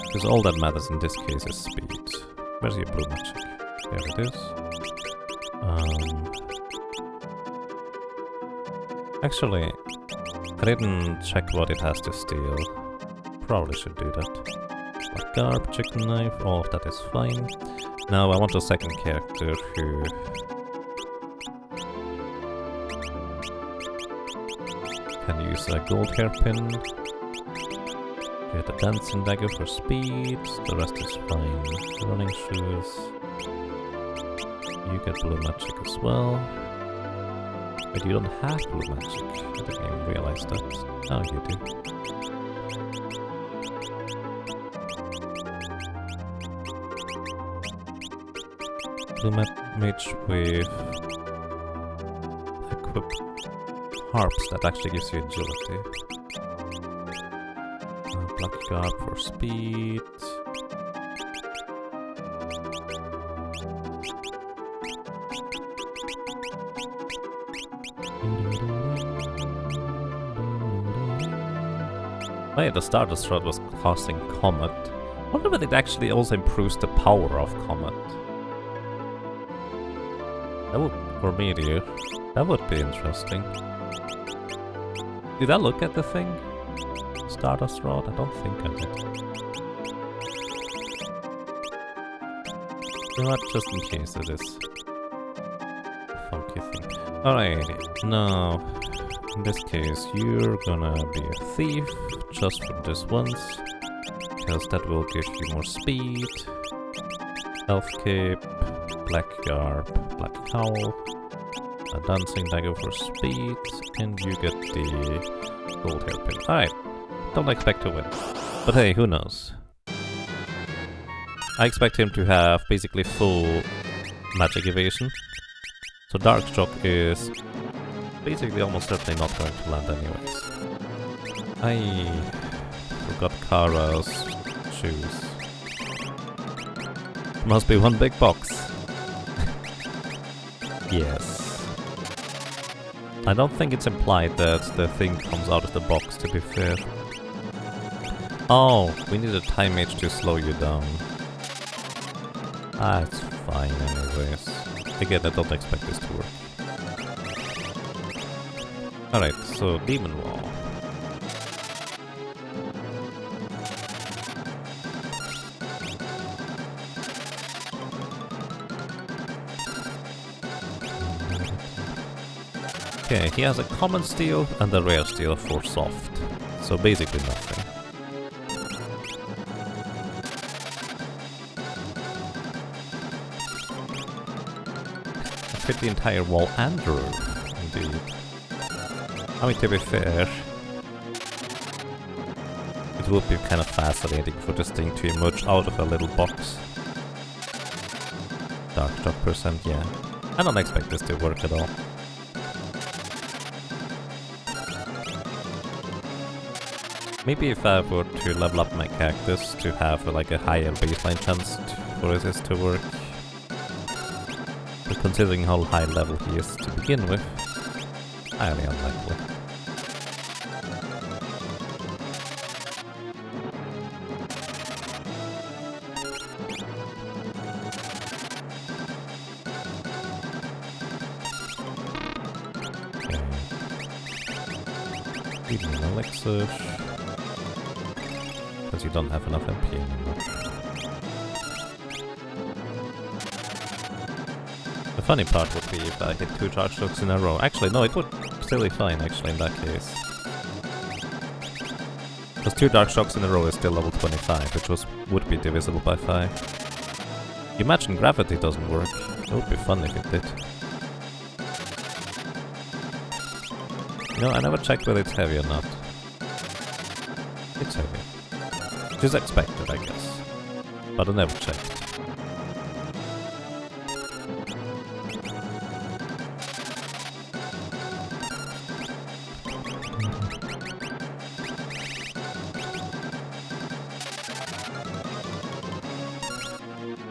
A: Because all that matters in this case is speed. Where's your blue magic? There it is. Actually, I didn't check what it has to steal. Probably should do that. Black garb, chicken knife, all of that is fine. Now I want a second character who... can use a gold hairpin. Get a dancing dagger for speed. The rest is fine. Running shoes. You get blue magic as well. But you don't have blue magic. I didn't even realize that. Oh, you do. Blue mage with equip harps that actually gives you agility. Black garb for speed. Oh yeah, the Stardust Rod was casting Comet. I wonder whether it actually also improves the power of Comet. That would, or Meteor. That would be interesting. Did I look at the thing? Stardust Rod? I don't think I did. Not just in case it is a funky thing. Alrighty, now in this case you're gonna be a thief just for this once, because that will give you more speed. Elf cape, black garb, black cowl, a dancing dagger for speed, and you get the gold hairpin. Alright. Don't expect to win. But hey, who knows? I expect him to have basically full magic evasion. So Darkshock is basically almost certainly not going to land anyways. I forgot Kara's shoes. Must be one big box. Yes. I don't think it's implied that the thing comes out of the box, to be fair. Oh, we need a time mage to slow you down. Ah, it's fine anyways. Again, I don't expect this to work. Alright, so Demon Wall. Okay, he has a common steel and a rare steel for soft. So basically nothing. Fit the entire wall and roof, indeed. I mean, to be fair, it would be kind of fascinating for this thing to emerge out of a little box. Darkshock percent, yeah. I don't expect this to work at all. Maybe if I were to level up my cactus to have like a higher baseline chance for this to work. But considering how high level he is to begin with, highly unlikely. Okay. Give me an elixir. Because you don't have enough MP anymore. The funny part would be if I hit 2 charge shocks in a row. Actually, no, it would still be fine, actually, in that case. Because 2 dark shocks in a row is still level 25, which would be divisible by 5. You imagine gravity doesn't work. It would be fun if it did. You know, I never checked whether it's heavy or not. It's heavy. Which is expected, I guess. But I never checked.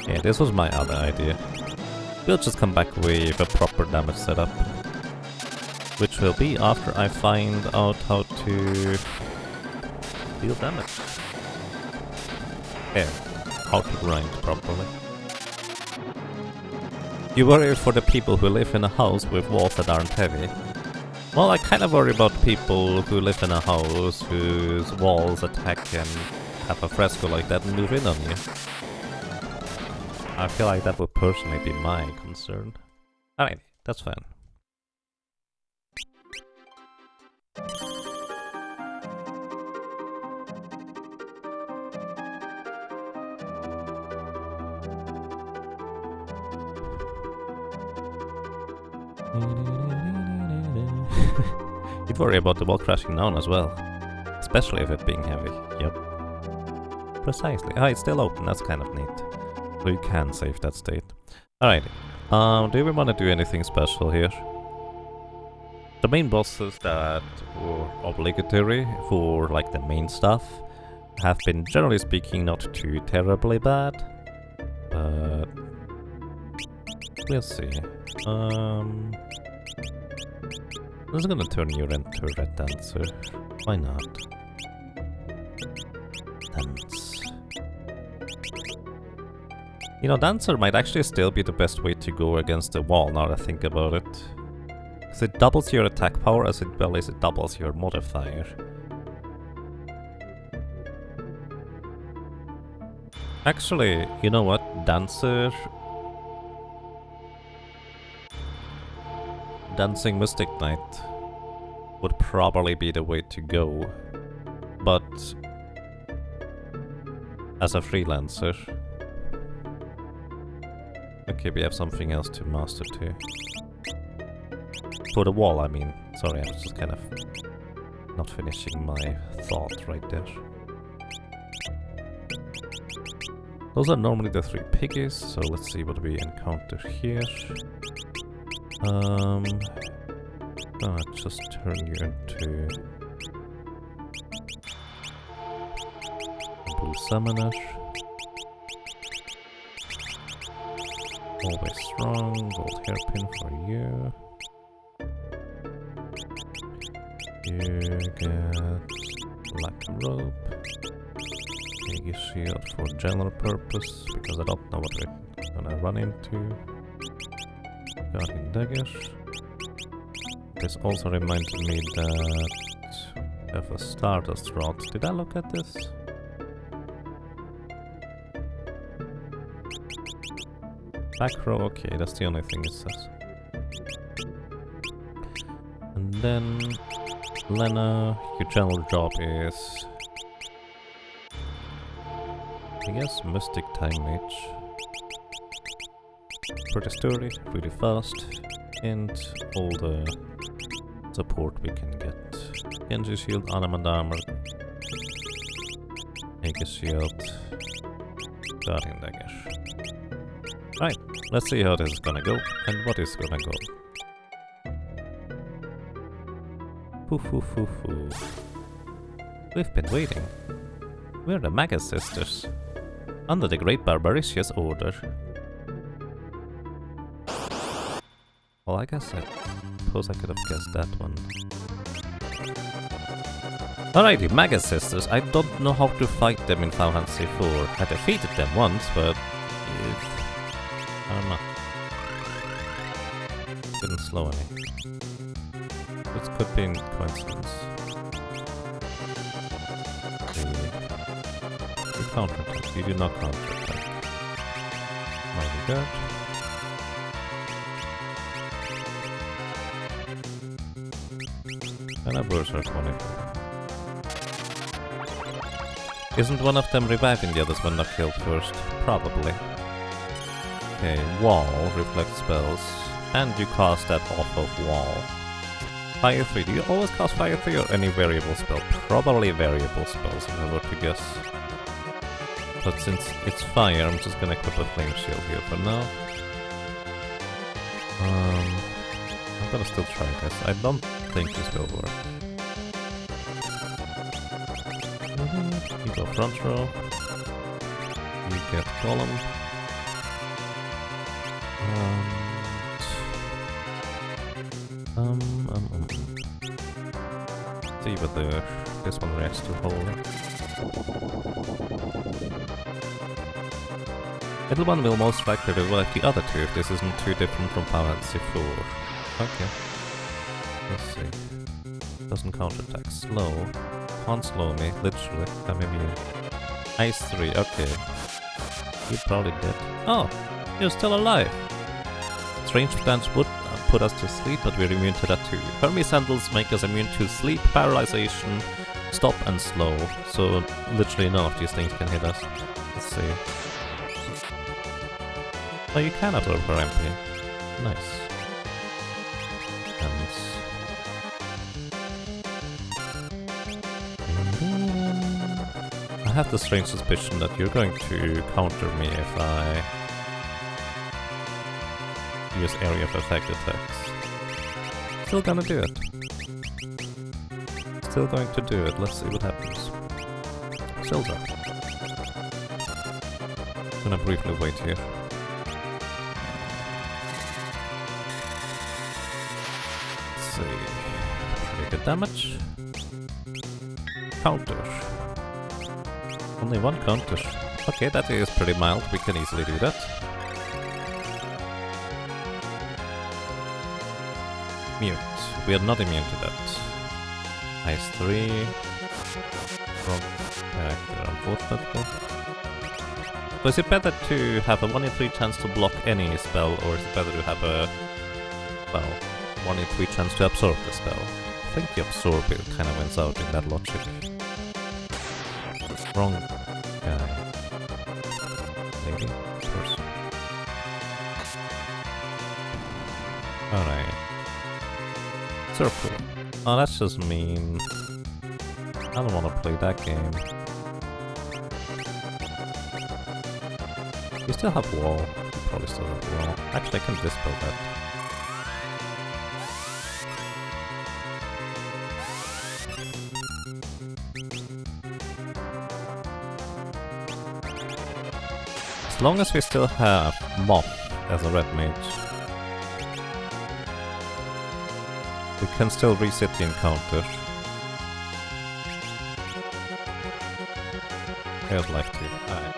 A: Yeah, this was my other idea. We'll just come back with a proper damage setup. Which will be after I find out how to deal damage. Yeah, how to grind properly. You worry for the people who live in a house with walls that aren't heavy. Well, I kind of worry about people who live in a house whose walls attack and have a fresco like that and move in on you. I feel like that would personally be my concern. Alright, that's fine. You'd worry about the wall crashing down as well. Especially if it being heavy. Yep. Precisely. Ah, it's still open, that's kind of neat. So you can save that state. Alrighty. Do we want to do anything special here? The main bosses that were obligatory for like the main stuff have been, generally speaking, not too terribly bad. But we'll see. I'm just gonna turn you into a red dancer. Why not? Dance. You know, dancer might actually still be the best way to go against the wall now that I think about it. Because it doubles your attack power as well as it doubles your modifier. Actually, you know what? Dancer... Dancing Mystic Knight would probably be the way to go. But... as a freelancer... Okay, we have something else to master too. For the wall, I mean. Sorry, I was just kind of not finishing my thought right there. Those are normally the 3 piggies, so let's see what we encounter here. Gonna just turn you into a blue summoner. Always strong, gold hairpin for you. You get black rope. Big shield for general purpose, because I don't know what we're gonna run into. Guardian dagger. This also reminded me that I have a Stardust Rod. Did I look at this? Back row, okay, that's the only thing it says. And then, Lena, your general job is... I guess Mystic Time Mage. Pretty sturdy, really fast, and all the support we can get. Genji shield, Animal armor, Mega shield, Guardian dagger. Right, let's see how this is gonna go, and what is gonna go. Poof, poof, poof, poof. We've been waiting. We're the Maga Sisters, under the Great Barbaricious Order. Well, I guess I suppose I could have guessed that one. Alrighty, Maga Sisters. I don't know how to fight them in Final Fantasy IV. I defeated them once, but... I don't know. Didn't slow any. This could be a coincidence. You counterattack. You do not counterattack. Mighty good. And a Berserk 24. Isn't one of them reviving the others when they're killed first? Probably. Okay, wall, reflect spells, and you cast that off of wall. Fire 3, do you always cast Fire 3 or any variable spell? Probably variable spells if I were to guess. But since it's fire, I'm just gonna equip a flame shield here for now. I'm gonna still try this. I don't think this will work. You go front row. You get column. See whether this one reacts to holy. Little one will most likely revive the other two if this isn't too different from Final Fantasy 4. Okay. Let's see. Doesn't counterattack. Slow. Can't slow me, literally. I'm immune. Ice 3, okay. You probably dead. Oh! You're still alive! Strange stance would put us to sleep, but we're immune to that too. Hermes sandals make us immune to sleep, paralyzation, stop, and slow. So literally none of these things can hit us. Let's see. Oh, you can absorb her MP. Nice. And... I have the strange suspicion that you're going to counter me if I use area of effect attacks. Still gonna do it. Still going to do it. Let's see what happens. Shields up. Gonna briefly wait here. Let's see. Pretty good damage. Counter. Only one counter. Okay, that is pretty mild. We can easily do that. Mute. We are not immune to that. Ice 3. Wrong character, unfortunately. So is it better to have a 1 in 3 chance to block any spell, or is it better to have a, well, 1 in 3 chance to absorb the spell? I think the absorb it kind of wins out in that logic. Wrong guy. Lady? Person. Alright. Circle. Oh, that's just mean. I don't want to play that game. You still have wall. You probably still have wall. Actually, I can dispel that. As long as we still have Moth as a red mage, we can still reset the encounter. Here's life 2. Alright.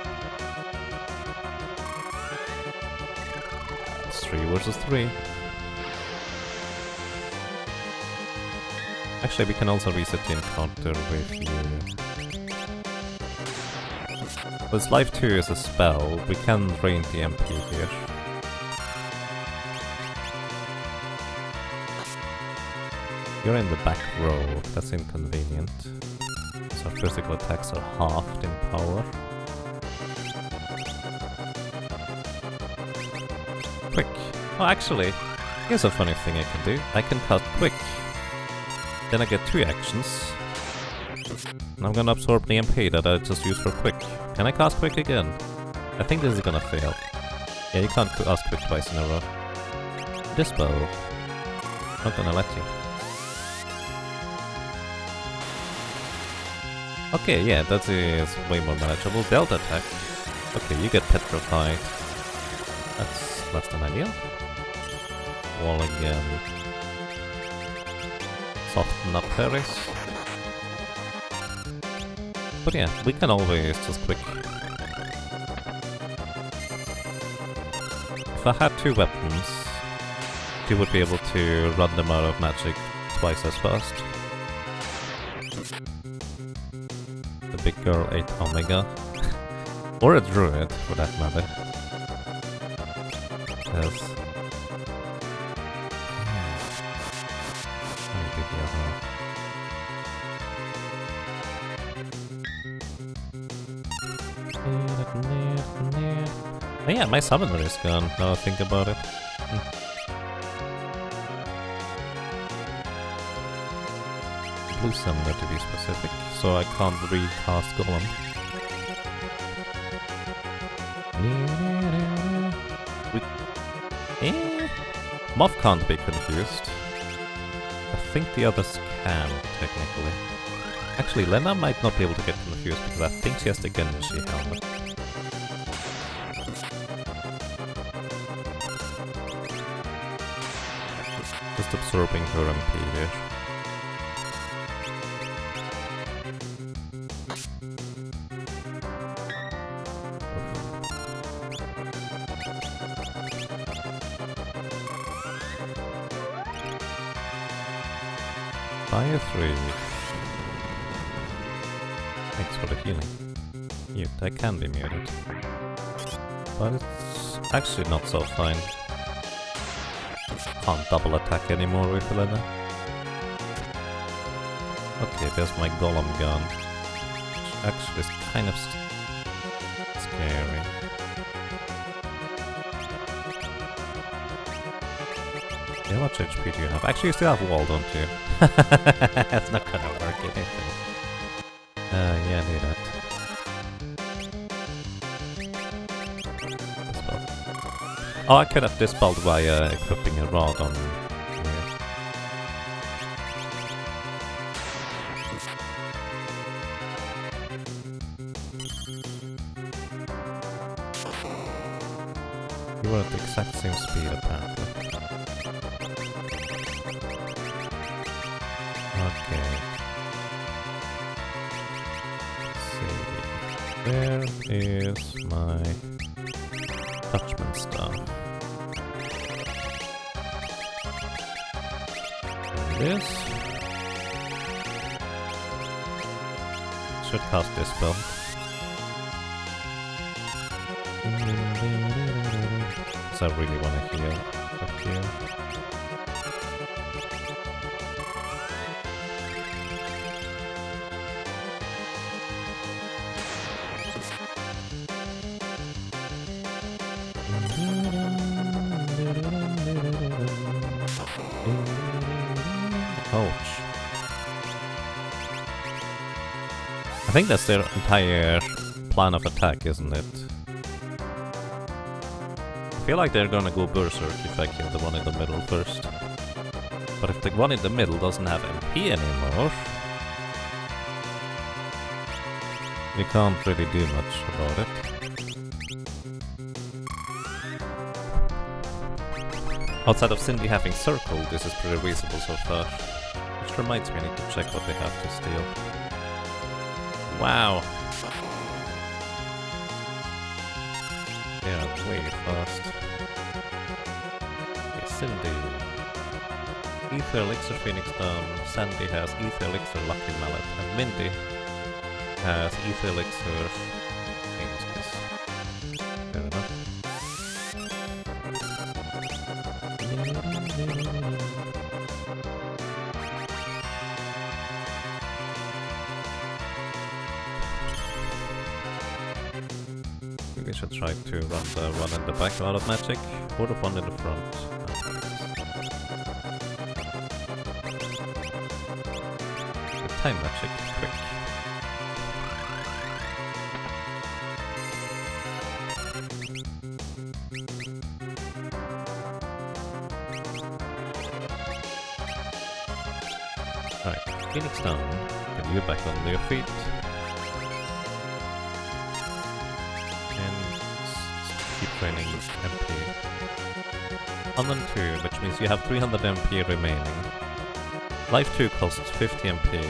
A: It's 3 versus 3. Actually, we can also reset the encounter with you. Because life 2 is a spell, we can drain the MP here. You're in the back row, that's inconvenient. So physical attacks are halved in power. Quick. Oh, actually, here's a funny thing I can do. I can cast Quick. Then I get 2 actions. And I'm gonna absorb the MP that I just used for Quick. Can I cast Quick again? I think this is gonna fail. Yeah, you can't cast Quick twice in a row. Dispel. Not gonna let you. Okay, yeah, that is way more manageable. Delta attack. Okay, you get petrified. That's less than ideal. Wall again. Soften up Paris. But yeah, we can always just Quick. If I had 2 weapons, you would be able to run them out of magic twice as fast. The big girl ate Omega. Or a druid, for that matter. Yes. Oh yeah, my summoner is gone, now I think about it. Blue summoner to be specific, so I can't recast Golem. Moth can't be confused. I think the others can, technically. Actually, Lena might not be able to get confused because I think she has the Genji helmet. just absorbing her MP here. Fire 3. Thanks for the healing. Mute, I can be muted. But it's actually not so fine. Can't double attack anymore with Helena. Okay, there's my golem gun. Which actually is kind of scary. Yeah, how much HP do you have? Actually, you still have wall, don't you? That's not gonna work anything. Yeah, I knew that. Dispel. Oh, I could have dispelled by equipping a rod on here. You were at the exact same speed, apparently. Okay. Let's see. Where is my attachment stuff? There it is. Should cast this spell. Because I really want to heal up here. Ouch. I think that's their entire plan of attack, isn't it? I feel like they're gonna go berserk if I kill the one in the middle first. But if the one in the middle doesn't have MP anymore, we can't really do much about it. Outside of Cindy having circle, this is pretty reasonable so far. Which reminds me, I need to check what they have to steal. Wow! Yeah, way fast. Okay, Cindy. Ether Elixir Phoenix Down. Sandy has Ether Elixir Lucky Mallet. And Mindy has Ether Elixir Phoenix Kiss. Fair enough. We should try to run the one in the back out of magic, or the one in the front. The time magic, quick. Alright, Phoenix down, get you back on your feet. Training MP. On 2, which means you have 300 MP remaining. Life 2 costs 50 MP.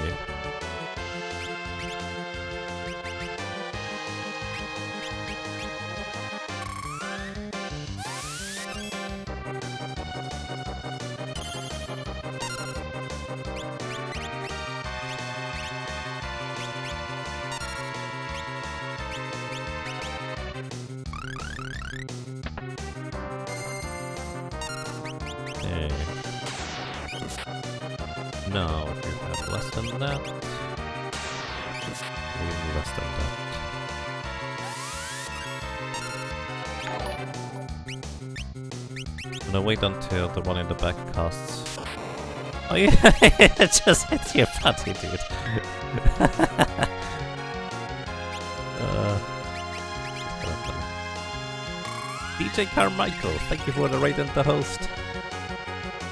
A: No, if you have less than that, even less than that. I'm gonna wait until the one in the back casts. Oh yeah, it just hits your body, dude. DJ Carmichael, thank you for the raid and the host.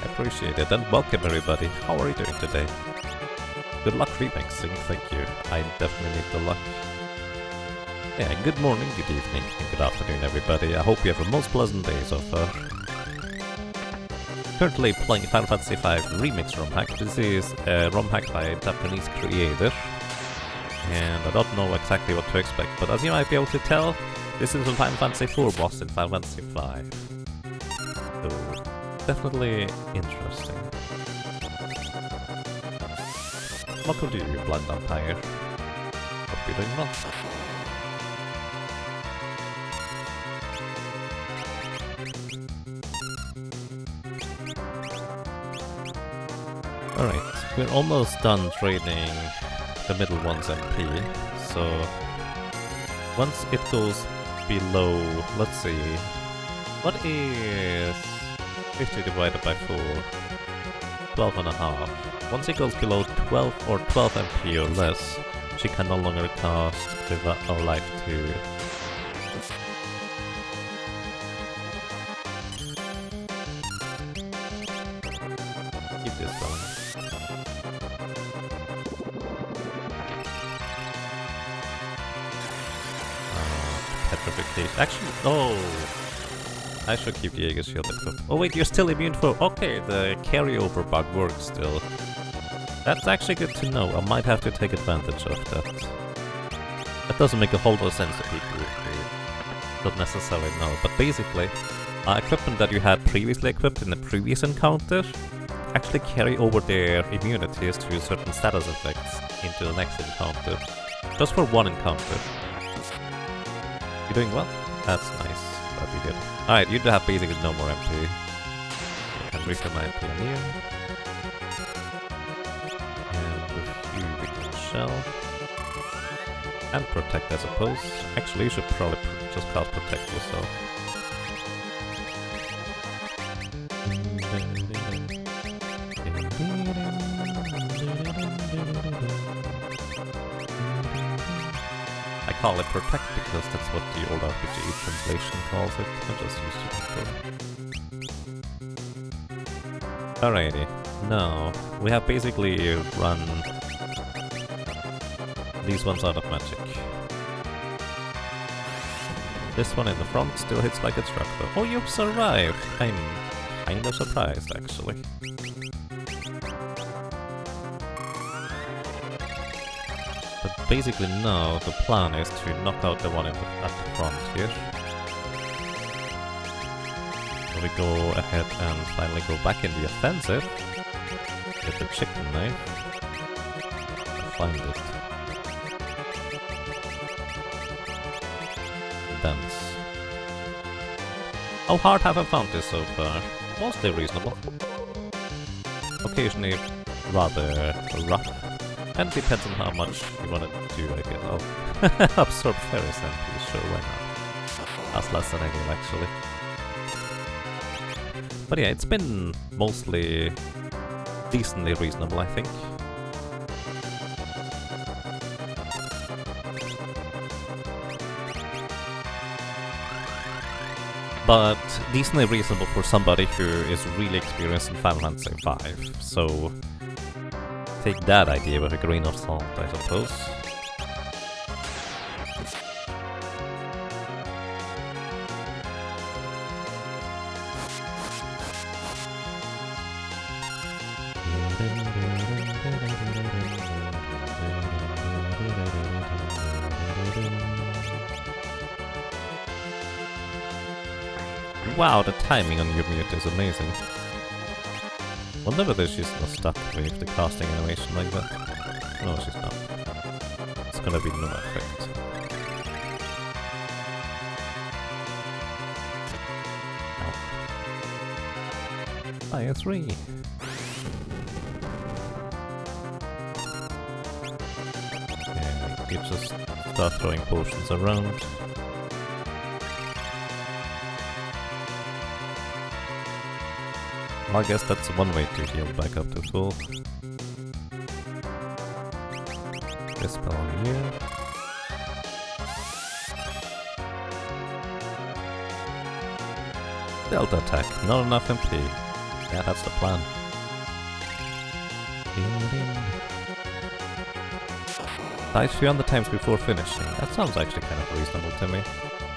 A: Appreciate it, and welcome everybody. How are you doing today? Good luck remixing, thank you. I definitely need the luck. Yeah, good morning, good evening, and good afternoon everybody. I hope you have a most pleasant day so far. Currently playing Final Fantasy V Remix Romhack. This is a Romhack by a Japanese creator, and I don't know exactly what to expect, but as you might be able to tell, this is a Final Fantasy IV boss in Final Fantasy V. So, definitely interesting. Welcome to you, Blind Vampire. Hope you're doing well. Alright, we're almost done trading the middle one's MP, so once it goes below, let's see, what is 50 divided by 4? 12 and a half. Once it goes below 12 or 12 MP or less, she can no longer cast our life to keep this going. Petrification. Actually, oh! I should keep the Jaeger shield equipped. Oh wait, you're still immune for... Okay, the carryover bug works still. That's actually good to know. I might have to take advantage of that. That doesn't make a whole lot of sense to people who don't necessarily know. But basically, equipment that you had previously equipped in the previous encounter actually carry over their immunities to certain status effects into the next encounter. Just for one encounter. You doing well? That's nice. That'd be good. Alright, you do have basically no more MP. I can refill my MP on you. And with you we can shell. And protect, I suppose. Actually, you should probably just cast protect yourself. I call it protect because that's what the old RPG translation calls it. I just used to before. Alrighty, now we have basically run these ones out of magic. This one in the front still hits like a truck though. Oh, you've survived! I'm kind of surprised actually. But basically now the plan is to knock out the one at the front here. So we go ahead and finally go back in the offensive with the chicken knife. Find it. Dance. How hard have I found this so far? Mostly reasonable. Occasionally rather rough. And depends on how much you want to do, I guess. Oh, absorb Ferris MP, sure, why not? That's less than ideal, actually. But yeah, it's been mostly decently reasonable, I think. But decently reasonable for somebody who is really experienced in Final Fantasy V, so take that idea with a grain of salt, I suppose. Wow, the timing on your mute is amazing. Wonder whether she's not stuck with the casting animation like that. No, she's not. It's gonna be no effect. No. Fire 3. Yeah, you just start throwing potions around. Well, I guess that's one way to heal back up to full. Dispel on you. Delta attack, not enough MP. Yeah, that's the plan. Dies 300 times before finishing. That sounds actually kind of reasonable to me.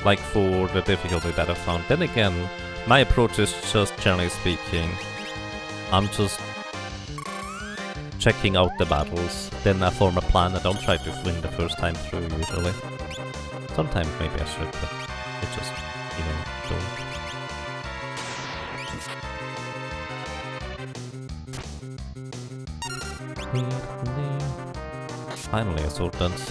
A: Like for the difficulty that I found. Then again, my approach is just generally speaking I'm just checking out the battles, then I form a plan. I don't try to win the first time through usually. Sometimes maybe I should, but it just, you know, don't. Finally a sword dance.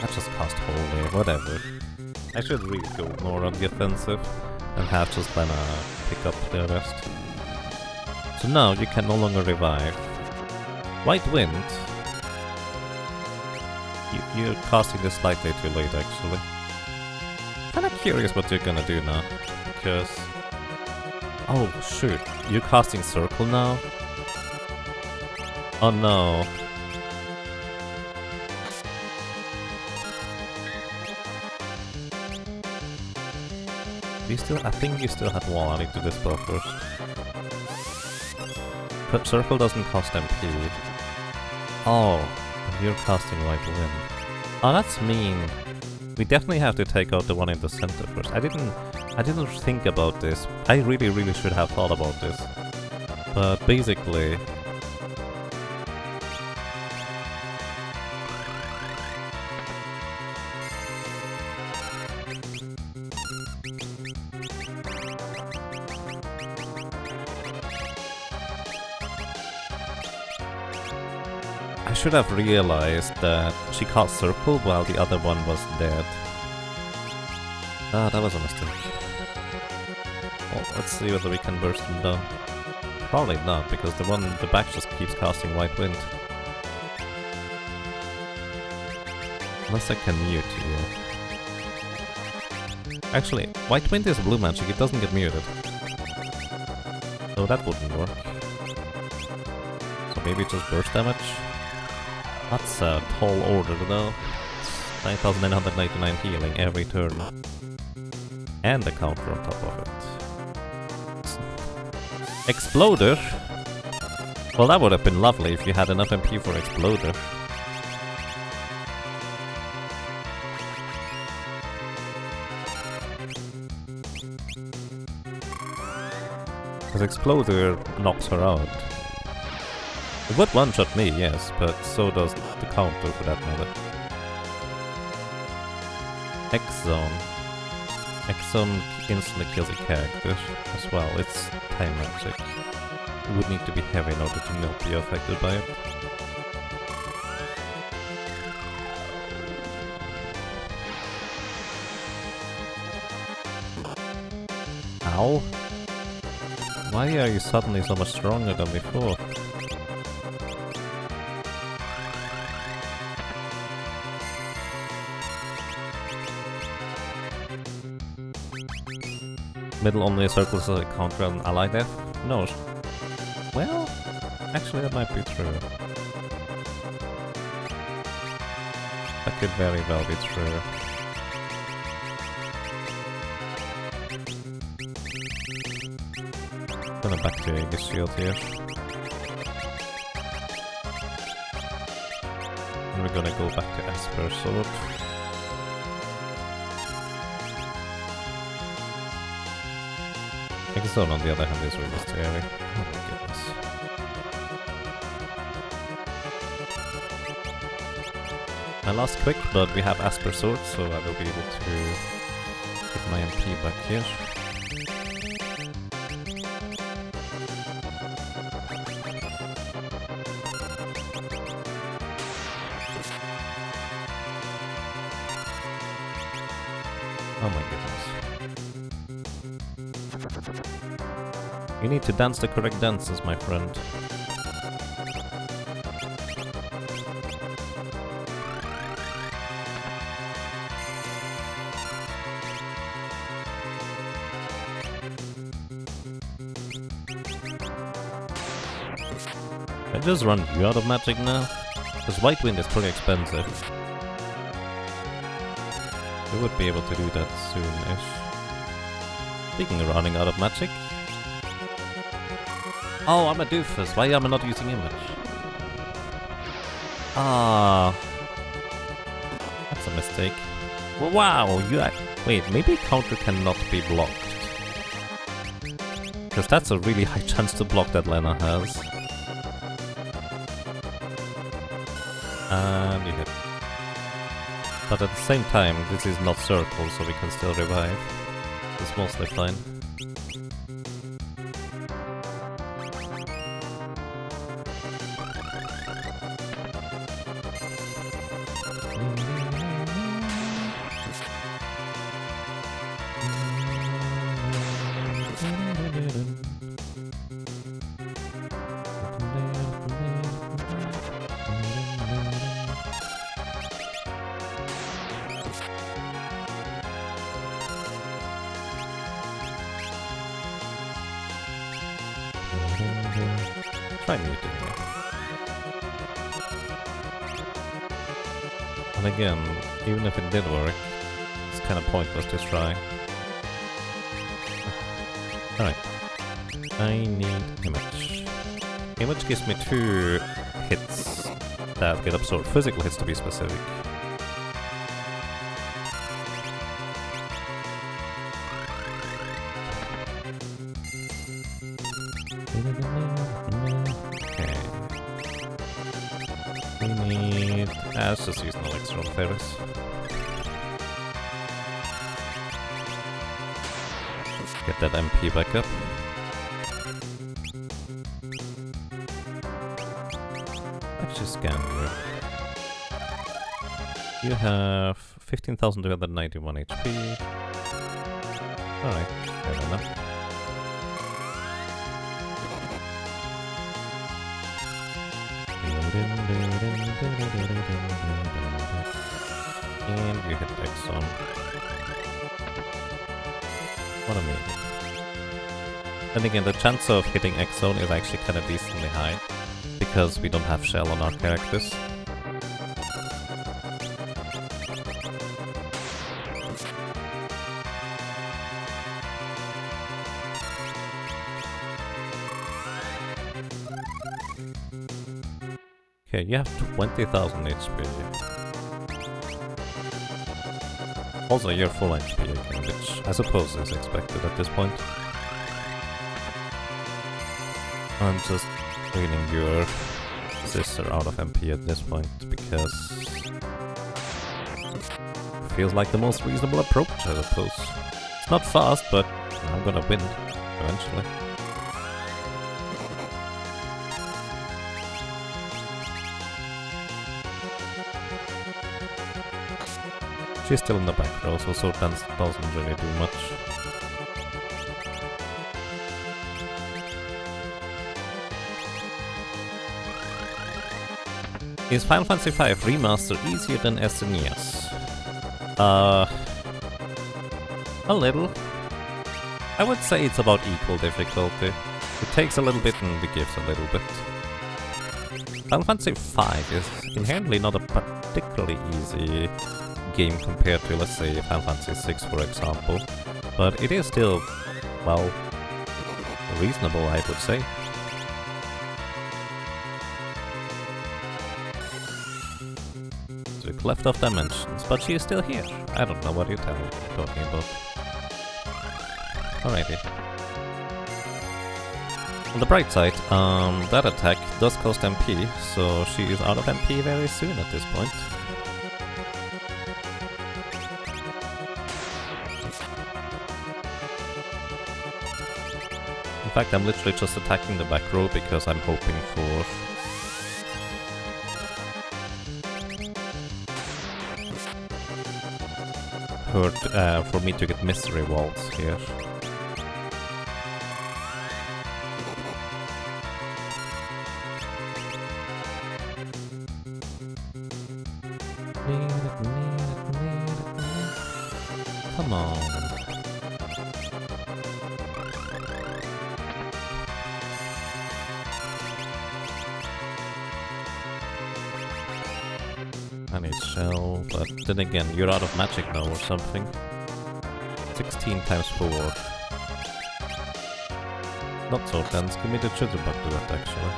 A: I just cast holy, whatever. I should really go more on the offensive and have just then pick up the rest. So now you can no longer revive. White Wind. You're casting this slightly too late actually. Kinda curious what you're gonna do now, because... Oh shoot, you're casting Circle now? Oh no. Do you still... I think you still had wall, I need to dispel first. But Circle doesn't cost MP. Oh, and you're casting White Wind. Oh, that's mean. We definitely have to take out the one in the center first. I didn't think about this. I really should have thought about this. But basically... I should have realized that she cast Circle while the other one was dead. Ah, that was a mistake. Well, let's see whether we can burst them down. Probably not, because the one in the back just keeps casting White Wind. Unless I can mute you. Actually, White Wind is blue magic, it doesn't get muted. So that wouldn't work. So maybe just burst damage? That's a tall order though. 9,999 healing every turn. And the counter on top of it. Exploder? Well, that would have been lovely if you had enough MP for Exploder. Because Exploder knocks her out. It would one-shot me, yes, but so does the counter for that matter. X-Zone. X-Zone instantly kills a character as well. It's time magic. It would need to be heavy in order to not be affected by it. Ow! Why are you suddenly so much stronger than before? Middle only circles a counter an ally death? No. Well, actually that might be true. That could very well be true. Gonna back to Aegis Shield here. And we're gonna go back to Esper Sword. X-Zone on the other hand is really scary. Oh my goodness. My last quick, but we have Asper Sword, so I will be able to get my MP back here. Oh my goodness. You need to dance the correct dances, my friend. I just run you out of magic now? Because White Wind is pretty expensive. We would be able to do that soon-ish. Speaking of running out of magic. Oh, I'm a doofus. Why am I not using image? Ah, that that's a mistake. Wow, wait, maybe counter cannot be blocked. Because that's a really high chance to block that Lena has. And you hit. But at the same time, this is not circle, so we can still revive. It's mostly fine. Try muting it. And again, even if it did work, it's kind of pointless to try. Alright. I need image. Image gives me 2 hits that get absorbed. Physical hits to be specific. Okay. We need... let's just use an elixir on Ferris. Get that MP back up. Actually scan you. You have 15,291 HP. Alright, fair enough. And you hit X on. What a meeting. Then again, the chance of hitting X zone is actually kind of decently high, because we don't have shell on our characters. Okay, you have 20,000 HP. Also, you're full HP again, which I suppose is expected at this point. I'm just reading your sister out of MP at this point, because it feels like the most reasonable approach, I suppose. It's not fast, but I'm gonna win eventually. She's still in the back row, so dance doesn't really do much. Is Final Fantasy V Remaster easier than SNES? A little. I would say it's about equal difficulty. It takes a little bit and it gives a little bit. Final Fantasy V is inherently not a particularly easy game compared to, let's say, Final Fantasy VI, for example. But it is still, well, reasonable, I would say. Took left of dimensions, but she is still here. I don't know what you're talking about. Alrighty. On the bright side, that attack does cost MP, so she is out of MP very soon at this point. In fact, I'm literally just attacking the back row because I'm hoping for... for me to get mystery walls here. Come on. I need shell, but then again, you're out of magic now or something. 16 times 4. Not so dense, give me the jitterbug to that actually.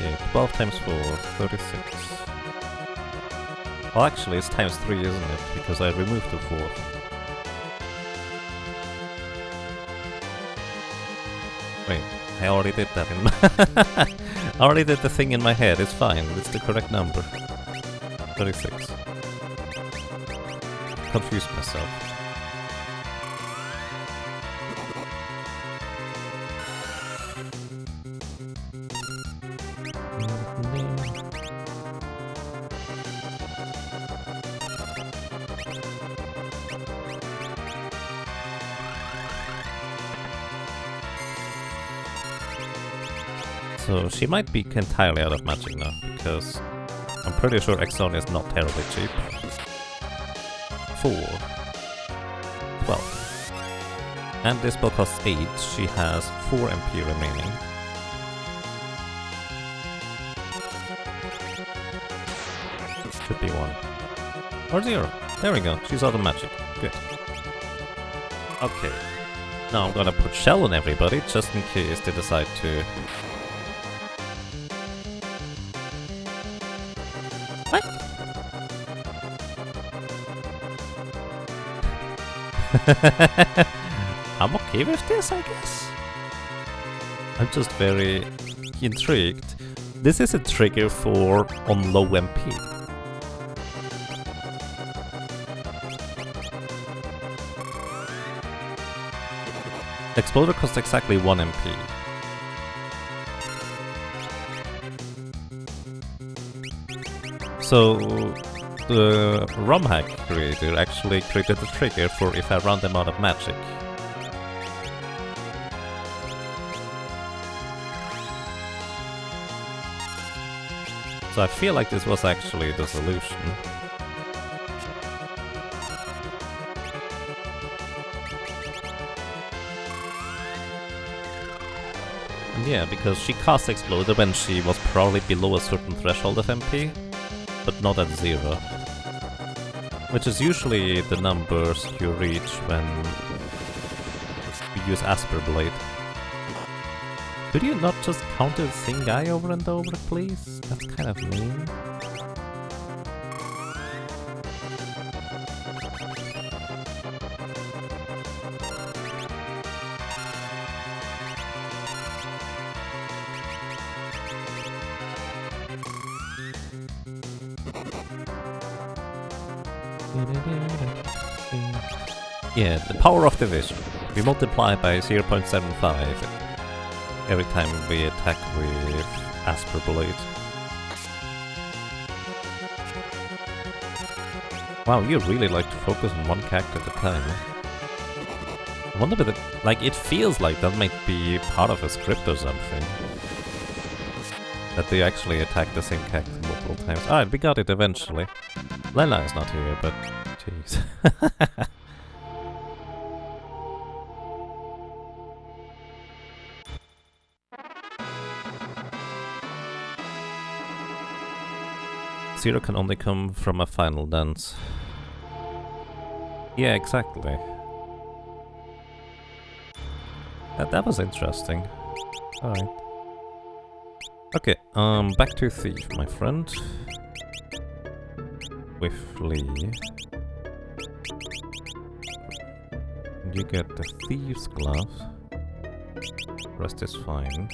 A: Okay, 12 times 4, 36. Well, actually, it's times 3, isn't it? Because I removed the 4th. Wait, I already did that in my... I already did the thing in my head, it's fine, it's the correct number. 36. Confused myself. So she might be entirely out of magic now, because I'm pretty sure Exonia is not terribly cheap. 4. 12. And this spell costs 8, she has 4 MP remaining. Should be 1. Or 0. There we go, she's out of magic. Good. Okay. Now I'm gonna put Shell on everybody, just in case they decide to... What? I'm okay with this, I guess. I'm just very intrigued. This is a trigger for on low MP. Exploder costs exactly 1 MP. So the Romhack creator actually created a trigger for if I run them out of magic. So I feel like this was actually the solution. Yeah, because she cast Exploder when she was probably below a certain threshold of MP, but not at 0. Which is usually the numbers you reach when you use Asper Blade. Could you not just counter the same guy over and over, please? That's kind of mean. Yeah, the power of division. We multiply by 0.75 every time we attack with Asper Blade. Wow, you really like to focus on one character at a time. I wonder whether, like, it feels like that might be part of a script or something. That they actually attack the same character multiple times. Alright, we got it eventually. Lena is not here, but jeez. Zero can only come from a final dance. Yeah, exactly. That was interesting. Alright. Okay, back to Thief, my friend. With Lee. You get the Thief's Glove. Rest is fine.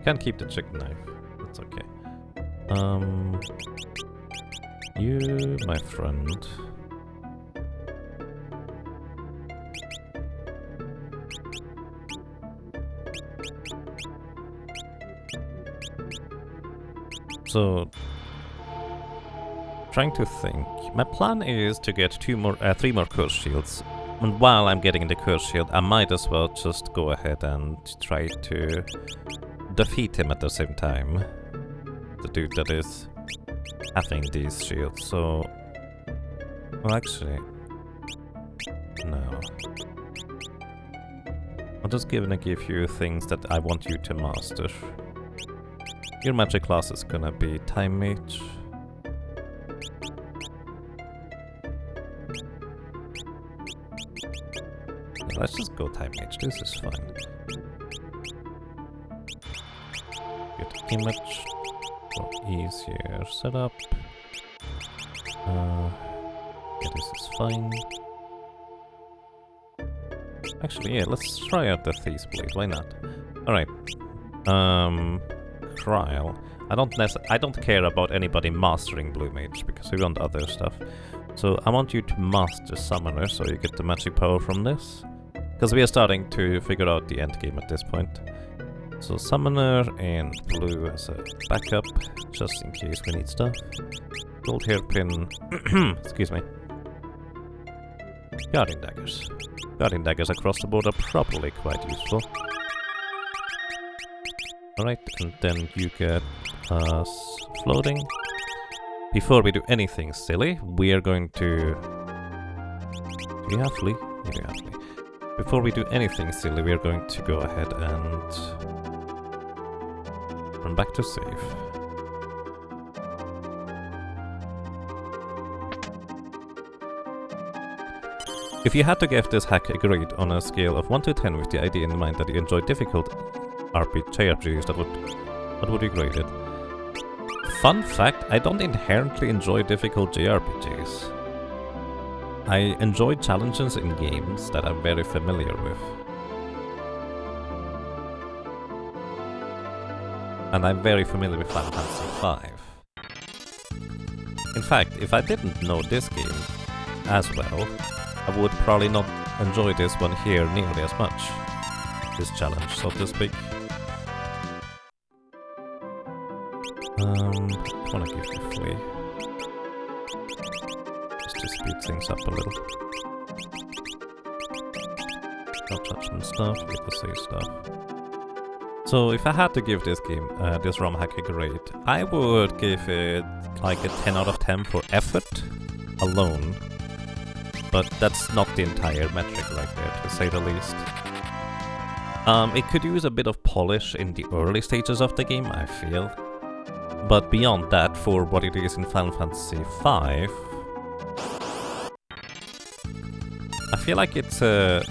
A: Can't keep the chicken knife. That's okay. You, my friend. So, trying to think. My plan is to get 3 more curse shields. And while I'm getting the curse shield, I might as well just go ahead and try to defeat him at the same time. The dude that is having these shields, so... Well, actually... No. I'm just gonna give you things that I want you to master. Your magic class is gonna be Time Mage. Yeah, let's just go Time Mage, this is fine. Good image. for easier setup. Yeah, this is fine. Actually, yeah, let's try out the Thief's Blade, why not? Alright. Trial. I don't care about anybody mastering Blue Mage, because we want other stuff. So I want you to master Summoner, so you get the magic power from this. Because we are starting to figure out the end game at this point. So Summoner and Blue as a backup, just in case we need stuff. Gold Hairpin, excuse me. Guardian Daggers. Guardian Daggers across the board are probably quite useful. Alright, and then you get us floating. Before we do anything silly, we are going to... Do we have Flee? Yeah, we have Flee. Before we do anything silly, we are going to go ahead and... run back to save. If you had to give this hack a grade on a scale of 1 to 10 with the idea in mind that you enjoy difficult JRPGs, what would you grade it? Fun fact, I don't inherently enjoy difficult JRPGs. I enjoy challenges in games that I'm very familiar with. And I'm very familiar with Final Fantasy V. In fact, if I didn't know this game as well, I would probably not enjoy this one here nearly as much. This challenge, so to speak. I wanna give you Flee. Just to speed things up a little. Not touching stuff, get the save stuff. So if I had to give this game, this Romhack a grade, I would give it like a 10 out of 10 for effort alone. But that's not the entire metric right there, to say the least. It could use a bit of polish in the early stages of the game, I feel. But beyond that, for what it is in Final Fantasy V, I feel like it's a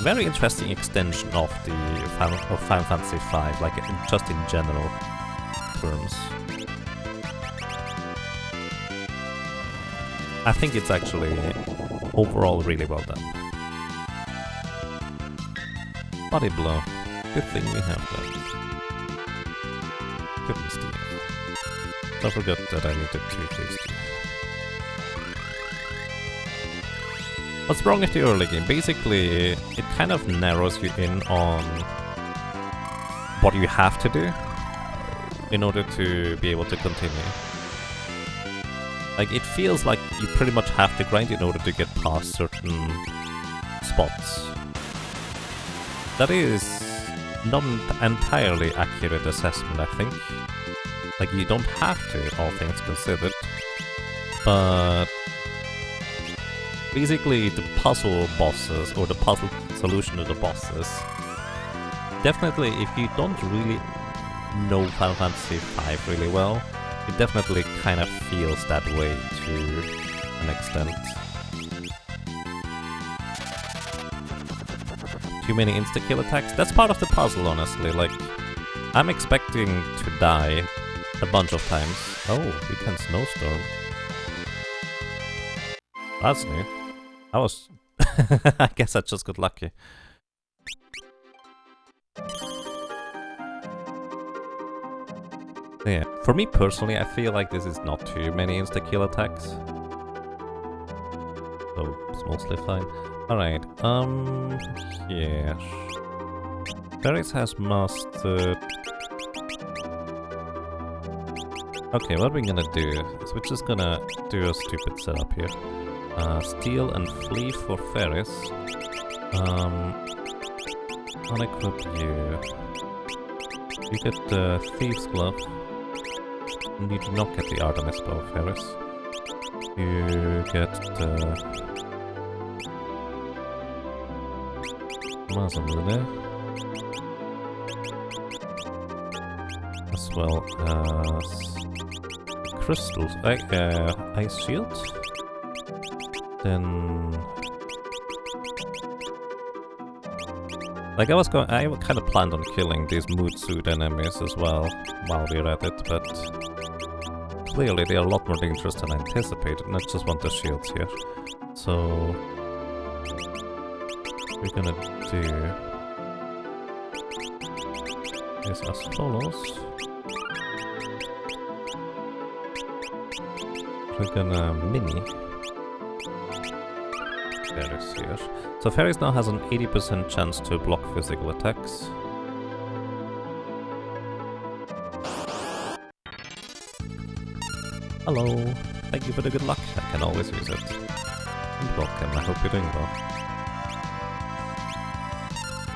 A: very interesting extension of the Final Fantasy V, like just in general terms. I think it's actually overall really well done. Body blow. Good thing we have that. Couldn't steal. I forgot that I needed 2 tasty. What's wrong with the early game? Basically, it kind of narrows you in on what you have to do in order to be able to continue. Like, it feels like you pretty much have to grind in order to get past certain spots. That is not an entirely accurate assessment, I think. Like, you don't have to, all things considered. But basically, the puzzle bosses, or the puzzle solution to the bosses, definitely, if you don't really know Final Fantasy V really well, it definitely kind of feels that way to an extent. Too many insta-kill attacks? That's part of the puzzle, honestly. Like, I'm expecting to die a bunch of times. Oh, you can snowstorm. That's new. I was... I guess I just got lucky. Yeah, for me personally, I feel like this is not too many insta-kill attacks. So, it's mostly fine. Alright, yeah. Ferris has mastered... Okay, what we're gonna do is we're just gonna do a stupid setup here. Steal and Flee for Ferris. Unequip you. You get the Thief's Glove. You do not get the Artemis Bow, Ferris. You get the Mazamune, as well as crystals, Ice Shield. Then Like I kind of planned on killing these mood suit enemies as well while we're at it, but clearly they are a lot more dangerous than I anticipated, and I just want the shields here. So we're gonna do is as follows. We're gonna mini Ferris here. So Ferris now has an 80% chance to block physical attacks. Hello, thank you for the good luck. I can always use it. And welcome, I hope you're doing well.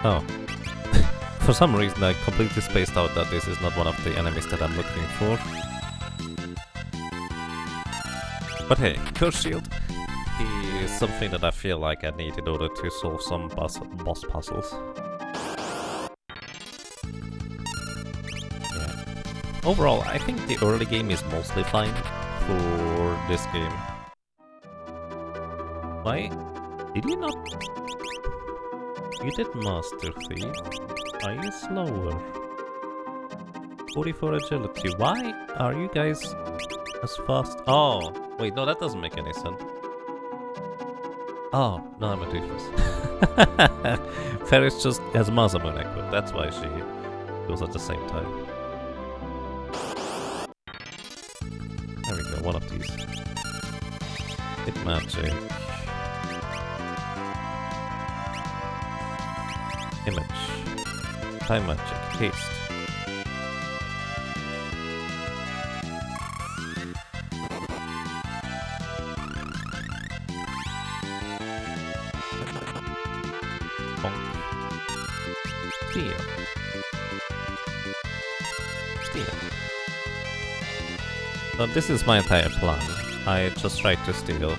A: Oh. For some reason I completely spaced out that this is not one of the enemies that I'm looking for. But hey, Curse Shield is something that I feel like I need in order to solve some boss puzzles. Yeah. Overall, I think the early game is mostly fine for this game. Why? Did you not? You did Master Thief. Are you slower? 44 agility. Why are you guys as fast? Oh, wait, no, that doesn't make any sense. Oh, no, I'm a doofus. Ferris just has Masamune equipped, that's why she goes at the same time. There we go, one of these. Hit magic. Image. Time magic. Haste. Steal. So this is my entire plan. I just tried to steal.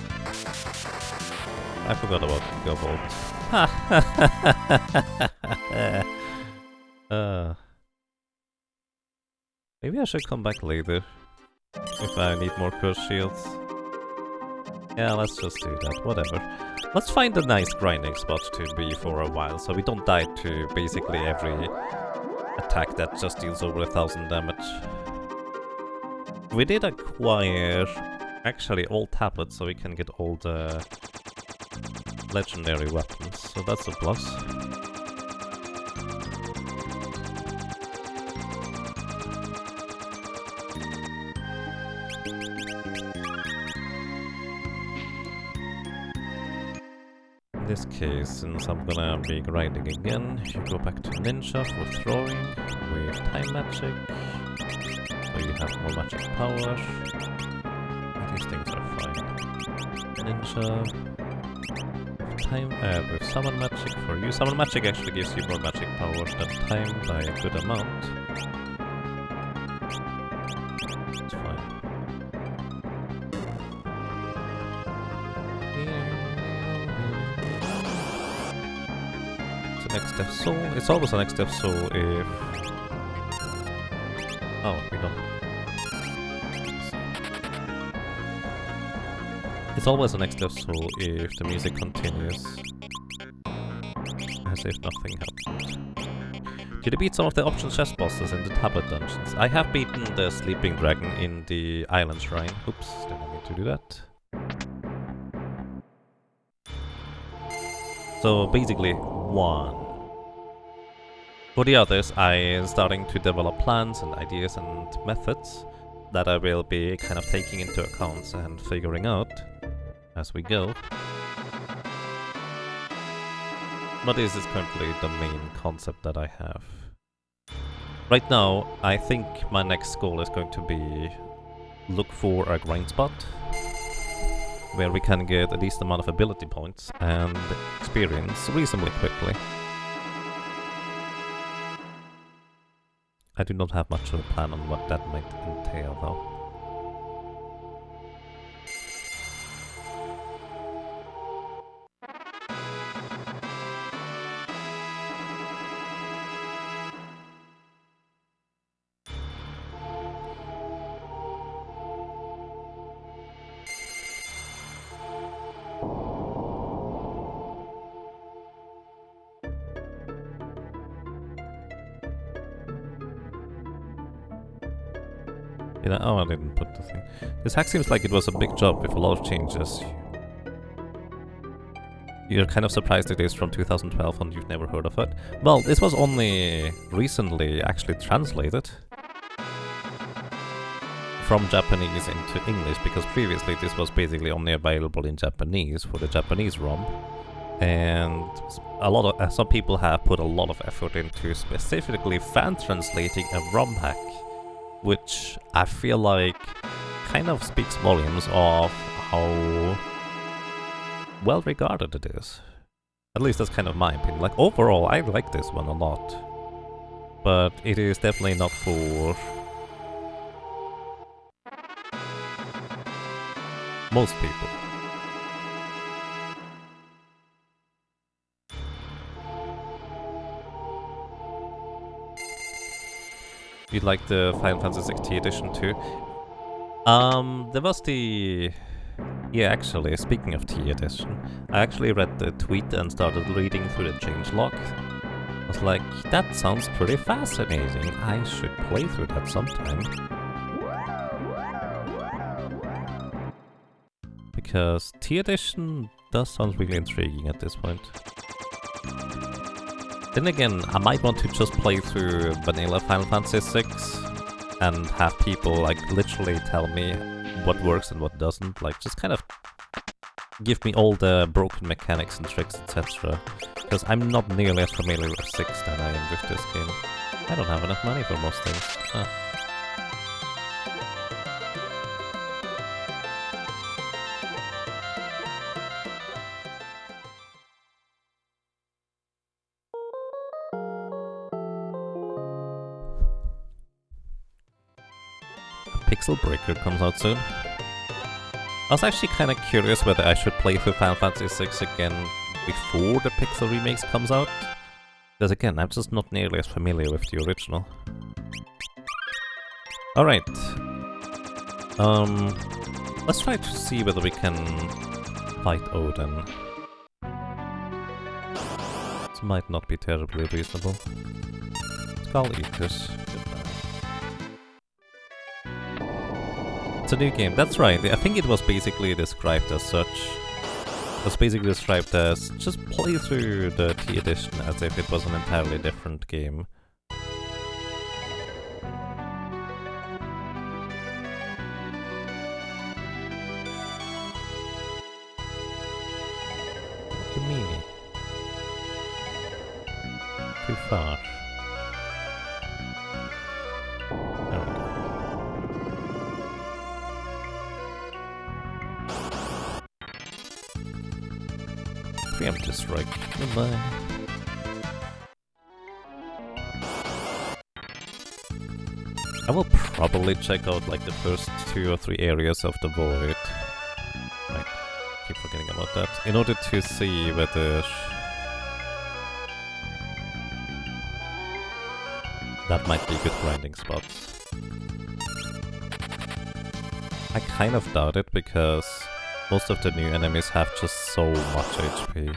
A: I forgot about the Gobolt. Maybe I should come back later if I need more curse shields. Yeah, let's just do that, whatever. Let's find a nice grinding spot to be for a while, so we don't die to basically every attack that just deals over 1000 damage. We did acquire actually all tablets, so we can get all the legendary weapons, so that's a plus. In this case, since I'm gonna be grinding again, you go back to Ninja for throwing with time magic, so you have more magic power. These things are fine. Ninja time with summon magic for you. Summon magic actually gives you more magic power than time by a good amount. It's fine. It's an X-Def Soul. It's always an X-Def Soul if... Oh, we don't... It's always an X-Def Soul if the music continues, as if nothing happened. Did you beat some of the option chess bosses in the tablet dungeons? I have beaten the Sleeping Dragon in the Island Shrine. Oops, didn't mean to do that. So basically, one. For the others, I am starting to develop plans and ideas and methods that I will be kind of taking into account and figuring out as we go. But this is currently the main concept that I have. Right now, I think my next goal is going to be look for a grind spot where we can get a decent amount of ability points and experience reasonably quickly. I do not have much of a plan on what that might entail though. Did I? Oh, I didn't put the thing. This hack seems like it was a big job with a lot of changes. You're kind of surprised it is from 2012 and you've never heard of it. Well, this was only recently actually translated from Japanese into English, because previously this was basically only available in Japanese for the Japanese ROM. And some people have put a lot of effort into specifically fan translating a Romhack, which I feel like kind of speaks volumes of how well regarded it is. At least that's kind of my opinion. Like, overall, I like this one a lot, but it is definitely not for most people. You like the Final Fantasy XVI edition too? There was the... Yeah, actually, speaking of T edition, I actually read the tweet and started reading through the changelog. I was like, that sounds pretty fascinating. I should play through that sometime. Because T edition does sound really intriguing at this point. Then again, I might want to just play through vanilla Final Fantasy VI and have people like literally tell me what works and what doesn't, like just kind of give me all the broken mechanics and tricks, etc. Because I'm not nearly as familiar with 6 than I am with this game. I don't have enough money for most things. Pixel Breaker comes out soon. I was actually kind of curious whether I should play through Final Fantasy VI again before the Pixel Remakes comes out. Because again, I'm just not nearly as familiar with the original. Alright. Let's try to see whether we can fight Odin. This might not be terribly reasonable. Skull Eaters. It's a new game, that's right. I think it was basically described as such. It was basically described as just play through the T edition as if it was an entirely different game. What do you mean? Too far. There we go. Preemptive strike. Goodbye. I will probably check out like the first 2 or 3 areas of the void. Right, keep forgetting about that. In order to see whether that might be good grinding spots. I kind of doubt it because most of the new enemies have just so much HP.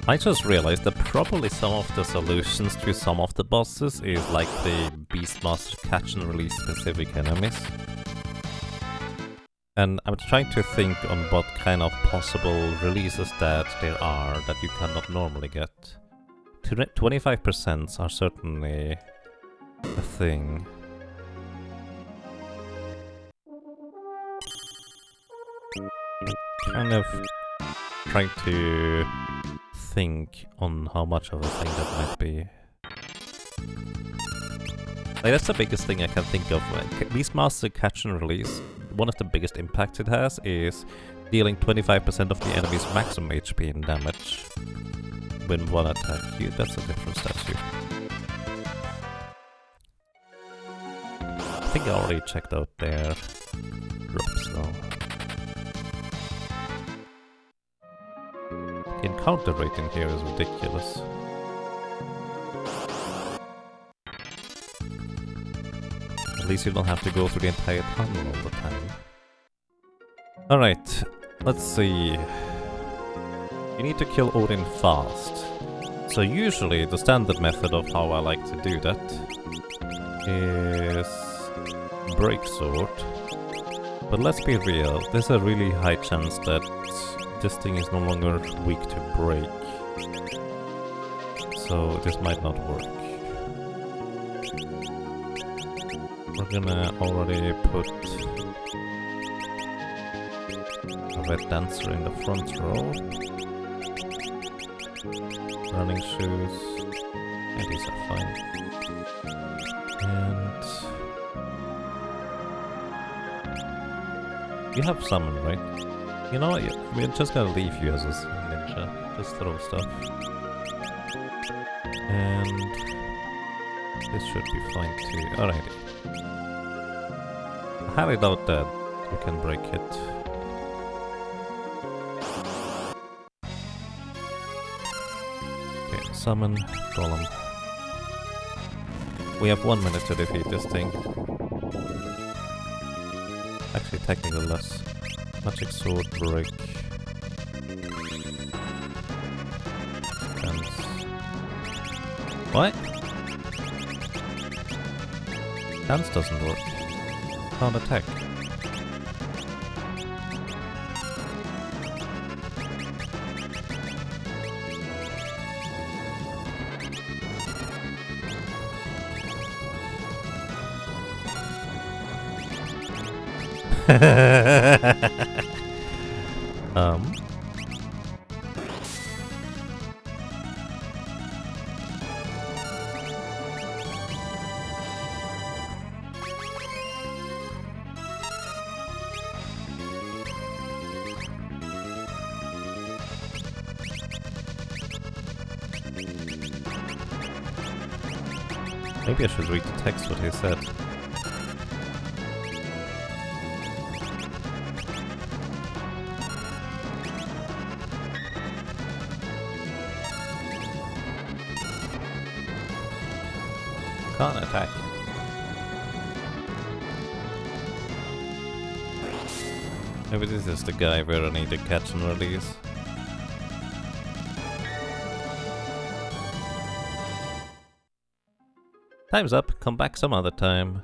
A: I just realized that probably some of the solutions to some of the bosses is like the Beastmaster catch and release specific enemies. And I'm trying to think on what kind of possible releases that there are that you cannot normally get. 25% are certainly a thing. Kind of trying to think on how much of a thing that might be. Like, that's the biggest thing I can think of. Beastmaster catch and release, one of the biggest impacts it has is dealing 25% of the enemy's maximum HP and damage when one attack. That's a different statue. I think I already checked out their drops now. The encounter rate in here is ridiculous. At least you don't have to go through the entire tunnel all the time. Alright, let's see. You need to kill Odin fast. So usually the standard method of how I like to do that is break sword. But let's be real, there's a really high chance that this thing is no longer weak to break. So this might not work. We're gonna already put a red dancer in the front row. Running shoes. Yeah, these are fine. And you have summon, right? You know what? We're just gonna leave you as a ninja. Just throw stuff. And this should be fine too. Alrighty. I highly doubt that we can break it. Okay, summon Golem. We have 1 minute to defeat this thing. Actually, technically less. Magic sword break. Dance. What? Dance doesn't work. Can't attack. Maybe I should read the text what he said. Can't attack. Maybe this is the guy where I need to catch and release. Time's up, come back some other time.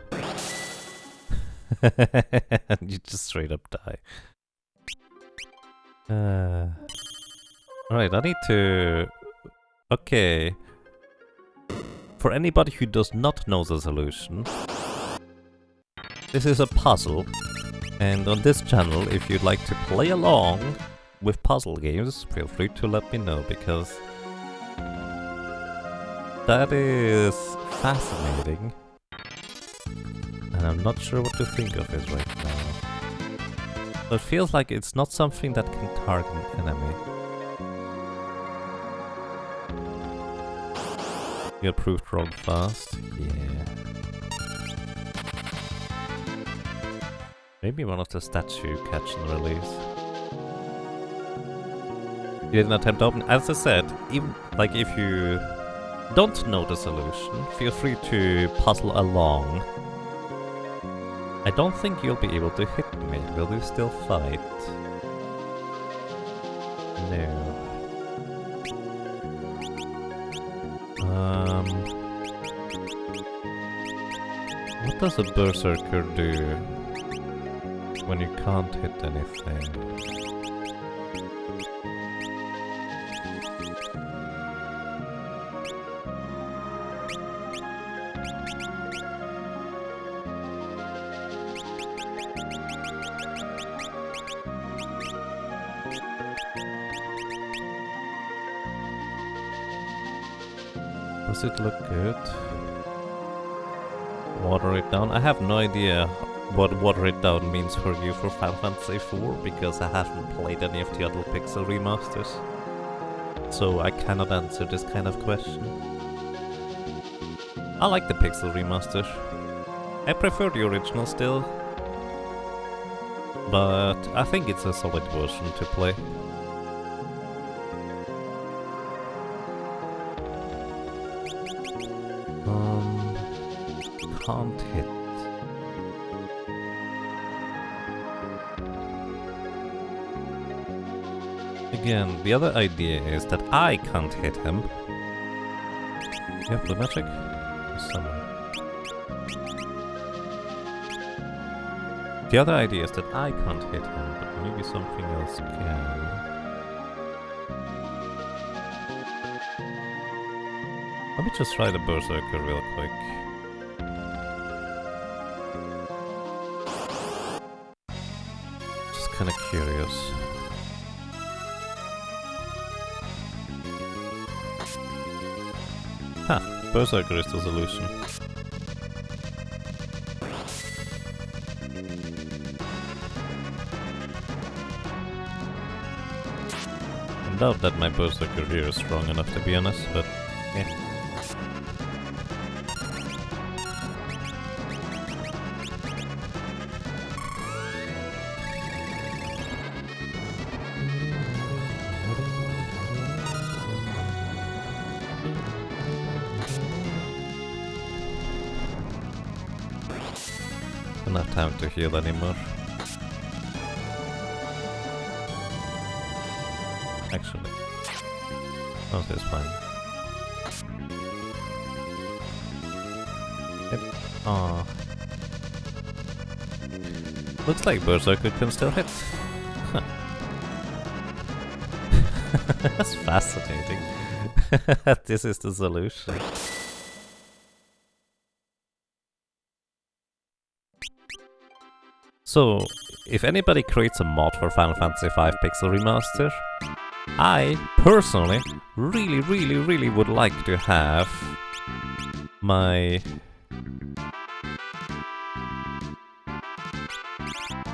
A: You just straight up die. Alright, I need to... Okay. For anybody who does not know the solution, this is a puzzle. And on this channel, if you'd like to play along with puzzle games, feel free to let me know, because that is fascinating. And I'm not sure what to think of it right now. But it feels like it's not something that can target an enemy. You approved wrong fast? Yeah. Maybe one of the statue catch and release. You didn't attempt to open. As I said, even like if you don't know the solution, feel free to puzzle along. I don't think you'll be able to hit me. Will you still fight? No. What does a berserker do when you can't hit anything? Does it look good? Water it down? I have no idea what water it down means for you for Final Fantasy IV, because I haven't played any of the other Pixel remasters. So I cannot answer this kind of question. I like the Pixel remaster. I prefer the original still. But I think it's a solid version to play. Can't hit. again, the other idea is that I can't hit him. You have blue magic? Summon. The other idea is that I can't hit him, but maybe something else can. Let me just try the Berserker real quick. Just kinda curious. Huh, Berserker is the solution. I doubt that my Berserker here is strong enough, to be honest, but yeah. Don't have time to heal anymore. Actually, oh, that's fine. Yep. Aww. Looks like Berserker can still hit. Huh. That's fascinating. This is the solution. So, if anybody creates a mod for Final Fantasy V Pixel Remaster, I personally really would like to have my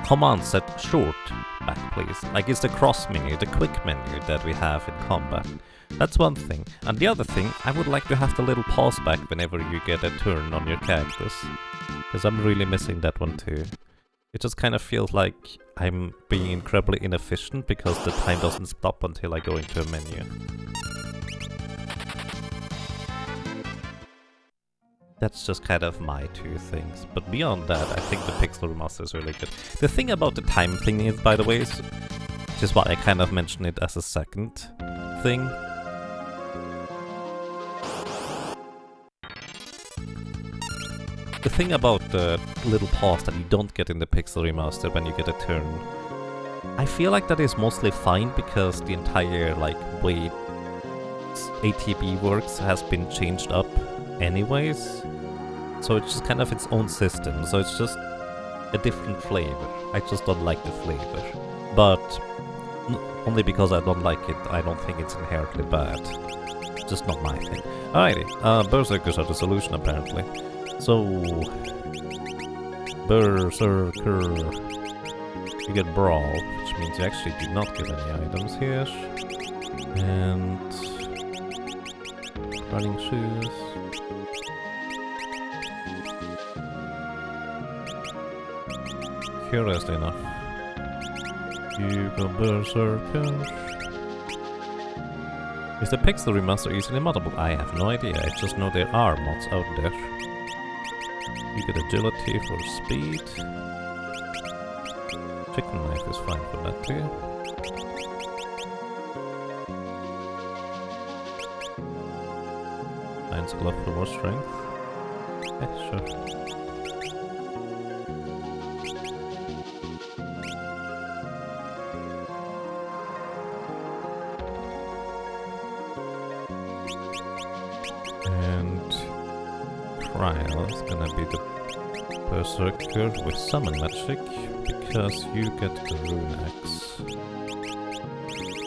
A: command set short back, please. Like it's the cross menu, the quick menu that we have in combat. That's one thing. And the other thing, I would like to have the little pause back whenever you get a turn on your characters. Because I'm really missing that one too. It just kind of feels like I'm being incredibly inefficient because the time doesn't stop until I go into a menu. That's just kind of my two things. But beyond that, I think the Pixel Remaster is really good. The thing about the time thing is, by the way, is just why I kind of mentioned it as a second thing. The thing about the little pause that you don't get in the Pixel Remaster when you get a turn, I feel like that is mostly fine because the entire like way ATB works has been changed up anyways. So it's just kind of its own system, so it's just a different flavor. I just don't like the flavor. But only because I don't like it, I don't think it's inherently bad. It's just not my thing. Alrighty, Berserkers are the solution apparently. So, Berserker, you get Brawl, which means you actually do not get any items here, and Running Shoes. Curiously enough, you go Berserker. Is the Pixel Remaster easily moddable? I have no idea, I just know there are mods out there. You get agility for speed. Chicken knife is fine for that too. Lion's glove for more strength. Yeah, sure. And Trial is gonna be the Berserker with summon magic, because you get the Rune Axe.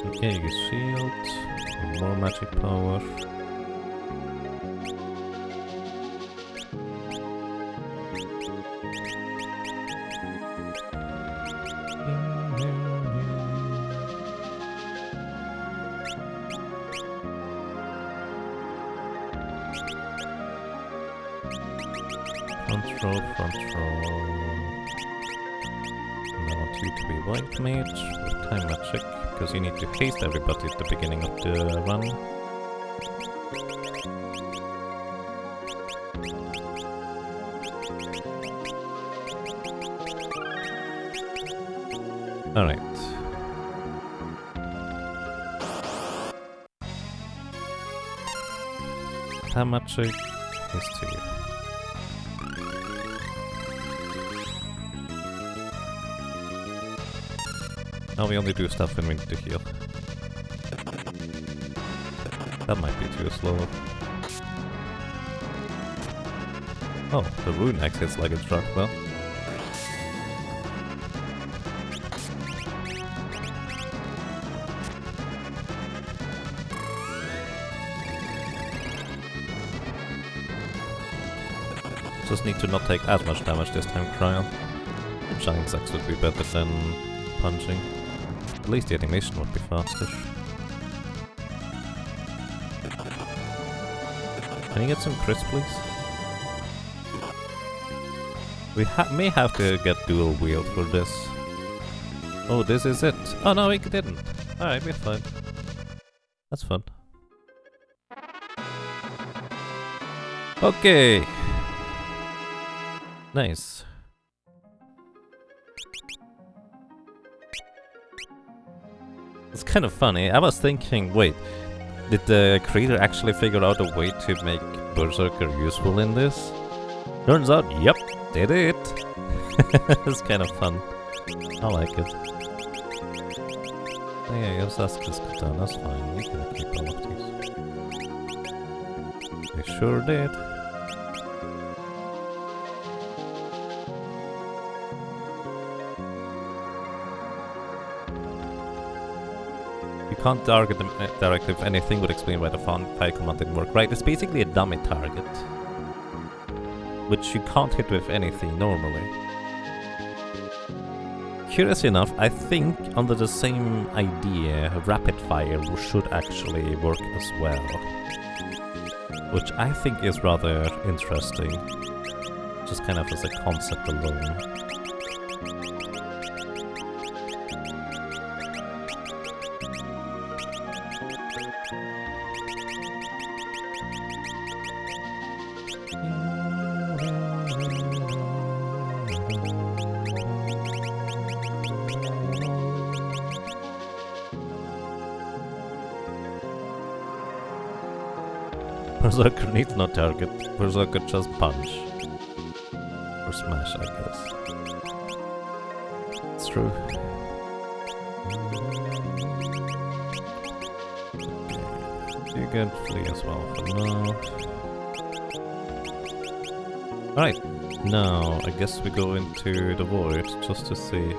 A: Okay, you get shield, more magic power. Front row. And I want you to be White Mage with Time Magic, because you need to haste everybody at the beginning of the run. Alright. How much is to you? Now we only do stuff when we need to heal. That might be too slow. Oh, the Romhack hits like a truck, well. Just need to not take as much damage this time, Cryo. Giant Axe would be better than punching. At least the animation would be faster. Can you get some crits, please? We may have to get dual wield for this. Oh, this is it. Oh no, we didn't. Alright, we're fine. That's fun. Okay. Nice. It's kind of funny. I was thinking, wait, did the creator actually figure out a way to make Berserker useful in this? Turns out, yep, they did. It's kind of fun. I like it. Oh, yeah, your Sasuke's katana, that's fine. We can keep all of these. They sure did. You can't target them directly if anything would explain why the fire command didn't work. Right, it's basically a dummy target, which you can't hit with anything normally. Curious enough, I think under the same idea, rapid fire should actually work as well, which I think is rather interesting, just kind of as a concept alone. Berserker needs no target. Berserker just punch. Or smash, I guess. It's true. Okay. You can flee as well for now. Alright. Now, I guess we go into the void just to see.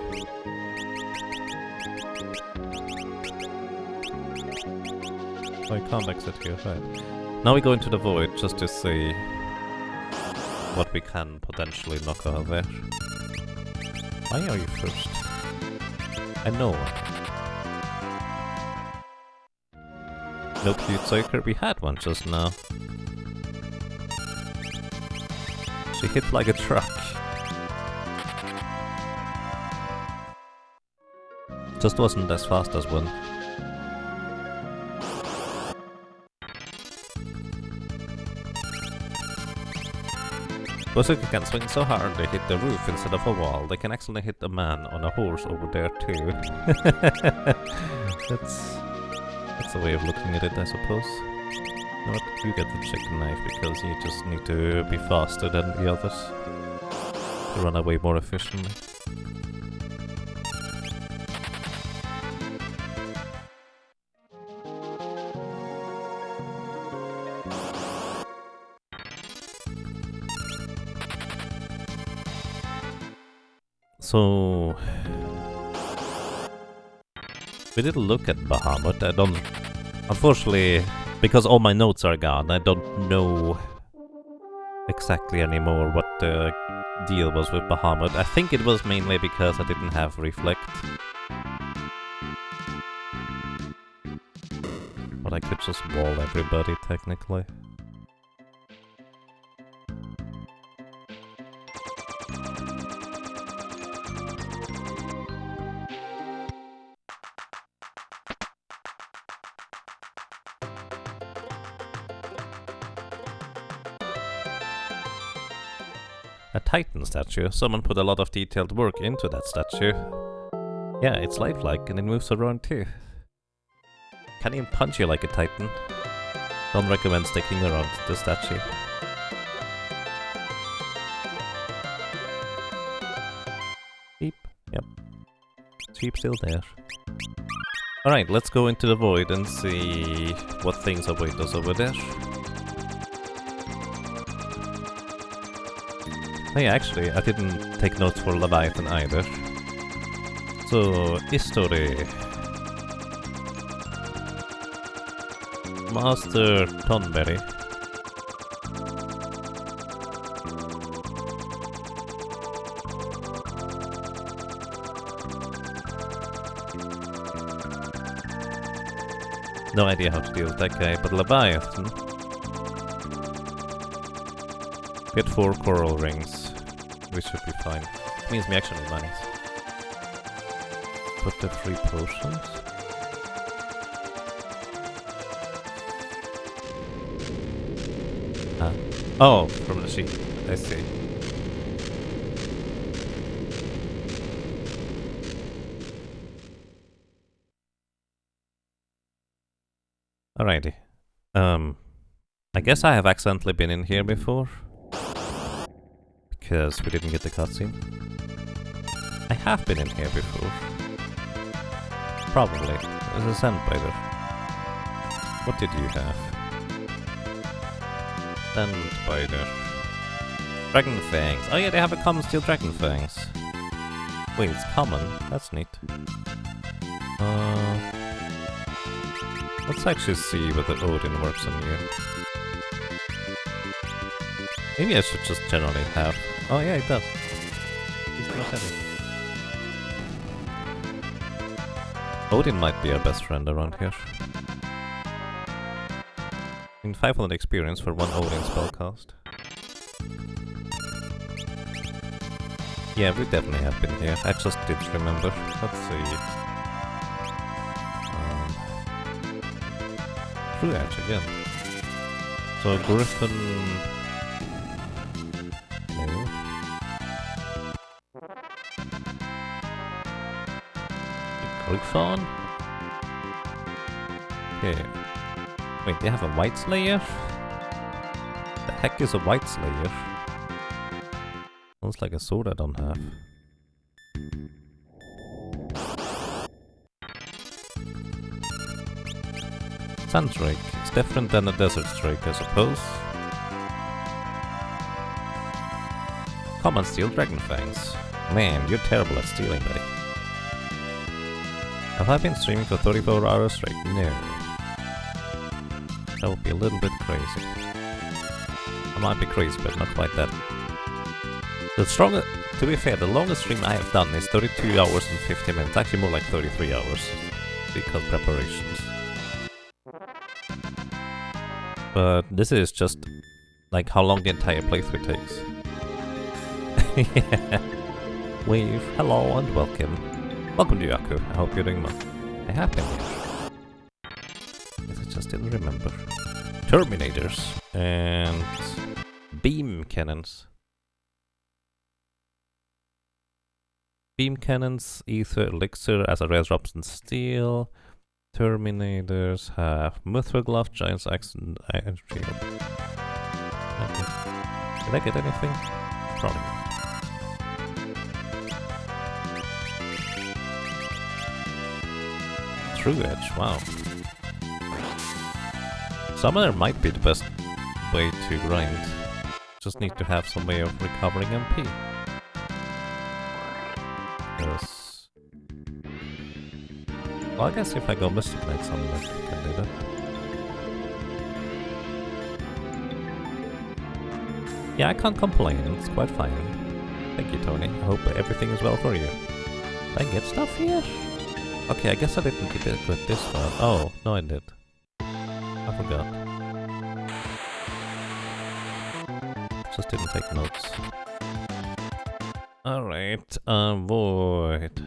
A: Oh, I can't exit here, right. Now we go into the void just to see what we can potentially knock out there. Why are you first? I know. No cute psyker, we had one just now. She hit like a truck. Just wasn't as fast as one. Berserker can swing so hard they hit the roof instead of a wall. They can actually hit a man on a horse over there too. That's a way of looking at it, I suppose. You know what? You get the chicken knife because you just need to be faster than the others to run away more efficiently. So we did look at Bahamut. I don't, unfortunately, because all my notes are gone, I don't know exactly anymore what the deal was with Bahamut. I think it was mainly because I didn't have Reflect. But I could just wall everybody, technically. A Titan statue. Someone put a lot of detailed work into that statue. Yeah, it's lifelike and it moves around too. Can even punch you like a Titan. Don't recommend sticking around the statue. Sheep. Yep. Sheep still there. Alright, let's go into the void and see what things await us over there. Hey, actually, I didn't take notes for Leviathan either. So, history. Master Tonberry. No idea how to deal with that guy, but Leviathan. Get 4 coral rings. We should be fine. Means me actually money. Put the 3 potions. Ah. Oh, from the sheep. I see. Alrighty. I guess I have accidentally been in here before. Because we didn't get the cutscene. I have been in here before. Probably. There's a sandbiter. What did you have? Sandbiter. Dragon fangs. Oh yeah, they have a common steel dragon fangs. Wait, it's common? That's neat. Let's actually see whether Odin works on you. Maybe I should just generally have... Oh yeah, it does. He's not heavy. Odin might be our best friend around here. In 500 experience for 1 Odin spellcast. Yeah, we definitely have been here. I just did remember. Let's see. True edge again. So Griffin... No. Griffon? Okay. Wait, they have a White Slayer? The heck is a White Slayer? Sounds like a sword I don't have. Sanddrake. It's different than a desert drake, I suppose. Common steel dragon fangs. Man, you're terrible at stealing, buddy. Have I been streaming for 34 hours straight? No. That would be a little bit crazy. I might be crazy, but not quite that. The strongest, to be fair, the longest stream I have done is 32 hours and 50 minutes. Actually more like 33 hours. Because preparations. But this is just like how long the entire playthrough takes. Yeah. Wave, hello and welcome. Welcome to Yaku. I hope you're doing well. I have been here. Yes, I just didn't remember. Terminators and beam cannons. Beam cannons, ether, elixir as a red drops and steel. Terminators have mithril glove, giant's axe, and iron shield. Okay. Did I get anything? Probably not. True edge, wow. Summoner might be the best way to grind. Just need to have some way of recovering MP. Yes. Well, I guess if I go Mystic Knight Summoner, I can do that. Yeah, I can't complain, it's quite fine. Thank you, Tony. I hope everything is well for you. Did I get stuff here? Okay, I guess I didn't get it with this one. Oh, no I did. I forgot. Just didn't take notes. Alright, void.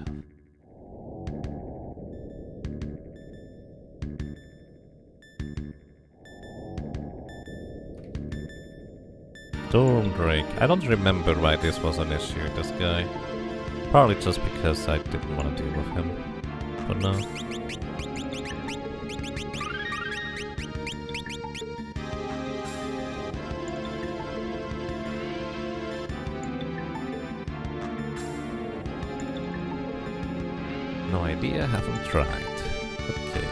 A: Stormdrake. I don't remember why this was an issue, this guy. Probably just because I didn't want to deal with him. But no. No idea, haven't tried. Okay.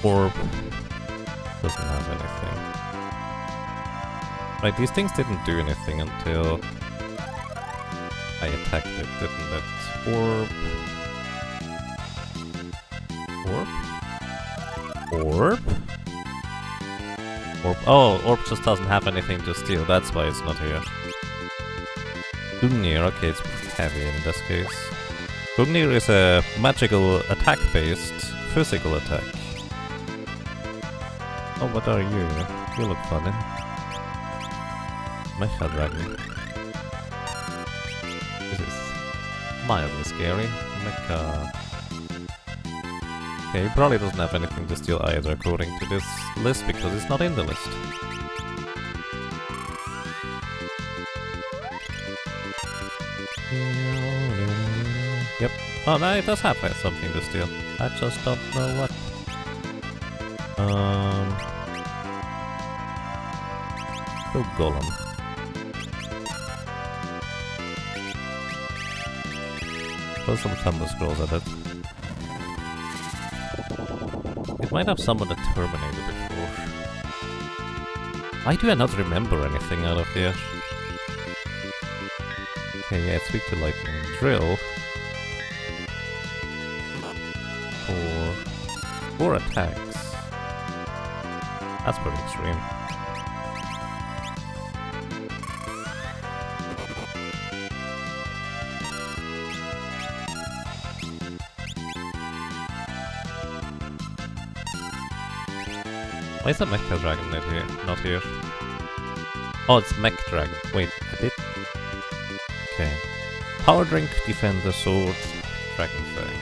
A: Orb doesn't have anything. Right, these things didn't do anything until I attacked it, didn't it? Orb. Orb? Orb. Oh, Orb just doesn't have anything to steal, that's why it's not here. Gungnir, okay, it's heavy in this case. Gungnir is a magical attack-based physical attack. Oh, what are you? You look funny. Mecha Dragon. This is mildly scary. Mecha... Okay, he probably doesn't have anything to steal either according to this list because it's not in the list. Yep. Oh, no, it does have something to steal. I just don't know what. Kill Golem. Throw some Thunder Scrolls at it. It might have summoned a Terminator before. Why do I not remember anything out of here? Okay, yeah, it's weak to lightning. Drill. Four attacks. That's pretty extreme. Why is that Mecha Dragon not here? Oh, it's Mech Dragon. Wait, I did... Okay. Power Drink, Defender, Sword, Dragon Fang.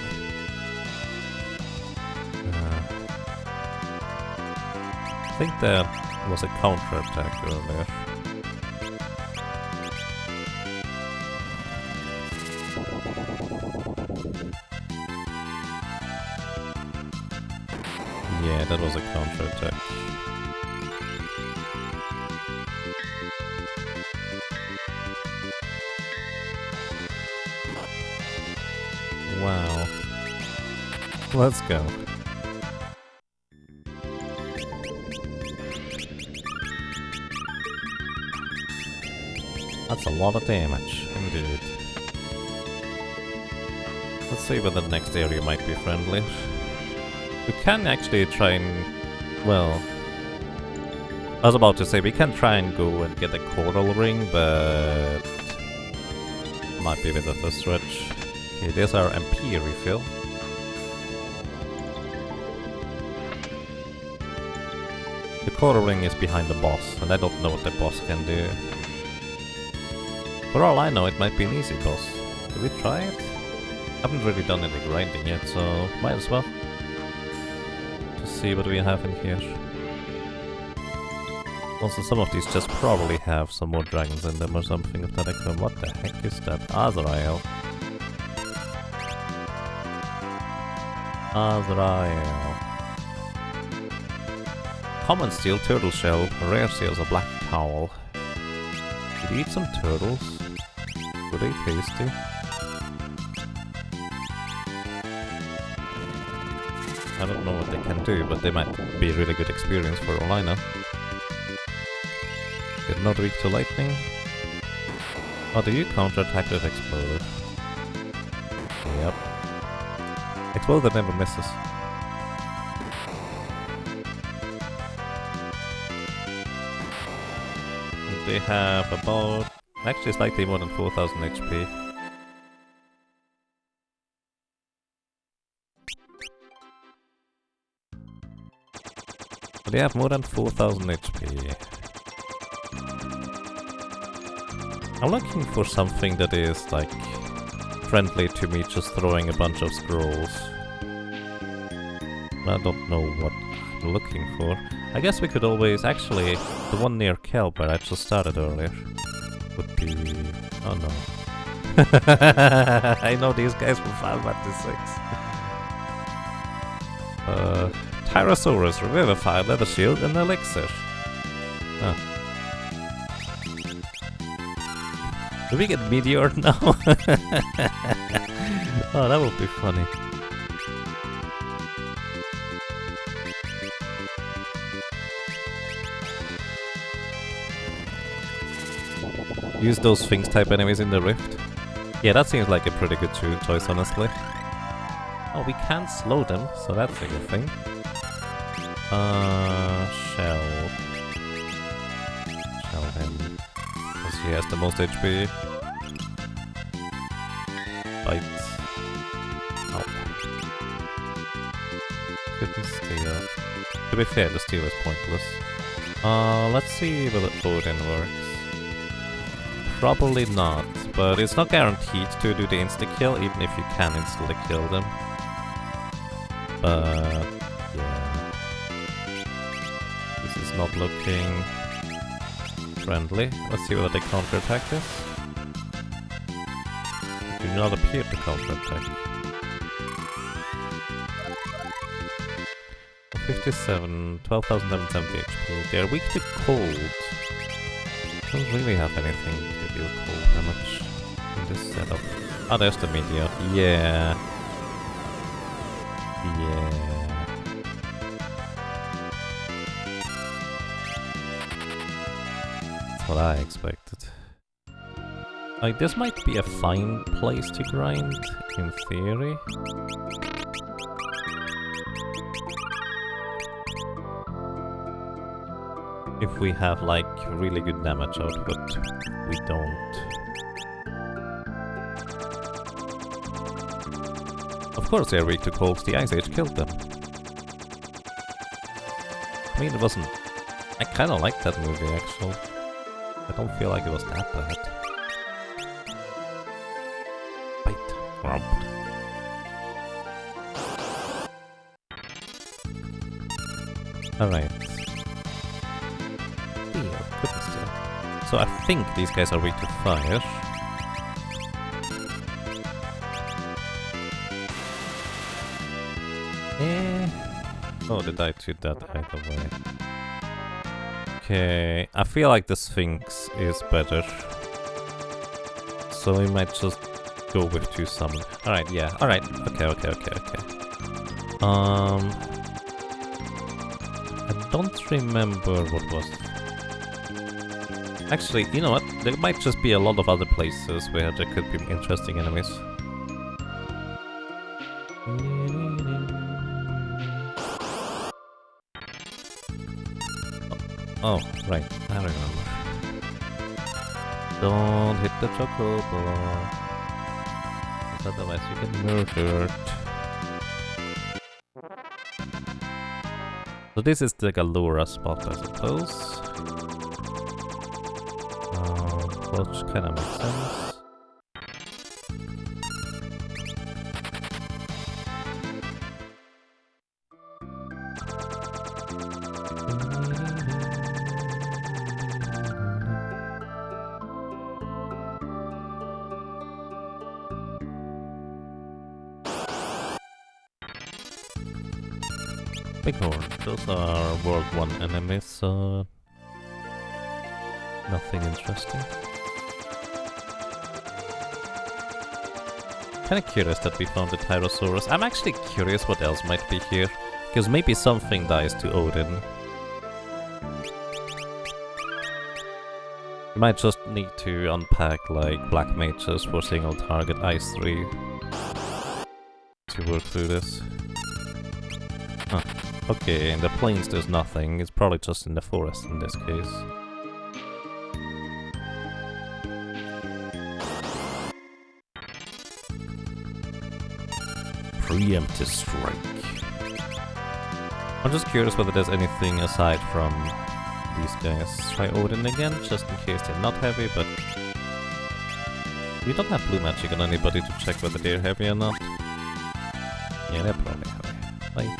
A: I think there was a counter attack earlier. Yeah, that was a counter attack. Wow. Let's go. That's a lot of damage, indeed. Let's see whether the next area might be friendly. We can actually try and... well... I was about to say, we can try and go and get a coral ring, but... might be a bit of a stretch. Okay, there's our MP refill. The coral ring is behind the boss, and I don't know what the boss can do. For all I know, it might be an easy boss. Should we try it? Haven't really done any grinding yet, so might as well. Just see what we have in here. Also, some of these just probably have some more dragons in them or something of that equivalent. What the heck is that? Azrael. Azrael. Common steel, turtle shell, rare seals, a black cowl. Did you eat some turtles? Were they tasty? I don't know what they can do, but they might be a really good experience for all I know. They're not weak to lightning. Oh, do you counterattack with Exploder? Yep. Exploder never misses. And they have about... actually slightly more than 4000 HP. But they have more than 4000 HP. I'm looking for something that is, like, friendly to me just throwing a bunch of scrolls. I don't know what I'm looking for. I guess we could always... actually, the one near Kelp where I just started earlier would be... oh no. I know these guys from Final Fantasy VI. Tyrannosaurus, Revivify, Leather Shield, and Elixir. Huh. Do we get meteor now? Oh, that would be funny. Use those Sphinx type enemies in the rift. Yeah, that seems like a pretty good choice, honestly. Oh, we can't slow them, so that's a good thing. Shell. Shell him. Because he has the most HP. Bite. Ow. Couldn't steal. To be fair, the steal is pointless. Let's see whether Odin works. Probably not, but it's not guaranteed to do the insta-kill, even if you can instantly kill them. But yeah, this is not looking friendly. Let's see whether they counter-attack this. They do not appear to counter-attack. 57, 12,770 HP. They're weak to cold. Don't really have anything to deal cold damage in this setup. Oh, there's the meteor. Yeah. Yeah. That's what I expected. Like, this might be a fine place to grind, in theory. If we have, like, really good damage output, we don't. Of course they're weak to cold, the Ice Age killed them. I mean, it wasn't... I kinda liked that movie, actually. I don't feel like it was that bad. Bite. Grump. Alright. So I think these guys are weak to fire. Oh, they died to that either way. Okay, I feel like the Sphinx is better. So we might just go with 2 summon. Alright, yeah. Alright, okay. I don't remember what was... Actually, you know what? There might just be a lot of other places where there could be interesting enemies. Oh, right. I remember. Don't hit the chocobo. Otherwise you get murdered. So this is the Galura spot, I suppose. Which kind of makes sense. Bighorn, those are World 1 enemies, so nothing interesting. Kinda curious that we found the Tyrannosaurus. I'm actually curious what else might be here, because maybe something dies to Odin. You might just need to unpack like black mages for single target Ice 3 to work through this. Huh. Okay, in the plains there's nothing, it's probably just in the forest in this case. Preemptive strike. I'm just curious whether there's anything aside from these guys. Try Odin again, just in case they're not heavy, but... We don't have blue magic on anybody to check whether they're heavy or not. Yeah, they're probably heavy. Bye.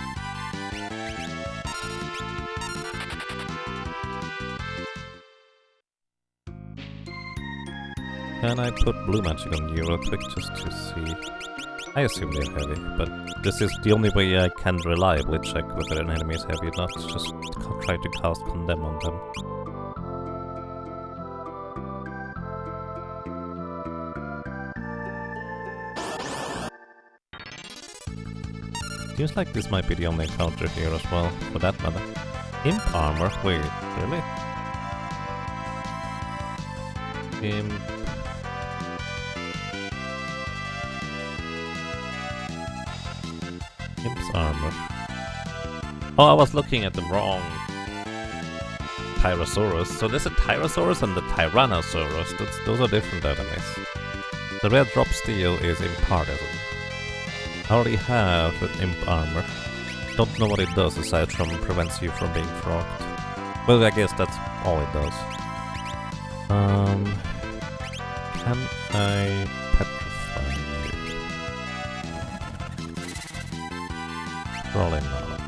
A: Can I put blue magic on you real quick just to see? I assume they're heavy, but this is the only way I can reliably check whether an enemy is heavy or not. Just try to cast Condemn on them. Seems like this might be the only encounter here as well, for that matter. Imp armor? Wait, really? Imp... Imp's armor. Oh, I was looking at the wrong Tyrannosaurus. So there's a Tyrannosaurus and the Tyrannosaurus. Those are different enemies. The red drop steel is imparted. I already have an imp armor. Don't know what it does aside from prevents you from being frogged. Well, I guess that's all it does. Can I petrify you? Probably not.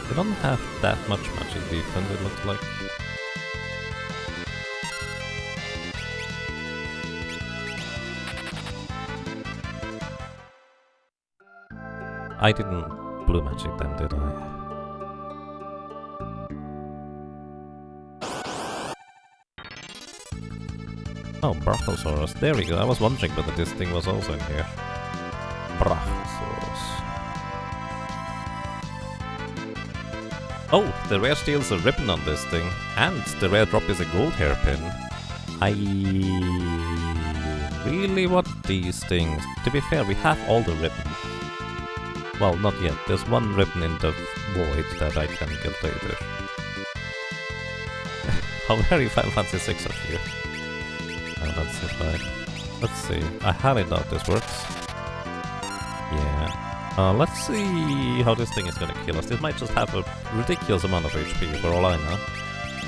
A: We don't have that much magic defense, it looks like. I didn't blue magic them, did I? Oh, Brachiosaurus. There we go. I was wondering whether this thing was also in here. Brachiosaurus. Oh, the rare steel's a ribbon on this thing. And the rare drop is a gold hairpin. I really want these things. To be fair, we have all the ribbons. Well, not yet. There's one ribbon in the void that I can get later. How very Final Fantasy 6 of you. That's it, right. Let's see. I highly doubt this works. Yeah. Let's see how this thing is gonna kill us. This might just have a ridiculous amount of HP for all I know.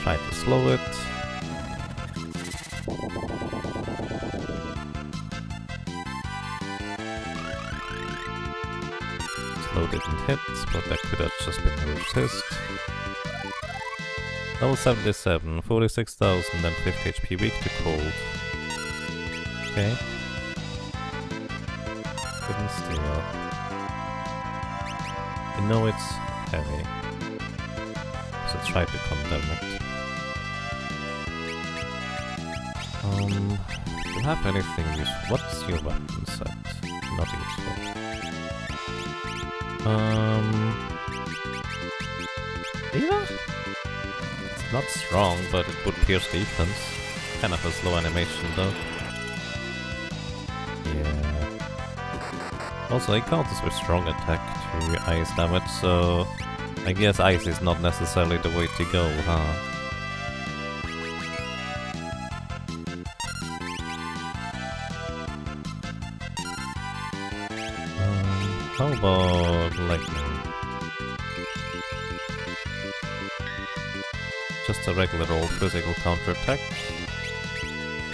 A: Try to slow it. Slow didn't hit, but that could have just been a resist. Level 77, 46,000 and 50 HP, weak to cold. Okay. Couldn't steal. You know it's heavy. So try to condemn it. Do you have anything useful? What's your weapon set? Not useful. Yeah? It's not strong, but it would pierce defense. Kind of a slow animation though. Yeah. Also, it counters with strong attack to ice damage, so I guess ice is not necessarily the way to go, huh? How about lightning? Just a regular old physical counterattack.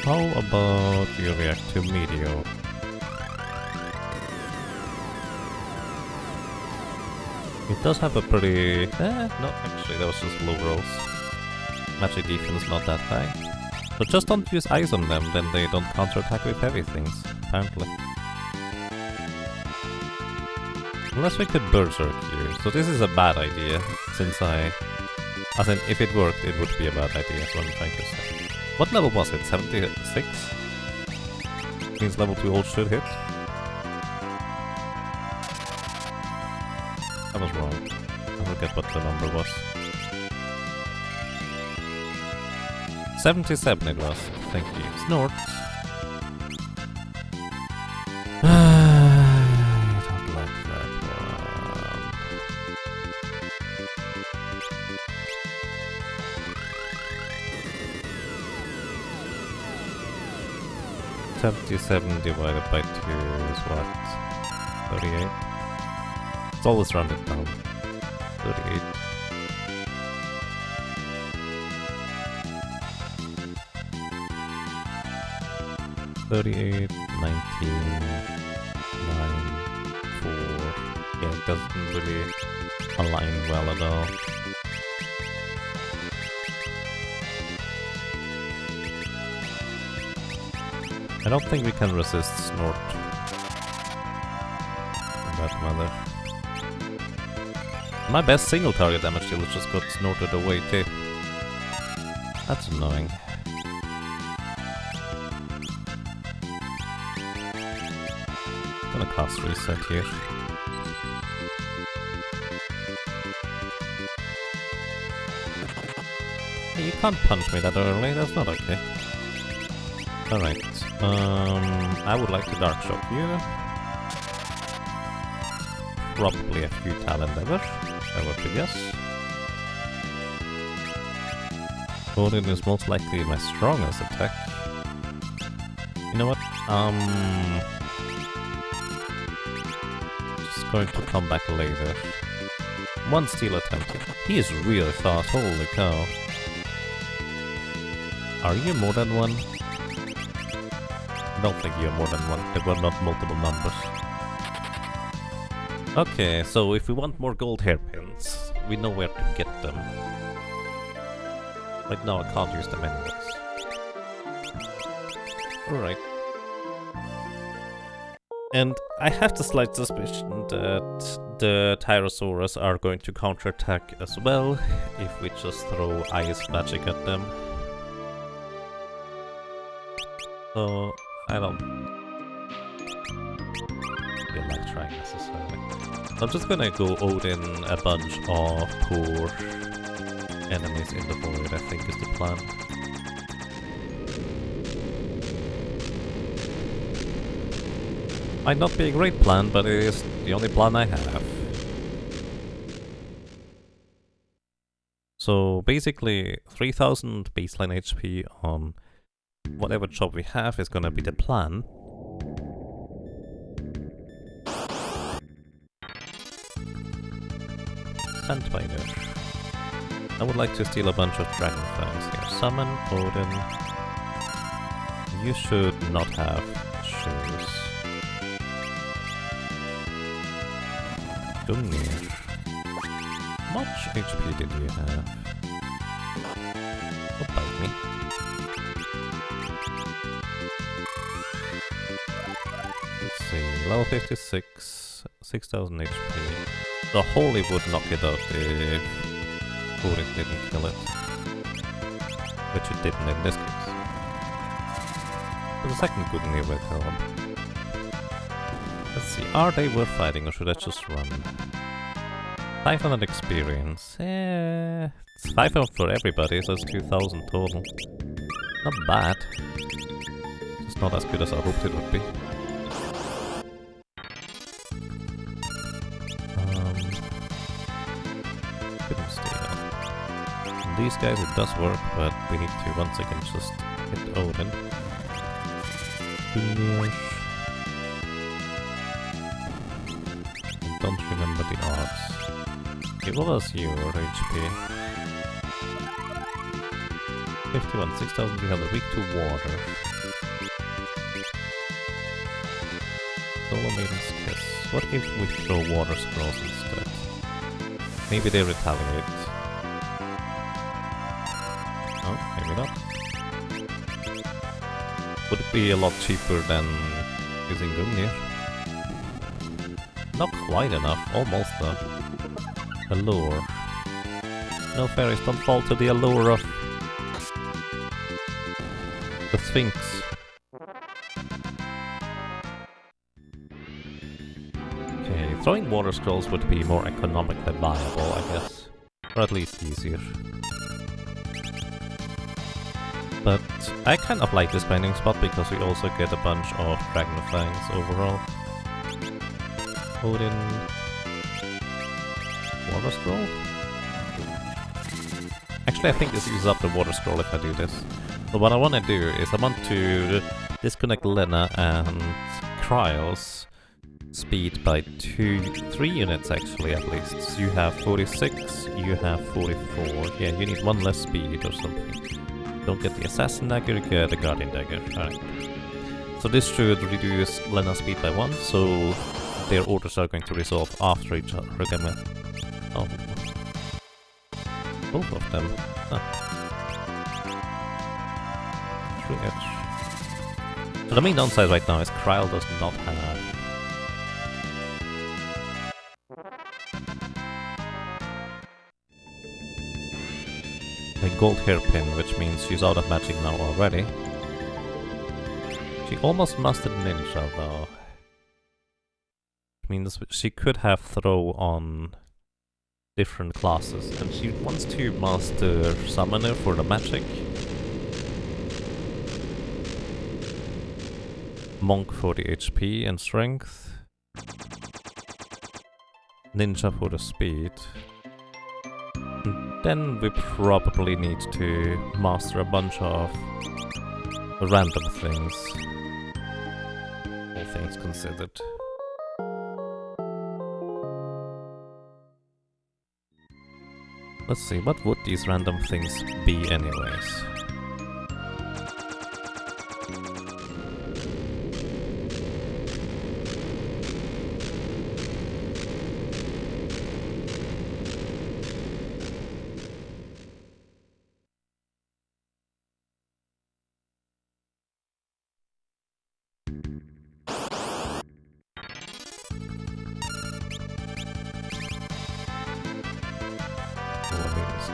A: How about you react to meteor? It does have a pretty... no, actually, that was just low rolls. Magic defense not that high. But just don't use ice on them, then they don't counterattack with heavy things, apparently. Unless we could berserk you. So this is a bad idea, since as in, if it worked, it would be a bad idea, that's what I'm trying to say. What level was it? 76? Means level 2 ult should hit? I was wrong. I forget what the number was. 77 it was. Thank you. Snort. I don't like that one. 77 divided by 2 is what? 38? It's always rounded down. 38. $38, 19, 9, 4. Yeah, it doesn't really align well at all. I don't think we can resist Snort. For that matter. My best single target damage deal just got snorted away too. That's annoying. gonna cast reset here. Hey, you can't punch me that early, that's not okay. Alright, I would like to Dark Shock you. Probably a futile endeavor, if I were to guess. Odin is most likely my strongest attack. You know what? Just going to come back later. One steal attempt. He is really fast, holy cow. Are you more than one? I don't think you're more than one. There were not multiple numbers. Okay, so if we want more gold hairpins, we know where to get them. Right now I can't use them anyways. Alright. And I have the slight suspicion that the Tyrannosaurus are going to counterattack as well if we just throw ice magic at them. So I don't feel like trying necessarily. I'm just gonna go Odin a bunch of poor enemies in the void, I think is the plan. Might not be a great plan, but it is the only plan I have. So basically 3000 baseline HP on whatever job we have is gonna be the plan. Sandspider. I would like to steal a bunch of dragon fangs here. Summon, Odin. You should not have shoes. Gungnir. How much HP did you have? Don't bite me. Let's see, level 56, 6000 HP. The Holy would knock it out if Odin didn't kill it. Which it didn't in this case. But the second Gungnir will kill him. Let's see, are they worth fighting or should I just run? 500 experience. It's 500 for everybody, so it's 2000 total. Not bad. Just not as good as I hoped it would be. Couldn't stay down. These guys it does work, but we need to once again just hit Odin. I don't remember the odds. Okay, what was your HP? 51, 6300, weak to water. Solo Maiden's Kiss. What if we throw water scrolls instead? Maybe they retaliate. Oh, maybe not. Would it be a lot cheaper than using Gungnir? Not quite enough, almost though. Allure. No fairies, don't fall to the allure of the Sphinx. Okay, throwing water scrolls would be more economically viable, I guess. Or at least easier. But I kind of like this grinding spot because we also get a bunch of Dragon Fangs overall. Odin... Water Scroll? Actually I think this uses up the Water Scroll if I do this. So what I want to do is I want to disconnect Lena and Cryos speed by 3 units actually at least. So you have 46, you have 44. Yeah, you need one less speed or something. Don't get the Assassin Dagger, you get the Guardian Dagger. Alright. So this should reduce Lena's speed by 1, so their orders are going to resolve after each other. Oh. Both of them. Huh. True edge. So the main downside right now is Kryle does not have a gold hairpin, which means she's out of magic now already. She almost mastered ninja though. means she could have throw on different classes, and she wants to master Summoner for the magic, Monk for the HP and strength, Ninja for the speed. And then we probably need to master a bunch of random things, all things considered. Let's see, what would these random things be anyways?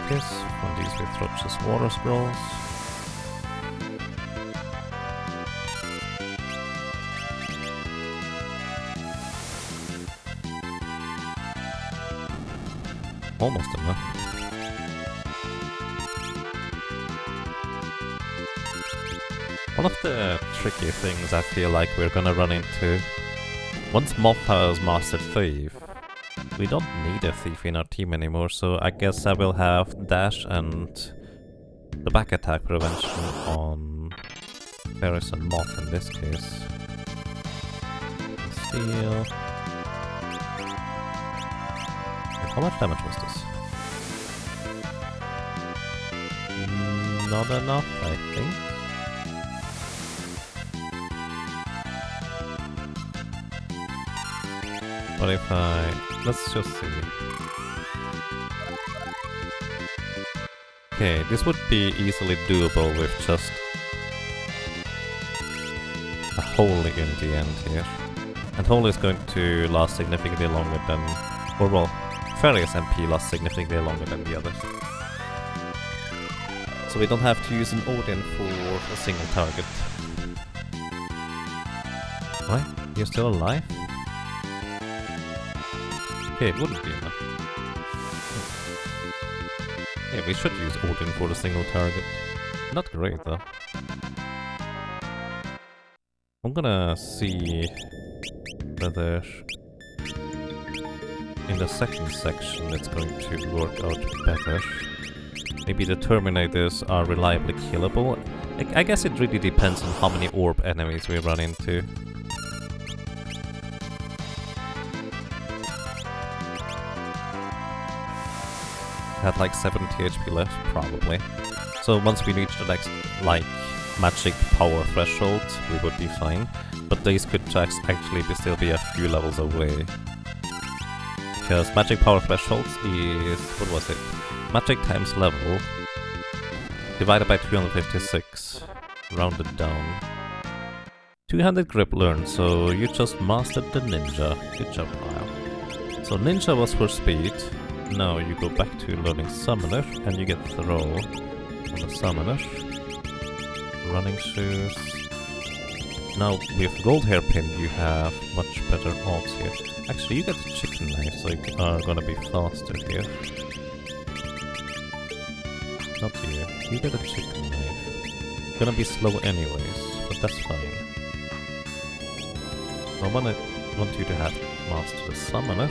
A: Kiss, from these we throw just water scrolls. Almost enough. One of the tricky things I feel like we're gonna run into, once Moth has mastered Thief, we don't need a thief in our team anymore, so I guess I will have dash and the back attack prevention on Ferris and Moth in this case. Steal. How much damage was this? Not enough, I think. What if let's just see. Okay, this would be easily doable with just a Holy in the end here. And Holy is going to last significantly longer than... or well, Fairy's MP lasts significantly longer than the others. So we don't have to use an Odin for a single target. What? You're still alive? Okay, it wouldn't be enough. Yeah, we should use Odin for the single target. Not great though. I'm gonna see whether in the second section it's going to work out better. Maybe the Terminators are reliably killable. I guess it really depends on how many orb enemies we run into. Had like 70 HP left, probably. So once we reach the next, like, magic power threshold, we would be fine. But these could actually still be a few levels away. Because magic power thresholds is... what was it? Magic times level divided by 256, rounded down. 200 grip learned, so you just mastered the ninja. Good job, Kyle. So ninja was for speed. Now you go back to learning summoner, and you get throw on the summoner. Running shoes. Now with gold hairpin you have much better odds here. Actually you get a chicken knife, so you are gonna be faster here. Not you. You get a chicken knife. Gonna be slow anyways, but that's fine. I want you to have master the summoner.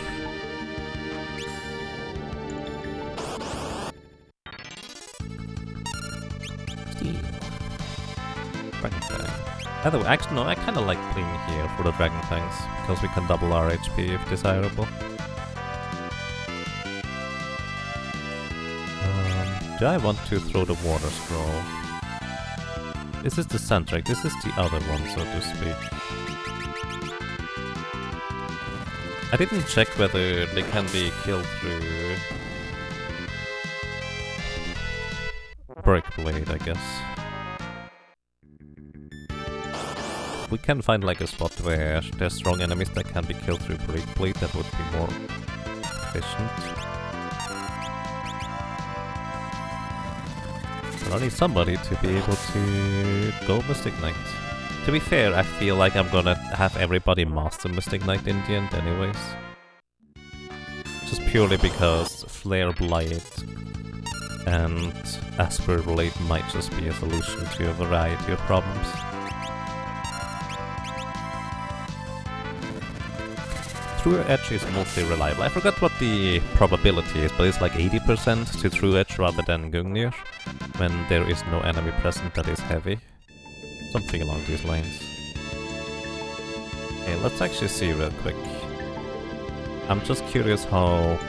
A: Dragon Fang. Either way, actually no, I kinda like playing here for the Dragon Fangs, because we can double our HP if desirable. Do I want to throw the water scroll? This is the Centric, this is the other one, so to speak. I didn't check whether they can be killed through... Break Blade, I guess. We can find like a spot where there's strong enemies that can be killed through Break Blade, that would be more efficient. But I need somebody to be able to go Mystic Knight. To be fair, I feel like I'm gonna have everybody master Mystic Knight in the end anyways. Just purely because Flare Blight and Asper Blade might just be a solution to a variety of problems. True Edge is mostly reliable. I forgot what the probability is, but it's like 80% to True Edge rather than Gungnir, when there is no enemy present that is heavy. Something along these lines. Okay, let's actually see real quick. I'm just curious how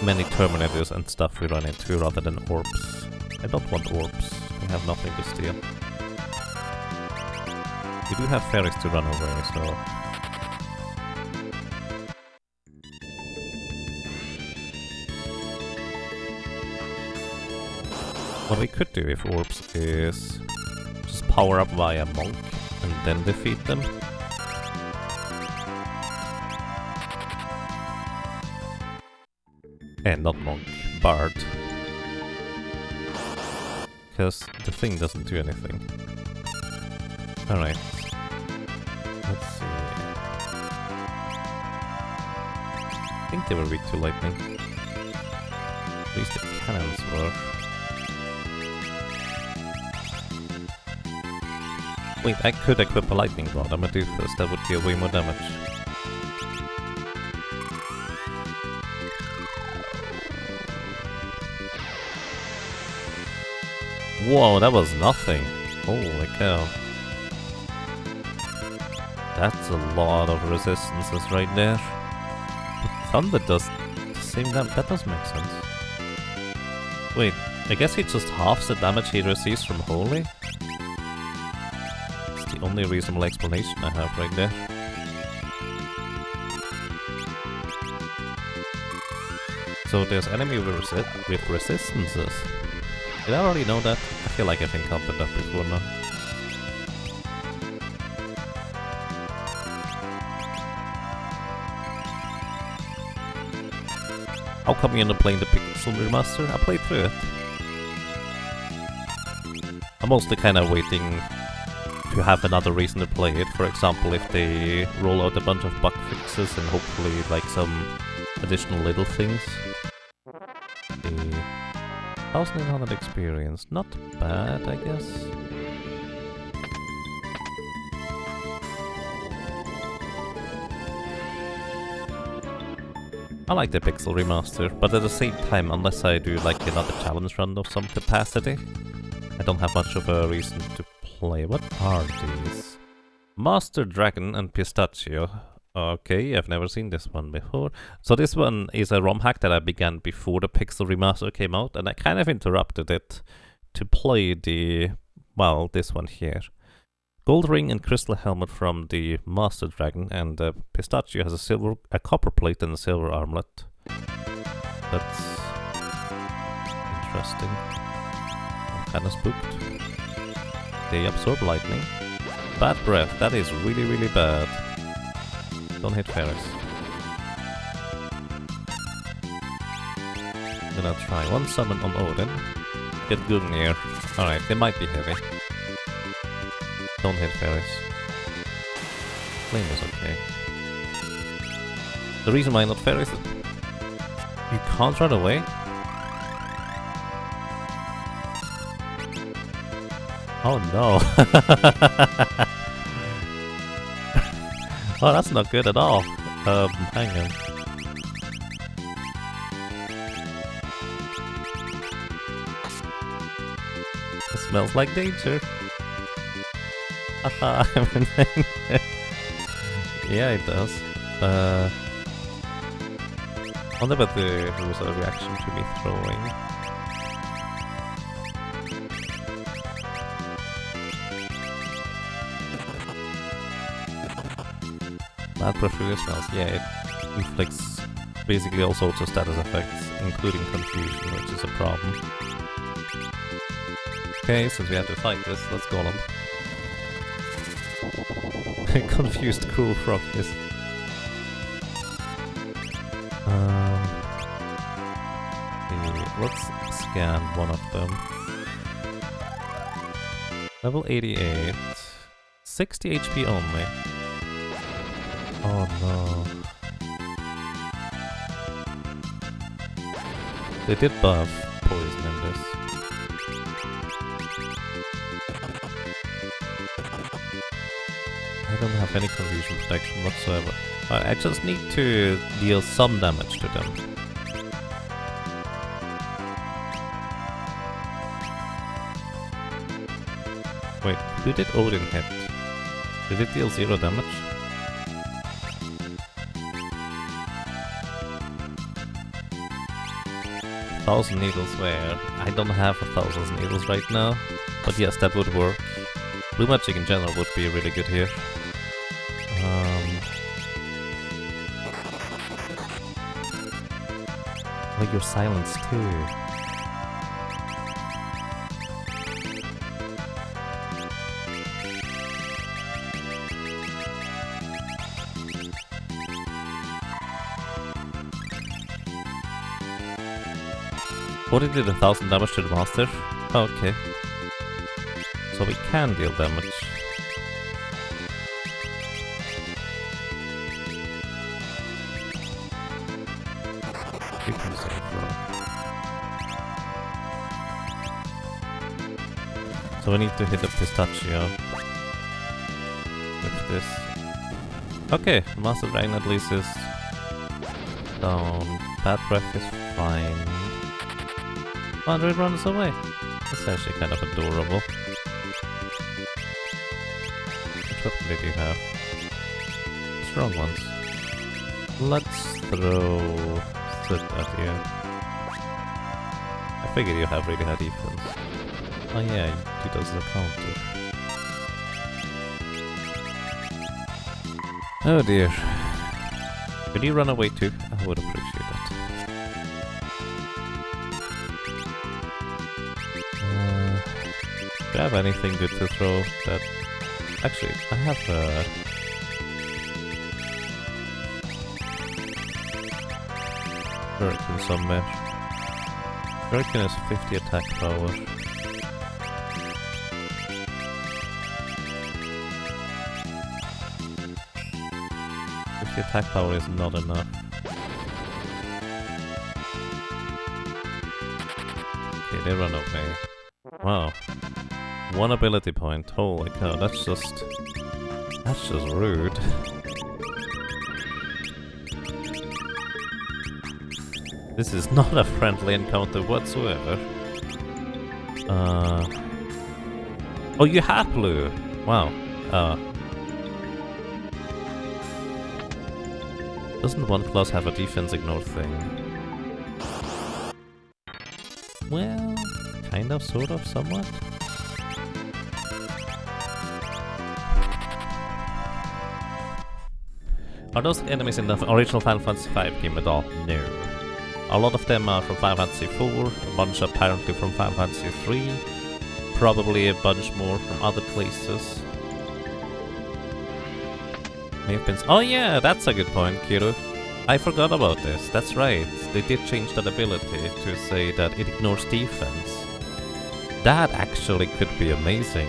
A: many Terminators and stuff we run into rather than orbs. I don't want orbs. We have nothing to steal. We do have fairies to run away, so... What we could do with orbs is just power up via Monk and then defeat them. And not Monk, Bard. Because the thing doesn't do anything. Alright. Let's see. I think they were weak to lightning. At least the cannons were. Wait, I could equip a lightning rod on Meduthas, that would deal way more damage. Whoa, that was nothing! Holy cow. That's a lot of resistances right there. But Thunder does the same damage, that does make sense. Wait, I guess he just halves the damage he receives from Holy? The only reasonable explanation I have right there. So there's enemy with resistances. Did I already know that? I feel like I've encountered that before now. How come you end up playing the Pixel Remaster? I played through it. I'm mostly kind of waiting to have another reason to play it. For example, if they roll out a bunch of bug fixes and hopefully like some additional little things. The 1800 experience, not bad, I guess. I like the Pixel Remaster, but at the same time, unless I do like another challenge run of some capacity, I don't have much of a reason to play. What are these? Master Dragon and Pistachio. Okay, I've never seen this one before. So this one is a Romhack that I began before the Pixel Remaster came out, and I kind of interrupted it to play the, well, this one here. Gold ring and crystal helmet from the Master Dragon, and Pistachio has a copper plate and a silver armlet. That's interesting. I'm kind of spooked. They absorb lightning. Bad breath, that is really, really bad. Don't hit fairies. I'm gonna try one summon on Odin. Get Gungnir. Alright, they might be heavy. Don't hit fairies. Flame is okay. The reason why not fairies is you can't run away. Oh no. Oh, that's not good at all. Hang on. It smells like danger. Haha, everything. Yeah, it does. I wonder if there was a reaction to me throwing. Bad breath really smells. Yeah, it inflicts basically all sorts of status effects, including confusion, which is a problem. Okay, since we have to fight this, let's go on. Confused cool frog is. Let's scan one of them. Level 88. 60 HP only. Oh no. They did buff poison in this. I don't have any confusion protection whatsoever. I just need to deal some damage to them. Wait, who did Odin hit? Did it deal 0 damage? Thousand needles where? I don't have 1,000 needles right now, but yes, that would work. Blue magic in general would be really good here. Oh, you're silenced too. What did 1,000 damage to the master? Okay. So we can deal damage. We can save roll. So we need to hit a pistachio with this. Okay, Master Dragon at least is down. Bad breath is fine. Oh, it runs away. That's actually kind of adorable. Which weapon did you have? Strong ones. Let's throw Soot at you. I figured you have really high defense. Oh yeah, he does the counter. Oh dear. Could you run away too? I would appreciate that. Do I have anything good to throw that... Actually, I have Hurricane somewhere. Hurricane is 50 attack power. The attack power is not enough. Okay, they run away. Wow. 1 ability point. Holy cow, that's just rude. This is not a friendly encounter whatsoever. Oh, you have blue! Wow. Doesn't one class have a defense ignore thing? Well, kind of, sort of, somewhat. Are those enemies in the original Final Fantasy V game at all? No. A lot of them are from Final Fantasy IV, a bunch apparently from Final Fantasy III, probably a bunch more from other places. May have been... Oh yeah, that's a good point, Kiru. I forgot about this, that's right. They did change that ability to say that it ignores defense. That actually could be amazing.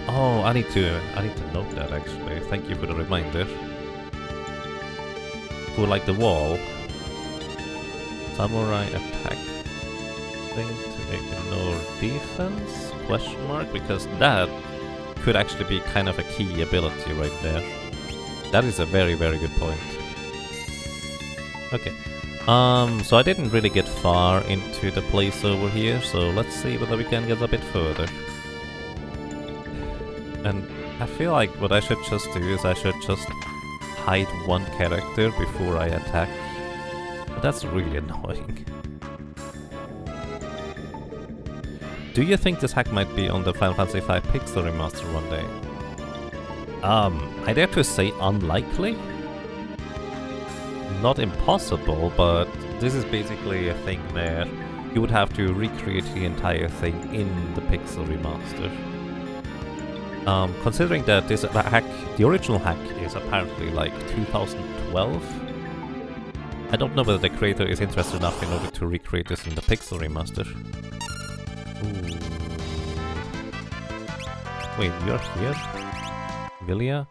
A: Oh, I need to note that actually. Thank you for the reminder. For like the wall. Samurai attack thing to ignore defense? Question mark? Because that could actually be kind of a key ability right there. That is a very, very good point. Okay. So I didn't really get far into the place over here, so let's see whether we can get a bit further. And I feel like what I should just do is I should just hide one character before I attack. But that's really annoying. Do you think this hack might be on the Final Fantasy V Pixel Remaster one day? I dare to say unlikely? Not impossible, but this is basically a thing where you would have to recreate the entire thing in the Pixel Remaster. Considering that this hack, the original hack is apparently like 2012, I don't know whether the creator is interested enough in order to recreate this in the Pixel Remaster. Ooh. Wait, you're here? Vilya?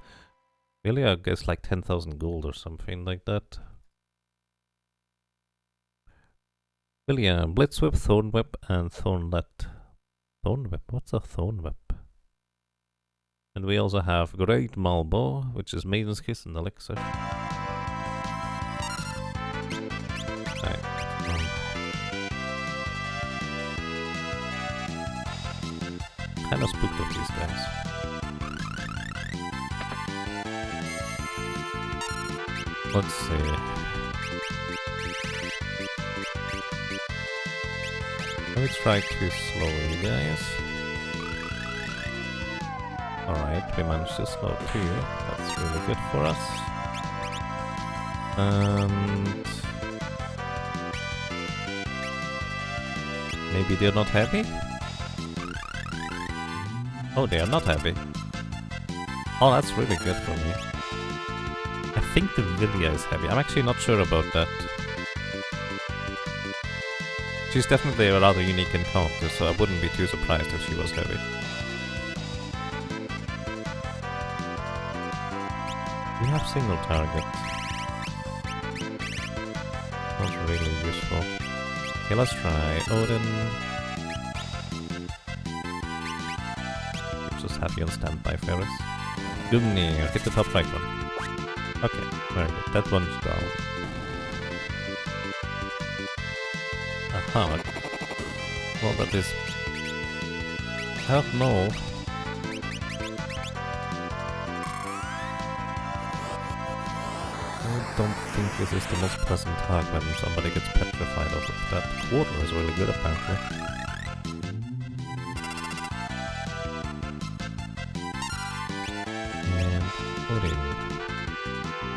A: Vilya gets like 10,000 gold or something like that. Vilya, Blitz Whip, Thorn Whip, and Thornlet. Thorn Whip? What's a Thorn Whip? And we also have Great Malbo, which is Maiden's Kiss and Elixir. Right. Kinda spooked of these guys. Let's see. Let me try to slow you guys. Alright, we managed to slow 2. That's really good for us. And maybe they're not happy? Oh, they are not happy. Oh, that's really good for me. I think the Vilya is heavy. I'm actually not sure about that. She's definitely a rather unique encounter, so I wouldn't be too surprised if she was heavy. We have single target. Not really useful. Okay, let's try Odin. Just have you on standby, Ferris. Gungnir, hit the top right one. Okay, very good. That one's down. Aha. Well, that is... I don't know. I don't think this is the most pleasant target when somebody gets petrified out of that. Water is really good, apparently. And Odin.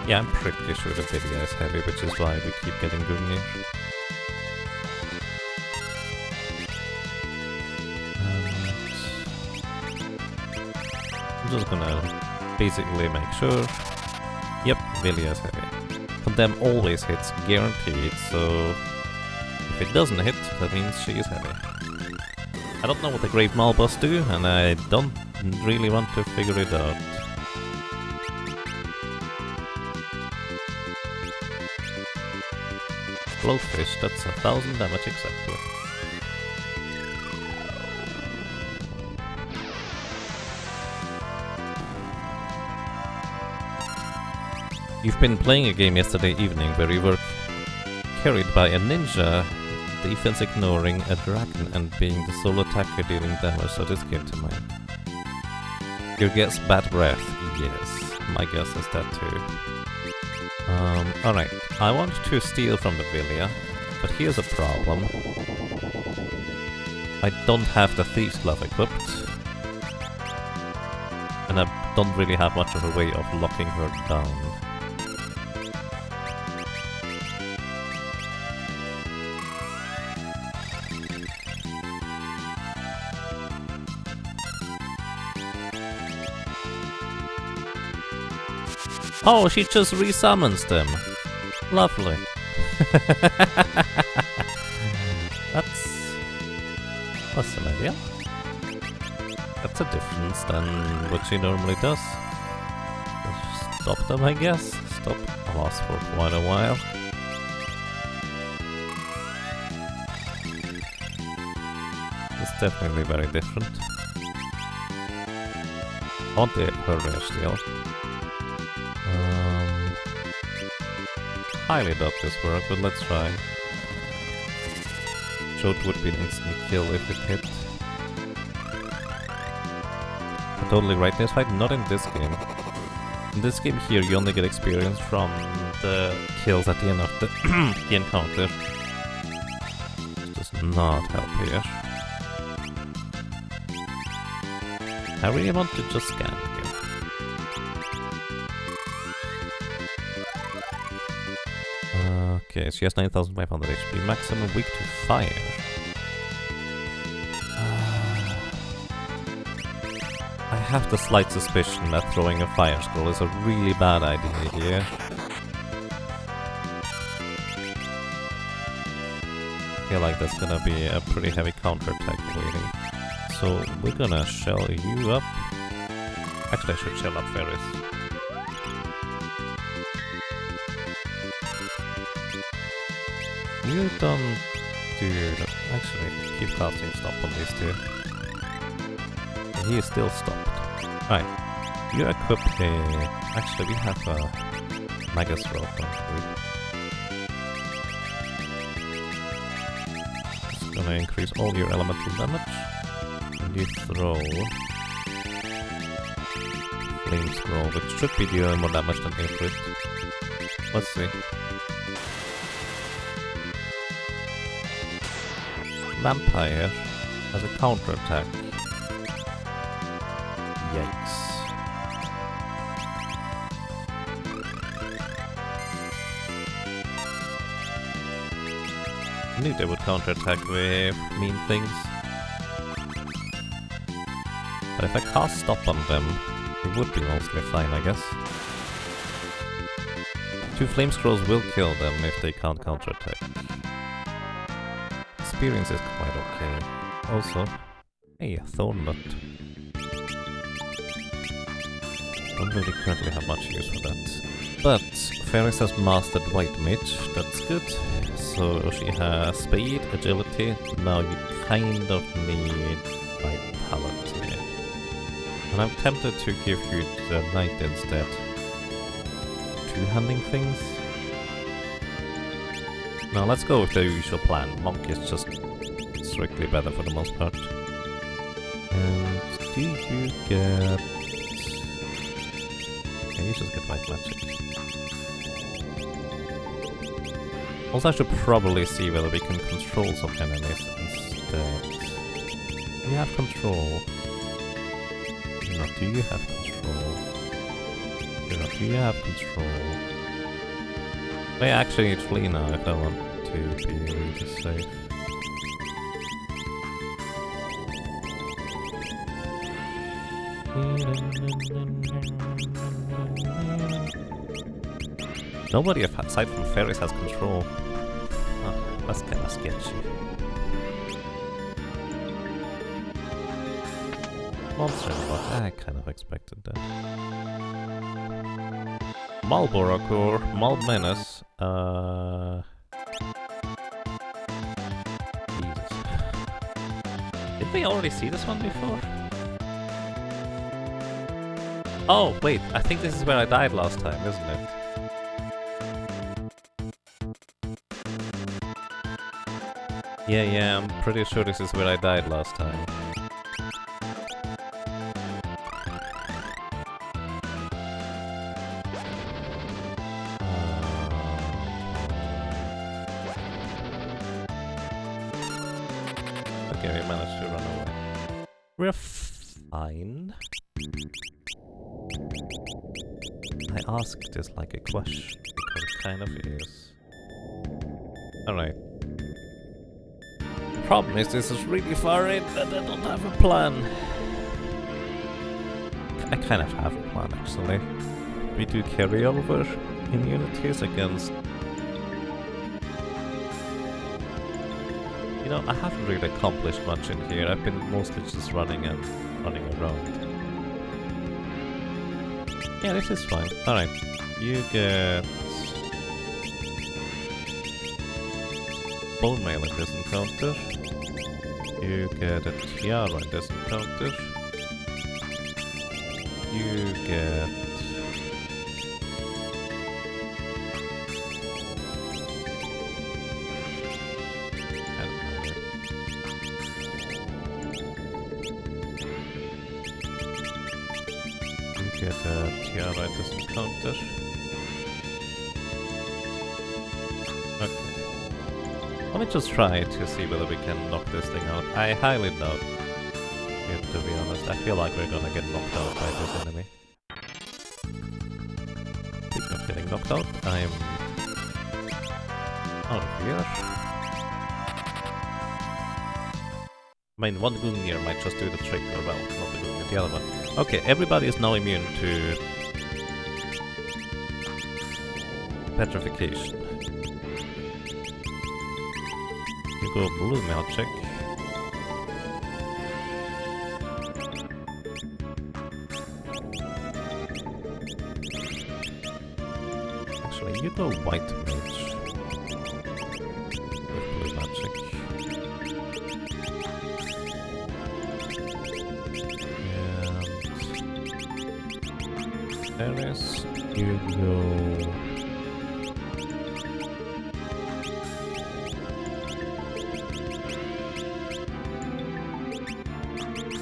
A: Yeah, I'm pretty sure the Vidya is heavy, which is why we keep getting Gungnir. I'm just gonna basically make sure. Yep, Vilya is heavy. Condemn always hits, guaranteed, so if it doesn't hit, that means she is heavy. I don't know what the Great Malbus do, and I don't really want to figure it out. Blowfish, that's 1,000 damage exactly. You've been playing a game yesterday evening where you were carried by a ninja, defense ignoring a dragon, and being the sole attacker dealing damage, so this came to mind. Your guess, bad breath. Yes, my guess is that too. Alright, I want to steal from the Vilya, but here's a problem. I don't have the Thieves Glove equipped, and I don't really have much of a way of locking her down. Oh, she just resummons them. Lovely. That's an idea. That's a difference than what she normally does. Just stop them, I guess. Stop. I'll last for quite a while. It's definitely very different. I want her rare steal. Highly doubt this work, but let's try. Jot would be an instant kill if it hit. I'm totally right in this fight, not in this game. In this game here, you only get experience from the kills at the end of the, the encounter. This does not help here. I really want to just scan here. Okay, she has 9,500 HP, maximum weak to fire. I have the slight suspicion that throwing a fire scroll is a really bad idea here. I feel like that's gonna be a pretty heavy counterattack waiting. So we're gonna shell you up. Actually, I should chill up Ferris. You don't do that. Actually, keep casting stop on these two. And he is still stopped. Right. You equip a... Actually, we have a Magus roll, don't we? It's gonna increase all your elemental damage. And you throw... Flame Scroll, which should be dealing more damage than Ifrit. Let's see. Vampire has a counterattack. Yikes. I knew they would counterattack with mean things. But if I cast stop on them, it would be mostly fine, I guess. 2 Flame Scrolls will kill them if they can't counterattack. Experience is quite okay. Also, hey, Thorn Nut. Don't really currently have much use for that. But Ferris has mastered White Mage, that's good. So she has Speed, Agility, now you kind of need Vitality. And I'm tempted to give you the Knight instead. Two-handing things? Now let's go with the usual plan. Monk is just strictly better for the most part. And do you get... Yeah, you just get White Magic. Also, I should probably see whether we can control some enemies instead. Do you have control? No, do you have control? Do you have control? I actually need flee now if I want to be really safe. Nobody aside from Ferris has control. Oh, that's kind of sketchy. Monster Bot, I kind of expected that. Marlboro Core, Mal Menace, Jesus. Did we already see this one before? Oh, wait, I think this is where I died last time, isn't it? Yeah, I'm pretty sure this is where I died last time. Okay, we managed to run away. We're fine. I asked this like a question, because it kind of is. Alright. Problem is, this is really far in and I don't have a plan. I kind of have a plan, actually. We do carryover immunities against... You know, I haven't really accomplished much in here. I've been mostly just running around. Yeah, this is fine. Alright, you get... Bone Mail in this encounter. You get a Tiara in this encounter. You get... You get a Tiara in this encounter. Okay. Let me just try to see whether we can knock this thing out. I highly doubt it, to be honest. I feel like we're gonna get knocked out by this enemy. Speaking of getting knocked out, I'm out of here. I mean, one Gungnir might just do the trick, or well, not the Gungnir, the other one. Okay, everybody is now immune to petrification. You go blue magic. Actually, you go white mage with blue magic. And Ares, you go.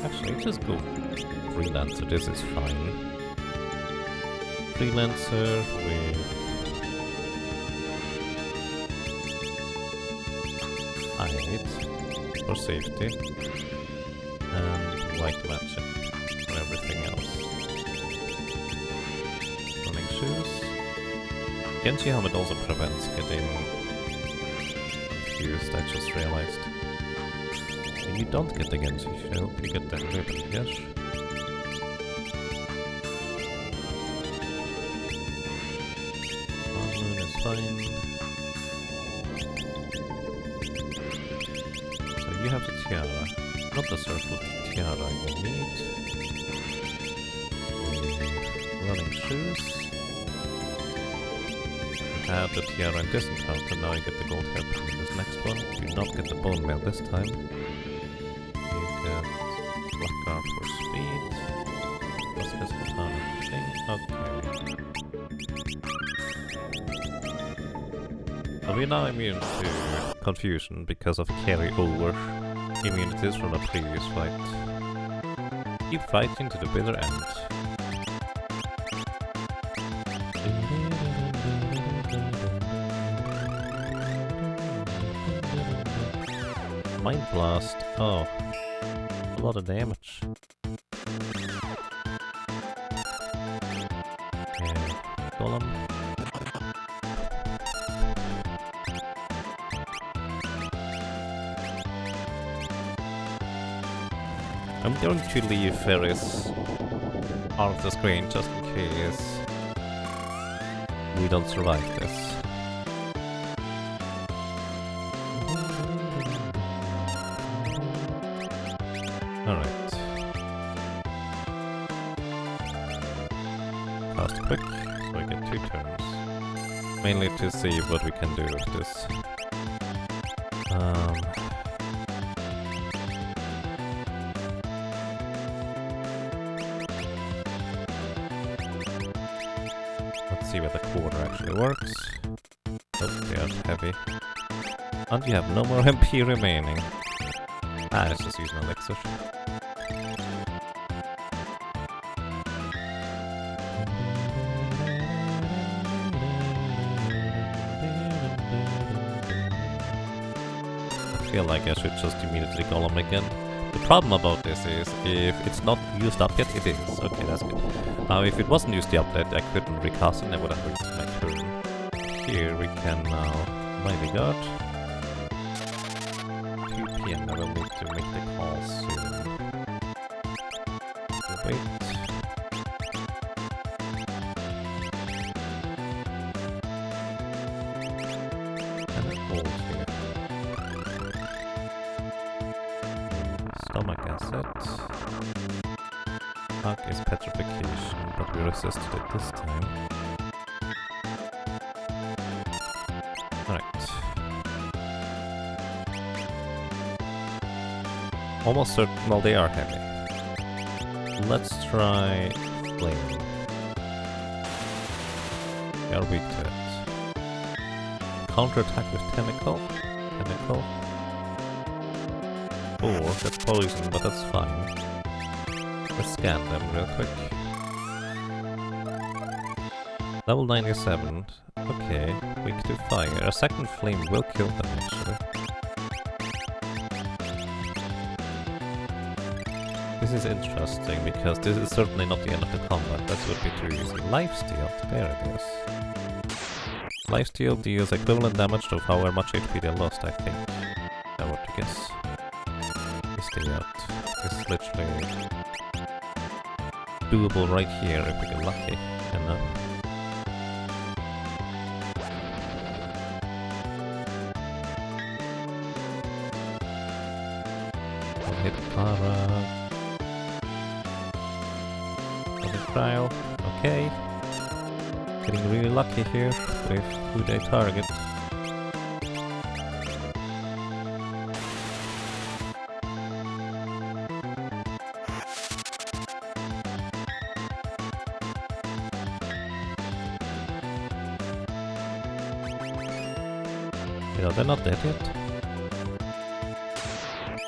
A: Actually, just go freelancer. This is fine. Freelancer with height for safety and white magic for everything else. Running shoes. Genji helmet also prevents getting confused, I just realized. You don't get the Genji shield, you get the ribbon, yes? Moon is fine. So you have the tiara, not the circle, the tiara you need. With running shoes. You have the tiara in this encounter, now you get the gold hairpin in this next one. You do not get the bone mail this time. Black guard for speed. Let's get katana thing. Okay. Are we now immune to confusion because of carry-over immunities from the previous fight? Keep fighting to the bitter end. Mind Blast. Oh. A lot of damage. Golem. I'm going to leave Ferris off the screen just in case we don't survive this. Alright. Fast quick, so we get 2 turns. Mainly to see what we can do with this. Let's see whether the quarter actually works. Oh, they are heavy. And you have no more MP remaining. Ah, let's just use an elixir. I feel like I should just immediately golem again. The problem about this is, if it's not used up yet, it is. Okay, that's good. Now, if it wasn't used up yet, I couldn't recast it and I would have reached my turn. Here we can now Mighty Guard. 2 PM, I will need to make the call soon. Wait. And a hold here. Stomach acid. Hug is petrification, but we resisted it this time. Alright. Almost certain, well, they are heavy. Let's try flame. They are weak to it. Counter-attack with tentacle. Or that's poison, but that's fine. Let's scan them real quick. Level 97. Okay, weak to fire. A second flame will kill them actually. This is interesting because this is certainly not the end of the combat. That would be too easy. Lifesteal. There it is. Lifesteal deals equivalent damage to however much HP they lost, I think. I would guess. Stay out. It's literally doable right here if we get lucky enough. I'll hit Clara. Trial. Okay. Getting really lucky here with who they target. Yeah, they're not dead yet.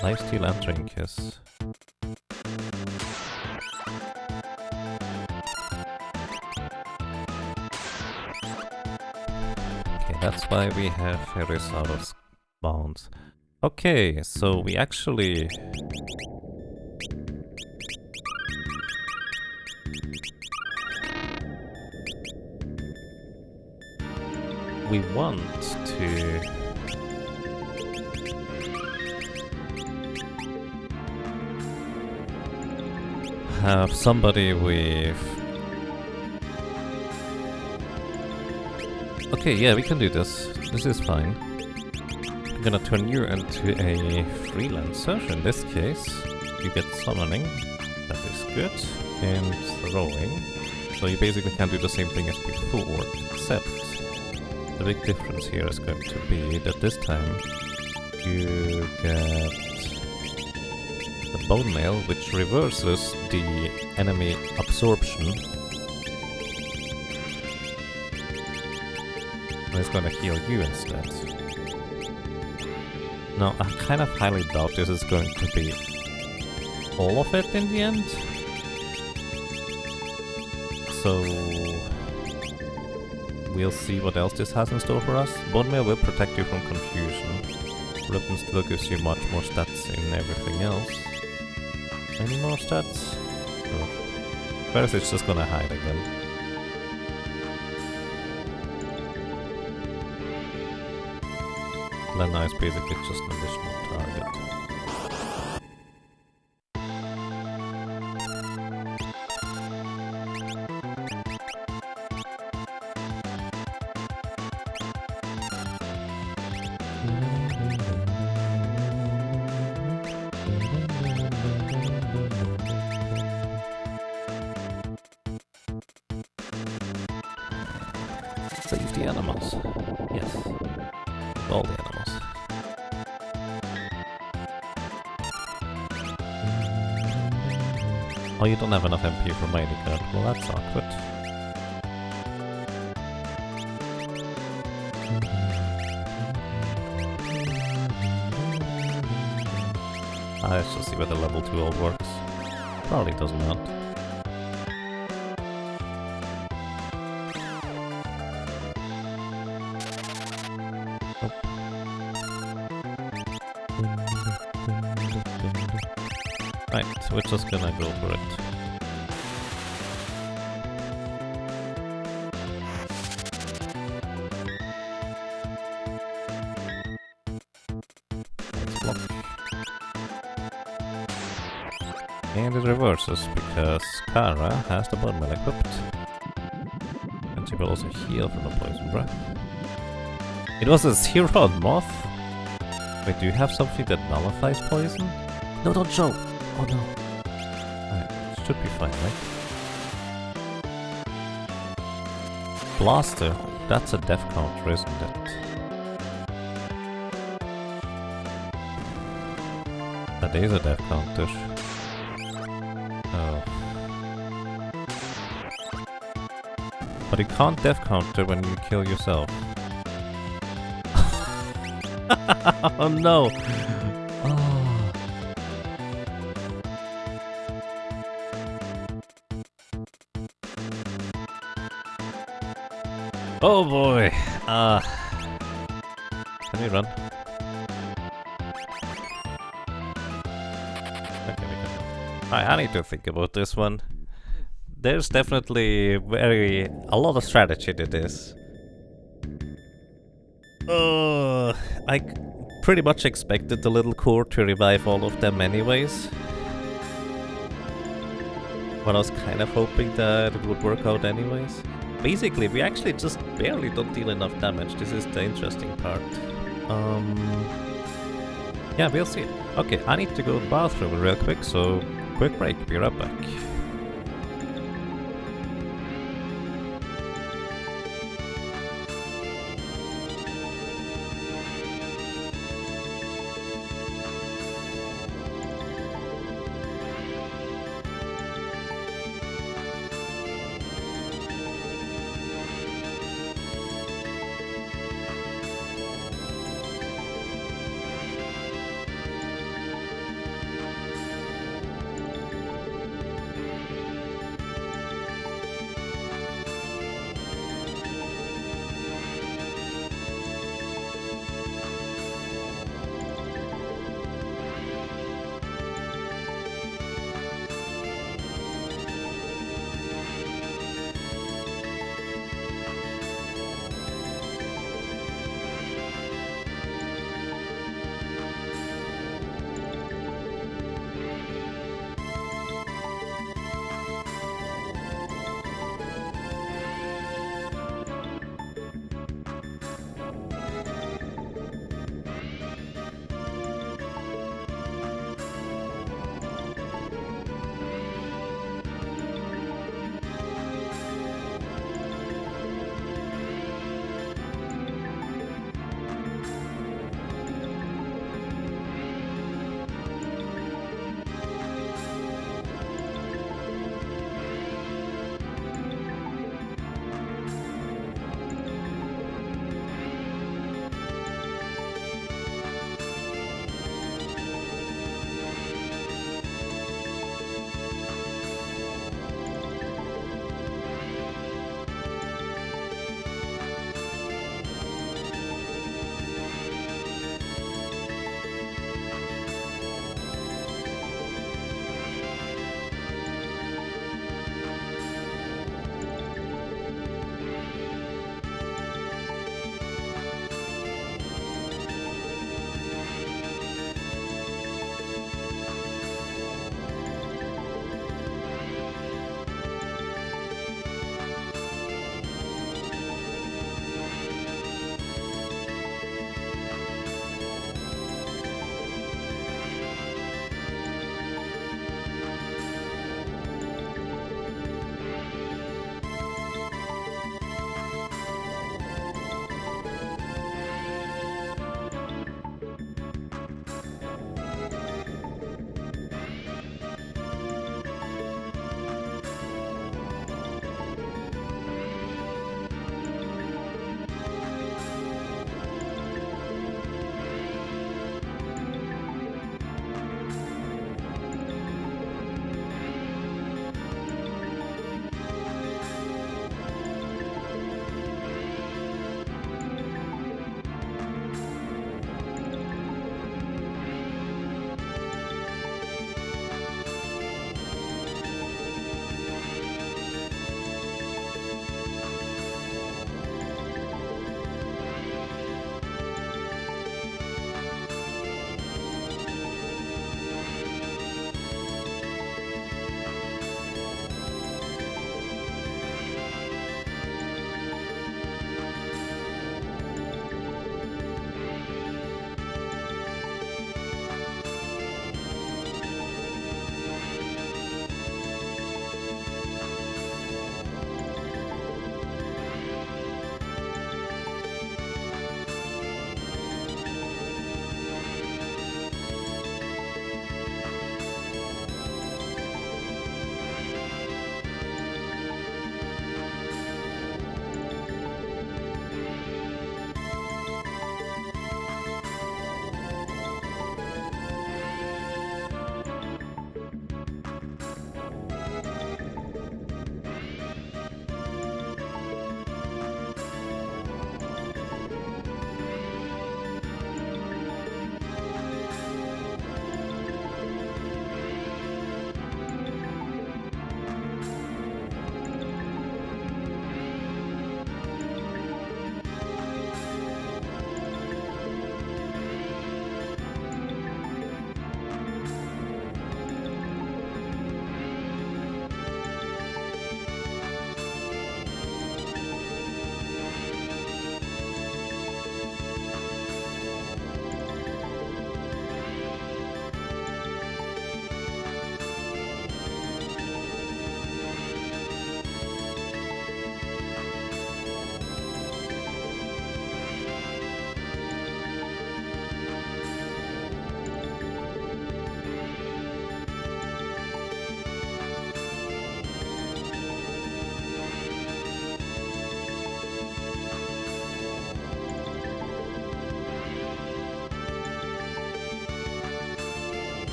A: Lifesteal entering kiss. Okay, that's why we have Harris out of bounds. Okay, so we actually... We want to... have somebody with... Okay, yeah, we can do this. This is fine. I'm gonna turn you into a freelancer. In this case, you get summoning. That is good. And throwing. So you basically can do the same thing as before, except the big difference here is going to be that this time you get the bone mail, which reverses the enemy absorption. And it's gonna heal you instead. Now, I kind of highly doubt this is going to be all of it in the end. So we'll see what else this has in store for us. Bone mail will protect you from confusion. Ribbon still gives you much more stats in everything else. Any more stats? No. Whereas it's just gonna hide again. Lena is basically just an additional target. Save the animals. Yes. All the animals. Oh, you don't have enough MP for my ID card. Well, that's awkward. Let's just see whether level 2 ult works. Probably does not. Right, we're just gonna go for it. Let's block. And it reverses because Kara has the bone mail equipped. And she will also heal from the poison breath. It was a 0 on Moth? Wait, do you have something that nullifies poison? No, don't show! Oh no. Alright, should be fine, right? Blaster. That's a death counter, isn't it? That is a death counter. Oh. But you can't death counter when you kill yourself. Oh no! Oh boy! Can we run? Okay, we can. I need to think about this one. There's definitely a lot of strategy to this. I pretty much expected the little core to revive all of them anyways. But I was kind of hoping that it would work out anyways. Basically, we actually just barely don't deal enough damage. This is the interesting part. Yeah, we'll see. Okay, I need to go to the bathroom real quick, so quick break, be right back.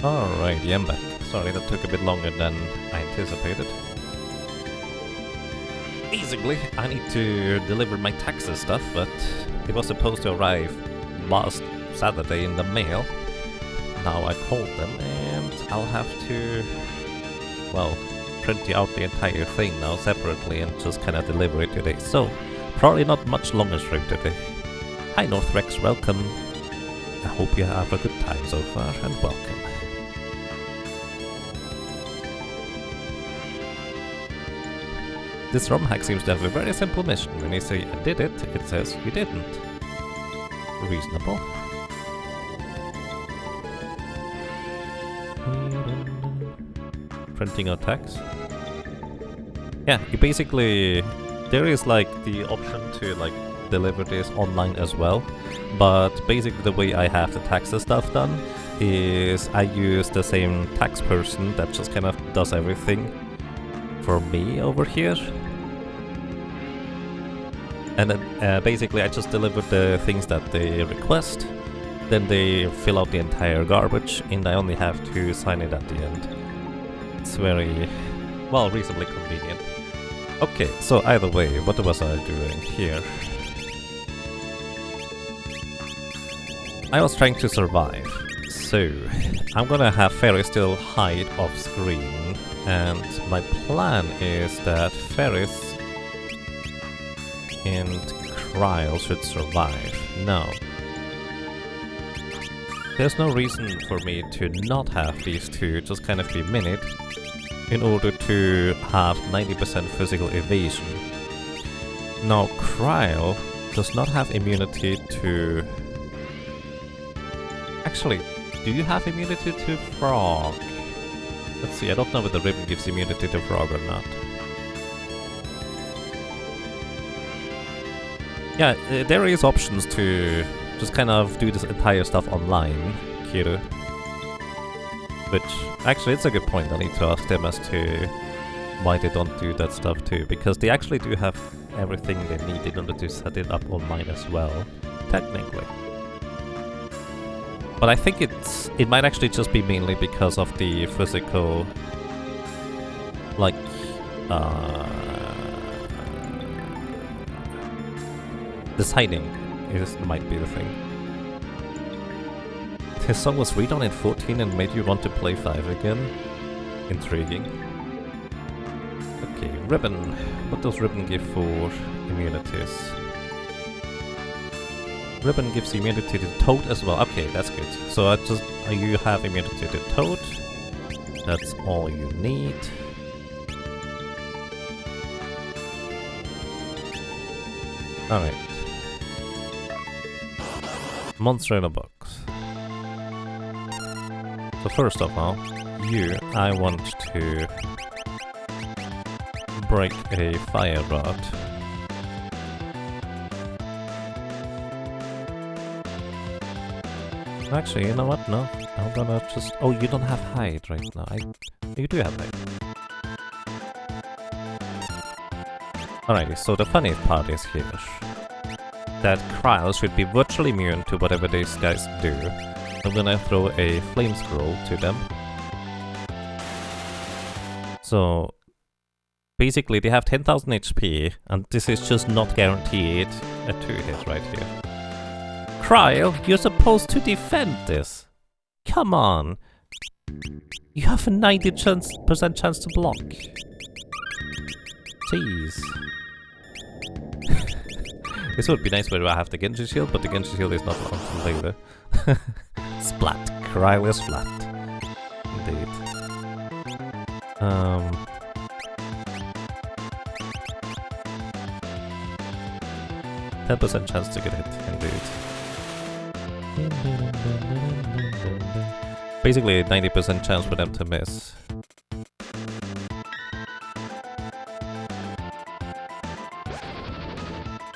A: Alrighty, I'm back. Sorry, that took a bit longer than I anticipated. Basically, I need to deliver my taxes stuff, but it was supposed to arrive last Saturday in the mail. Now I called them and I'll have to, well, print out the entire thing now separately and just kinda deliver it today. So, probably not much longer stream today. Hi Northrex, welcome. I hope you have a good time so far and welcome. This Romhack seems to have a very simple mission. When you say I did it, it says you didn't. Reasonable. Printing out tax. Yeah, you basically... There is like the option to like deliver this online as well. But basically the way I have the taxes stuff done is I use the same tax person that just kind of does everything for me over here. And then basically I just deliver the things that they request, then they fill out the entire garbage and I only have to sign it at the end. It's very, well, reasonably convenient. Okay, so either way, what was I doing here? I was trying to survive, so I'm gonna have Ferry still hide off screen, and my plan is that Ferris and Kryl should survive. Now, there's no reason for me to not have these two just kind of be minute in order to have 90% physical evasion. Now, Kryl does not have immunity to... Actually, do you have immunity to Frog? Let's see, I don't know whether Ribbon gives immunity to Frog or not. Yeah, there is options to just kind of do this entire stuff online, Kiru. Which, actually, it's a good point. I need to ask them as to why they don't do that stuff too, because they actually do have everything they need in order to set it up online as well, technically. But I think it might actually just be mainly because of the physical, like, deciding might be the thing. His song was redone in 14 and made you want to play 5 again? Intriguing. Okay, Ribbon. What does Ribbon give for immunities? Ribbon gives immunity to Toad as well. Okay, that's good. So you have immunity to Toad. That's all you need. Alright. Monster in a box. So first of all, I want to break a fire rod. Actually, you know what? No, I'm gonna just... Oh, you don't have hide right now. You do have hide. Alrighty, so the funny part is here that Kryl should be virtually immune to whatever these guys do. I'm gonna throw a flame scroll to them. So basically they have 10,000 HP and this is just not guaranteed a 2-hit right here. Kryl, you're supposed to defend this! Come on! You have a 90% chance to block. Jeez. This would be nice where I have the Genji shield, but the Genji shield is not until later. Splat. Kryl is flat. Indeed. 10% chance to get hit, indeed. Basically, 90% chance for them to miss.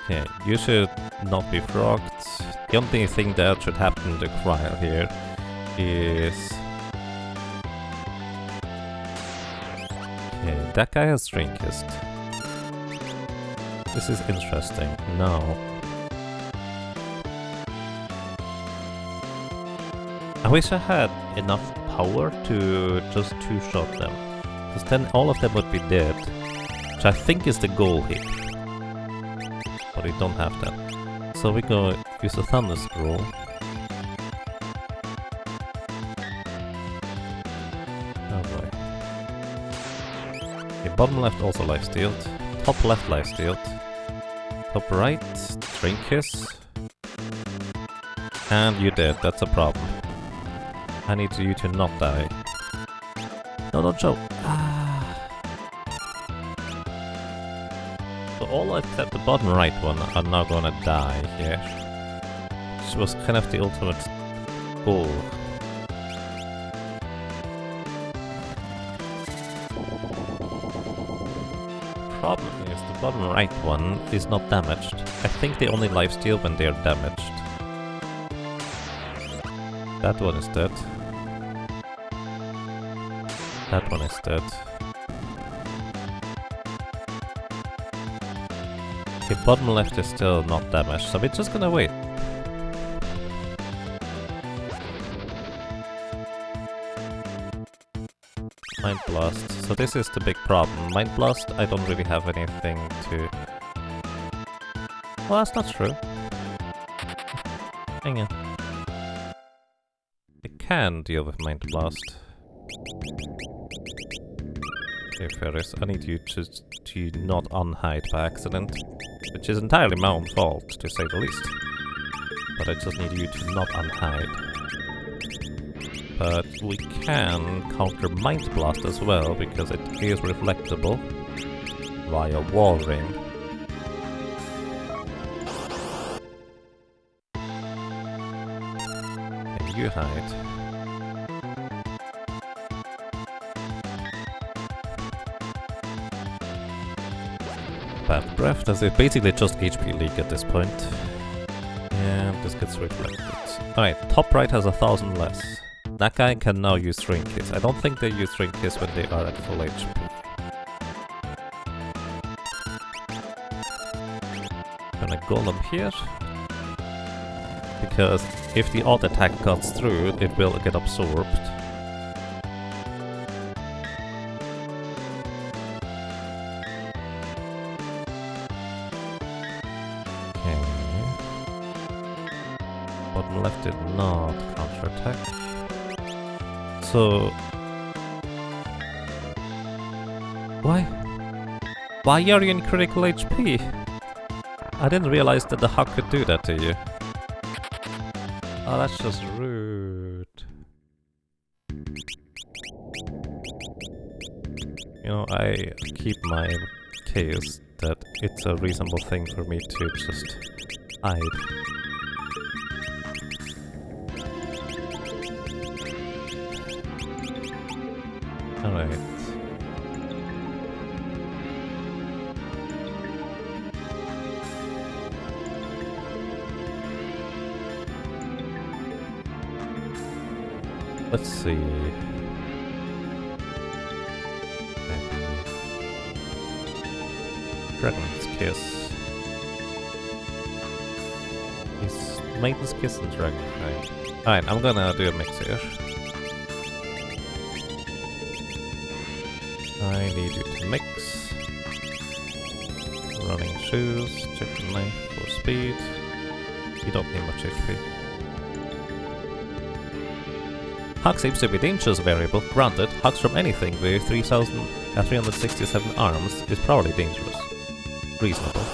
A: Yeah, you should not be frogged. The only thing that should happen to Kryl here is... Okay, that guy has Drinkist. This is interesting. No. I wish I had enough power to just two-shot them. Because then all of them would be dead. Which I think is the goal here. But we don't have that. So we go use a Thunder Scroll. Oh boy. Okay, bottom left also life stealed. Top left life stealed. Top right, Drink Kiss. And you're dead, that's a problem. I need you to not die. No, don't choke. So all except the bottom right one are now gonna die here. Which was kind of the ultimate goal. Problem is the bottom right one is not damaged. I think they only lifesteal when they are damaged. That one is dead. That one is dead. Okay, bottom left is still not damaged, so we're just gonna wait. Mind Blast. So this is the big problem. Mind Blast, I don't really have anything to... Well, that's not true. Hang on. I can deal with Mind Blast. Okay, Ferris, I need you to not unhide by accident. Which is entirely my own fault, to say the least. But I just need you to not unhide. But we can counter Mind Blast as well, because it is reflectable via Wall Ring. Can you hide? Bad Breath, that's it. Basically just HP leak at this point. And this gets reflected. Alright, top right has 1,000 less. That guy can now use Drink Kiss. I don't think they use Drink Kiss when they are at full HP. Gonna Golem here. Because if the odd attack cuts through, it will get absorbed. Bottom left did not counter-attack. So... Why? Why are you in critical HP? I didn't realize that the Huck could do that to you. Oh, that's just rude. You know, I keep my case that it's a reasonable thing for me to just hide. Alright. Let's see. Dragon's Kiss. Is Maiden's Kiss and Dragon Fang. Alright, I'm gonna do a mix here. I need you to mix. Running shoes, chicken knife for speed. You don't need much HP. Huck seems to be a dangerous variable. Granted, Hucks from anything with 3,367 arms is probably dangerous. Reasonable.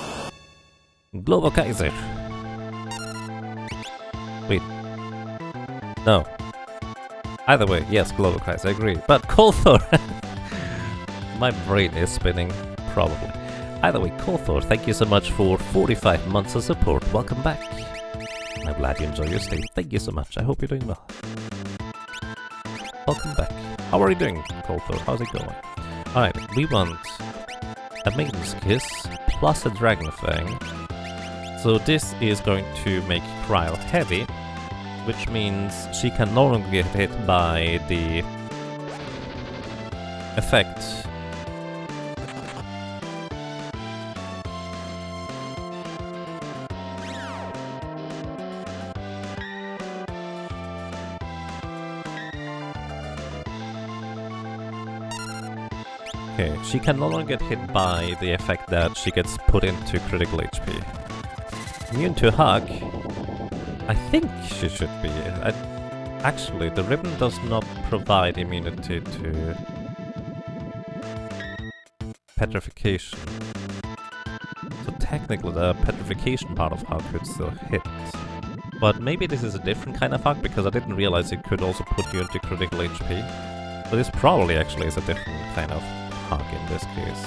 A: Globo Kaiser. Wait. No. Either way, yes, Globo Kaiser, I agree. But Kolthor! My brain is spinning, probably. Either way, Kolthor, thank you so much for 45 months of support. Welcome back. I'm glad you enjoy your stay. Thank you so much. I hope you're doing well. Welcome back. How are you doing, Kolthor? How's it going? Alright, we want a Maiden's Kiss plus a Dragon Fang. So this is going to make Kryle heavy, which means she can no longer get hit by the effect. Okay, she can no longer get hit by the effect that she gets put into critical HP. Immune to Hug? I think she should be. Actually, the ribbon does not provide immunity to petrification. So technically the petrification part of Hug could still hit. But maybe this is a different kind of Hug, because I didn't realize it could also put you into critical HP. So this probably actually is a different kind of Hug in this case.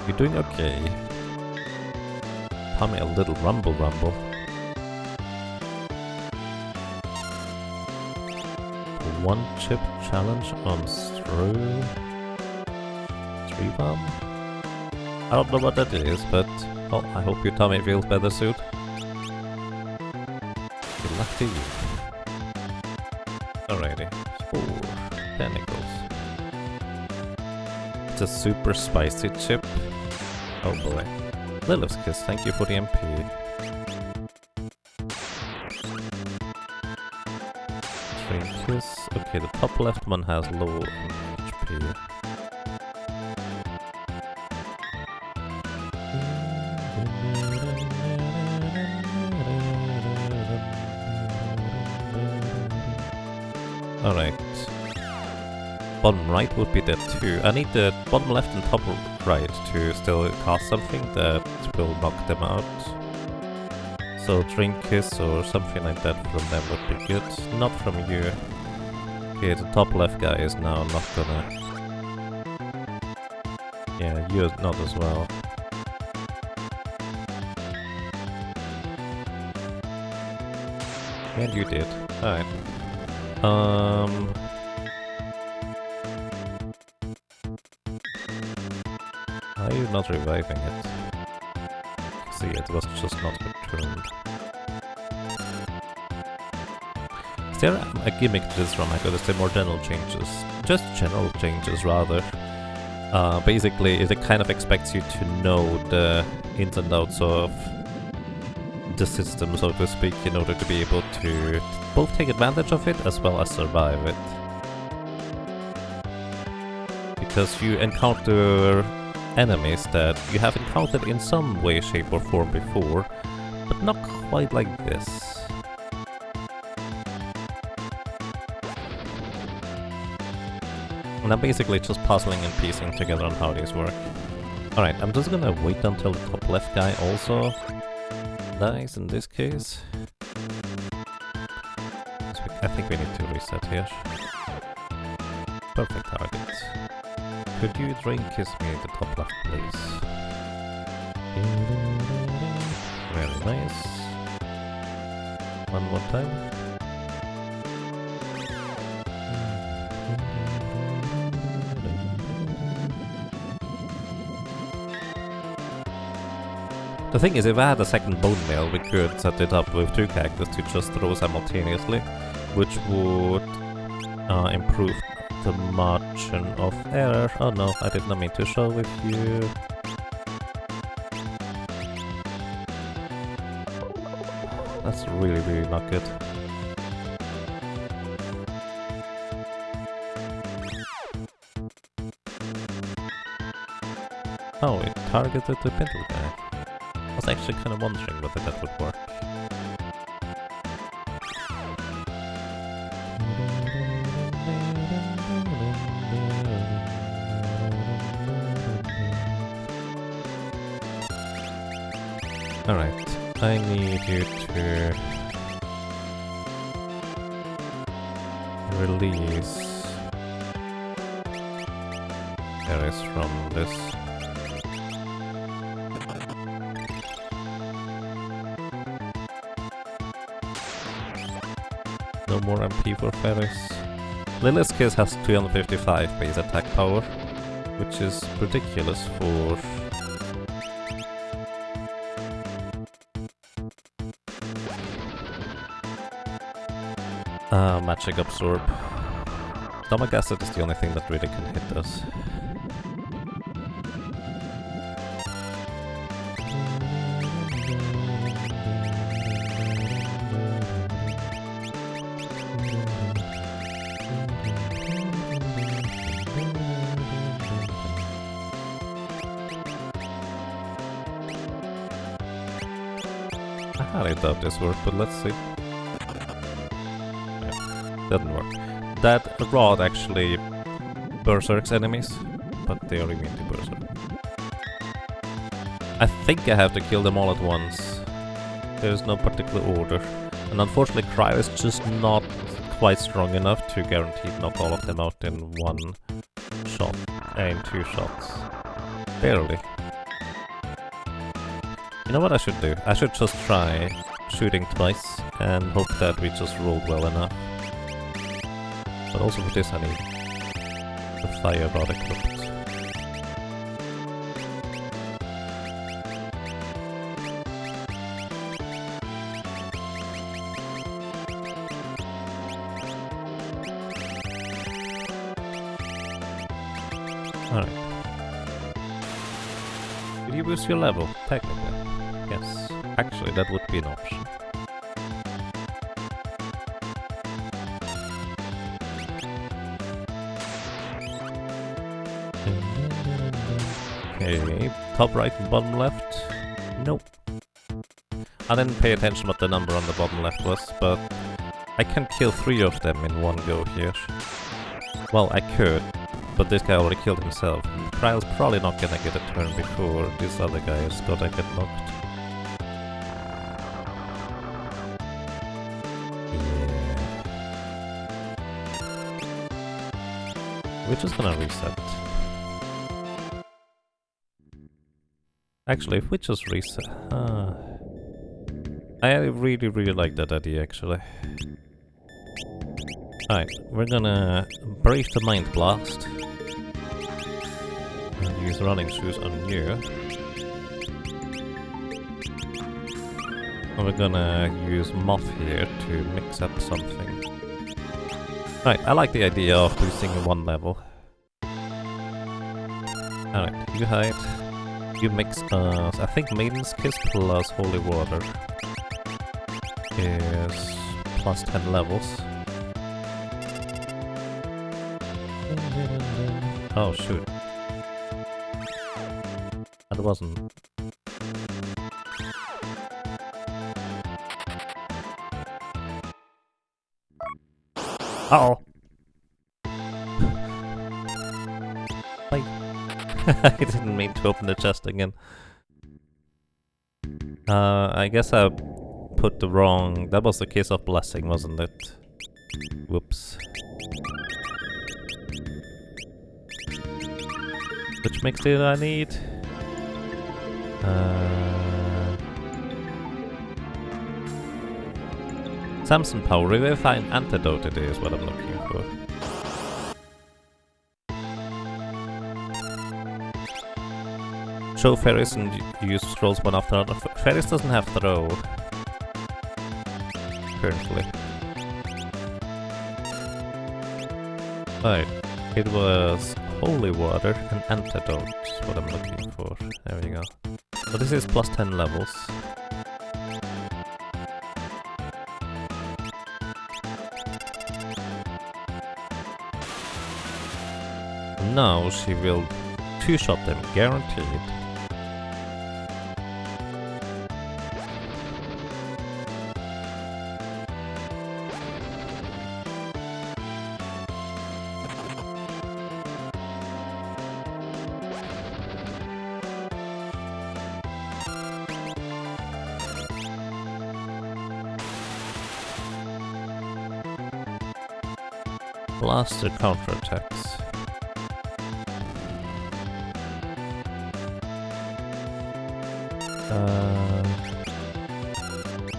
A: You're doing okay. Tell me a little rumble. One chip challenge on Stro... 3-bomb? I don't know what that is, but... well, I hope your tummy feels better soon. Good luck to you. Alrighty. 4 tentacles. It's a super spicy chip. Oh boy. Lilith's Kiss, thank you for the MP. Kiss. Okay, the top left one has low HP. Alright. Bottom right would be there too. I need the bottom left and top right to still cast something that will knock them out. So Drink Kiss or something like that from them would be good. Not from you. Okay, the top left guy is now not gonna... yeah, you're not as well. And you did. Alright. Why are you not reviving it? See, it was just not returned. Is there a gimmick to this Romhack, or is there more general changes? Just general changes, rather. Basically, it kind of expects you to know the ins and outs of the system, so to speak, in order to be able to both take advantage of it as well as survive it. Because you encounter enemies that you have encountered in some way, shape or form before, but not quite like this. And I'm basically just puzzling and piecing together on how these work. Alright, I'm just gonna wait until the top left guy also dies in this case. I think we need to reset here. Perfect target. Could you Drain Kiss me at the top left, please? Very nice. One more time. The thing is, if I had a second bone mail, we could set it up with 2 characters to just throw simultaneously, which would improve the margin of error. Oh no, I did not mean to show with you. That's really, really not good. Oh, it targeted the Pintle guy. I was actually kind of wondering whether that would work. Alright, I need you to release Ares from this. No more MP for Ferris. Lilith's Kiss has 255 base attack power, which is ridiculous for... Magic Absorb. Stomach Acid is the only thing that really can hit us. I doubt this worked, but let's see. Yeah, doesn't work. That rod actually berserks enemies, but they are immune to berserk. I think I have to kill them all at once. There is no particular order. And unfortunately Cryo is just not quite strong enough to guarantee knock all of them out in one shot, in 2 shots. Barely. You know what I should do? I should just try shooting twice and hope that we just rolled well enough. But also for this I need the fire rod equipped. Alright. Did you boost your level? Technically. Yes. Actually, that would be an option. Okay, top right and bottom left. Nope. I didn't pay attention what the number on the bottom left was, but I can kill 3 of them in one go here. Well, I could, but this guy already killed himself. Cryo's probably not gonna get a turn before this other guy is gonna get knocked. Yeah. We're just gonna reset. Actually, if we just reset... I really like that idea, actually. Alright, we're gonna brave the Mind Blast. And use running shoes on you. And we're gonna use Moth here to mix up something. Alright, I like the idea of boosting 1 level. Alright, you hide. You mix us. I think Maiden's Kiss plus Holy Water is plus 10 levels. Oh shoot. That wasn't... Uh-oh! Wait. I didn't mean to open the chest again. I guess I put the wrong... That was the Kiss of Blessing, wasn't it? Whoops. Which mix did I need? Samson Power Revivifying Antidote it is what I'm looking for. Show Fairies and use scrolls one after another. Fairies doesn't have throw. Currently. Right. It was Holy Water and Antidote is what I'm looking for. There we go. So this is plus 10 levels. Now she will 2-shot them, guaranteed. Blaster counterattacks.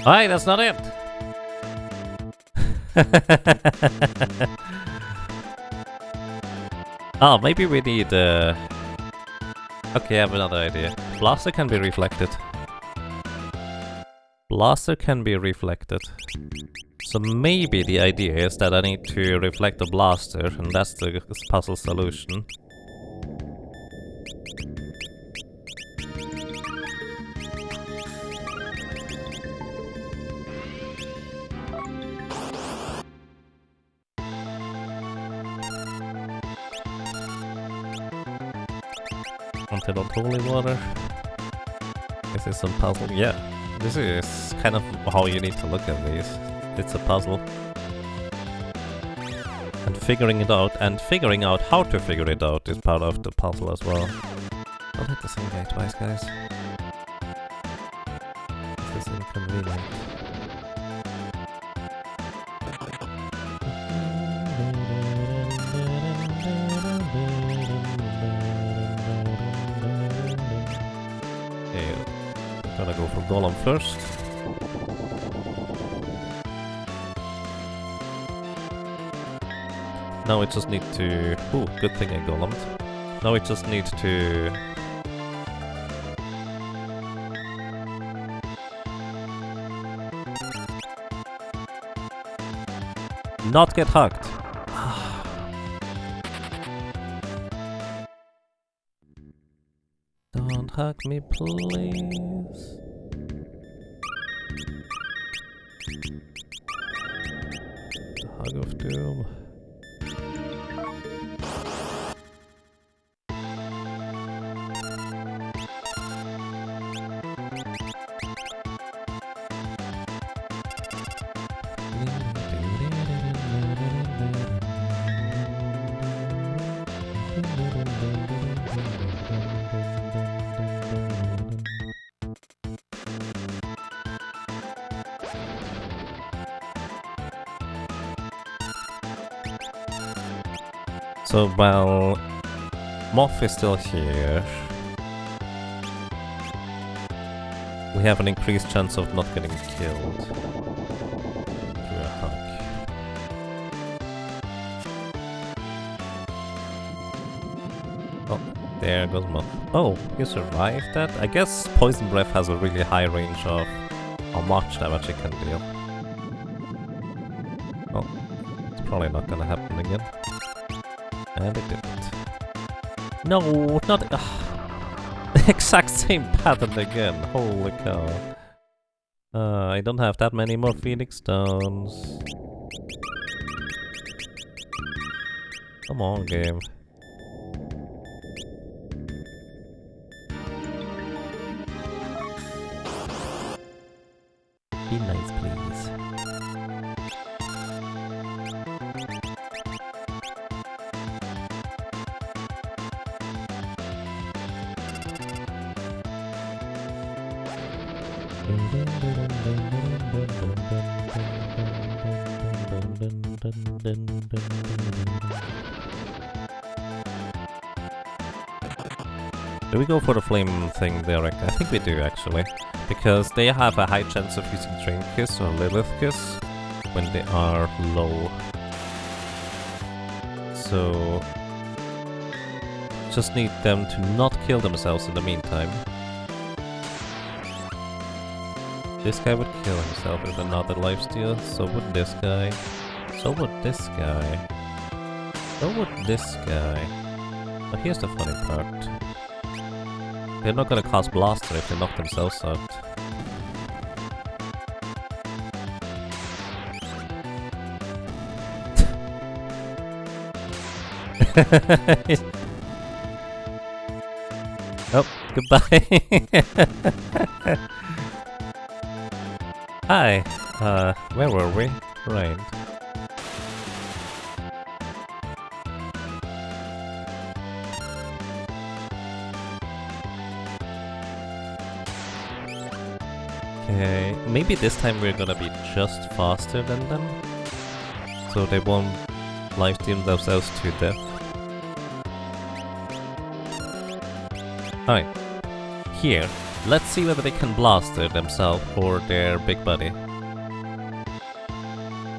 A: Hey, that's not it! Oh, maybe we need okay, I have another idea. Blaster can be reflected. Blaster can be reflected. So maybe the idea is that I need to reflect the blaster, and that's the puzzle solution. Antidote Holy Water. This is some puzzle. Yeah, This is kind of how you need to look at these. It's a puzzle. And figuring it out, and figuring out how to figure it out is part of the puzzle as well. Don't hit the same guy twice, guys. This is inconvenient. Okay, I'm gonna go for Golem first. Now we just need to... Ooh, good thing I golemed. Now we just need to... not get hugged. Don't hug me, please. The hug of doom. So while Moth is still here, we have an increased chance of not getting killed through a hug. Oh, there goes Moth. Oh, you survived that? I guess Poison Breath has a really high range of how much damage it can deal. Oh, it's probably not gonna happen again. And it didn't. No, not... the exact same pattern again. Holy cow. I don't have that many more Phoenix Stones. Come on, game. Be nice, please. Do we go for the flame thing direct? I think we do actually, because they have a high chance of using Train Kiss or Lilith Kiss when they are low. So just need them to not kill themselves in the meantime. This guy would kill himself with another lifesteal, so would this guy, so would this guy, so would this guy. But here's the funny part. They're not gonna cast Blaster if they knock themselves out. Oh, goodbye. Hi, where were we? Right. Okay, maybe this time we're gonna be just faster than them, so they won't lifesteal themselves to death. Alright, here, let's see whether they can blaster themselves or their big buddy.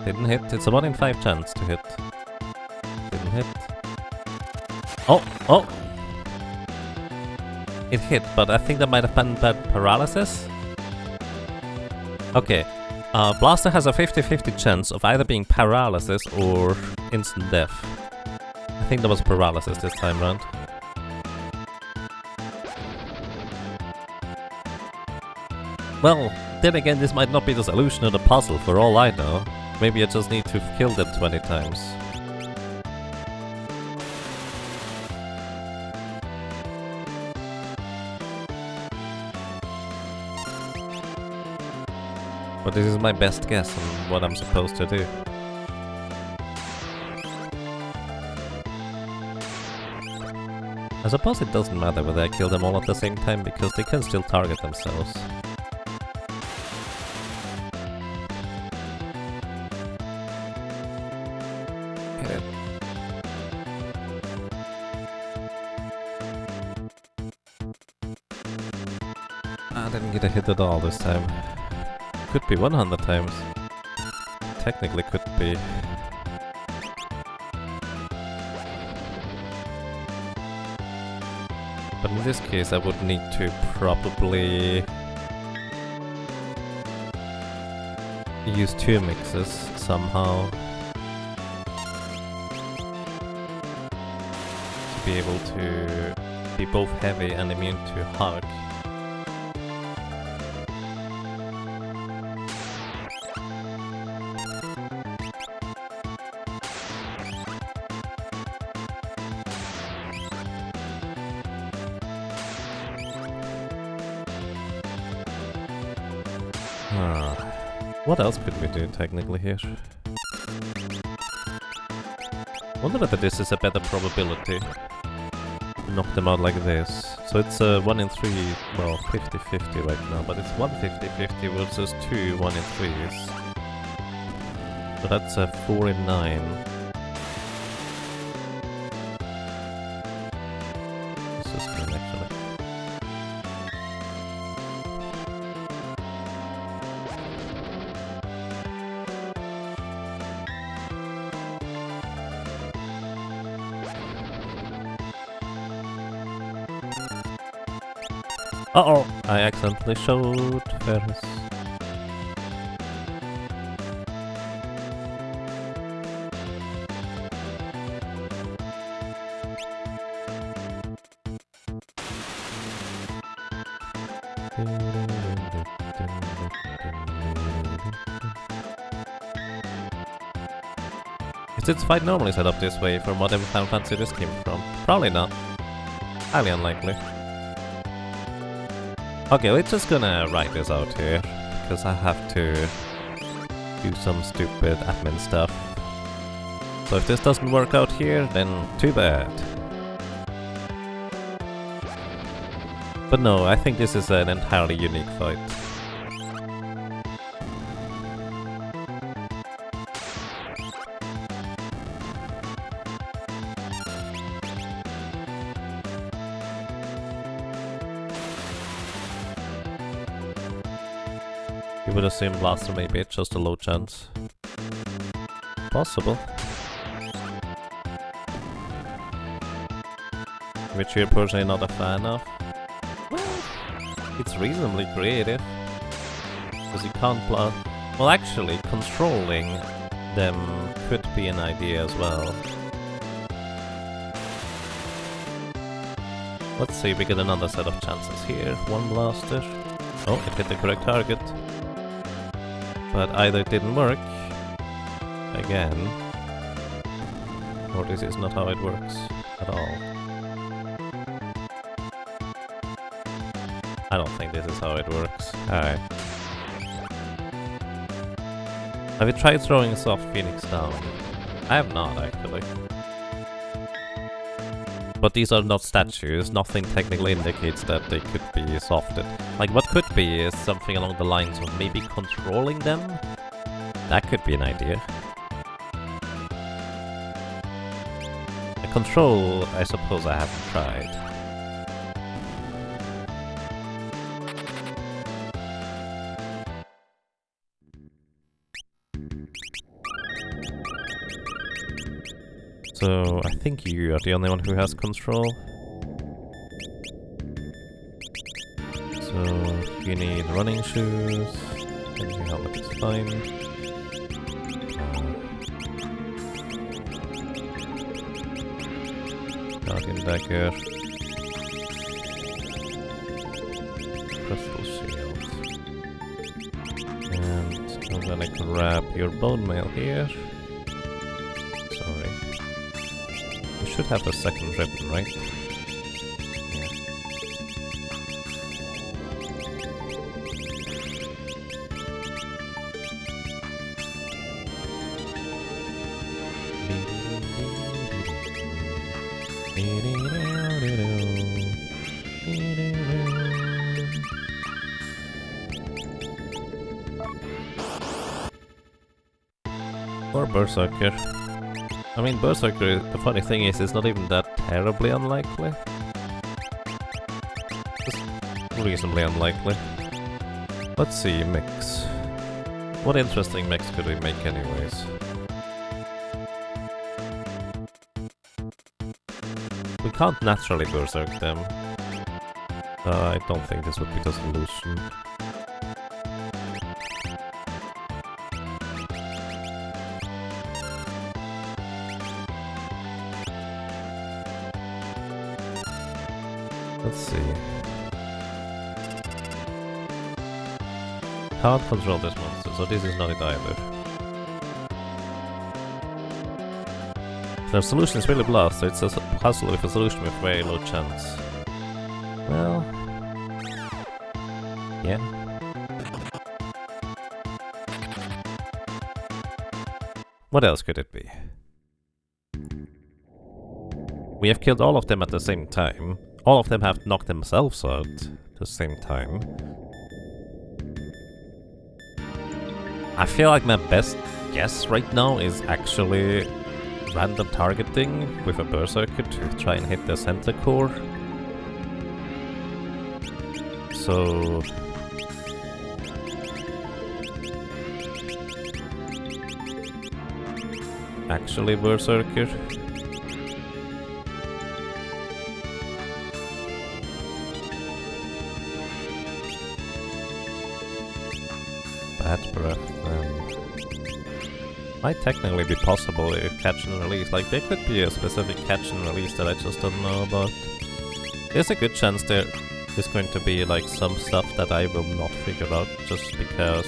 A: Didn't hit, it's a 1 in 5 chance to hit. Didn't hit. Oh, oh! It hit, but I think that might have been bad paralysis. Okay, Blaster has a 50-50 chance of either being paralysis or instant death. I think that was paralysis this time round. Well, then again, this might not be the solution of the puzzle for all I know. Maybe I just need to kill them 20 times. But this is my best guess on what I'm supposed to do. I suppose it doesn't matter whether I kill them all at the same time, because they can still target themselves. Hit it. I didn't get a hit at all this time. Could be 100 times. Technically could be. But in this case I would need to probably use 2 mixes somehow to be able to be both heavy and immune to hug. What else could we do technically here? Wonder whether this is a better probability to knock them out like this. So it's 1 in 3, well 50-50 right now, but it's 1 50-50 versus 2 1 in 3s. So that's a 4 in 9. This is good actually. Uh-oh! I accidentally showed Ferris. Is this fight normally set up this way from whatever Final Fantasy this came from? Probably not. Highly unlikely. Okay, we're just gonna write this out here, because I have to do some stupid admin stuff. So if this doesn't work out here, then too bad. But no, I think this is an entirely unique fight. You would assume Blaster maybe, it's just a low chance. Possible. Which you're personally not a fan of. Well, it's reasonably creative. Because you can't well actually, controlling them could be an idea as well. Let's see, we get another set of chances here. 1 blaster. Oh, it hit the correct target. But either it didn't work, again, or this is not how it works at all. I don't think this is how it works. Alright. Have you tried throwing Soft Phoenix down? I have not, actually. But these are not statues, nothing technically indicates that they could be softed. Like, what could be is something along the lines of maybe controlling them? That could be an idea. A control, I suppose I haven't tried. So, I think you are the only one who has control. So, you need running shoes, and your helmet is fine. Guardian dagger. Crystal shield. And I'm gonna grab your bone mail here. Sorry. You should have a second ribbon, right? Yeah. Or Berserker. I mean, Berserker, the funny thing is, it's not even that terribly unlikely. Just reasonably unlikely. Let's see, mix. What interesting mix could we make anyways? We can't naturally Berserk them. I don't think this would be the solution. Let's see. Can't control this monster, so this is not it either. The solution is really blast, so it's a puzzle with a solution with very low chance. Well... yeah. What else could it be? We have killed all of them at the same time. All of them have knocked themselves out at the same time. I feel like my best guess right now is actually random targeting with a Berserker to try and hit the center core. So... actually Berserker. Bad breath, might technically be possible if catch and release. Like, there could be a specific catch and release that I just don't know about. There's a good chance there is going to be like some stuff that I will not figure out just because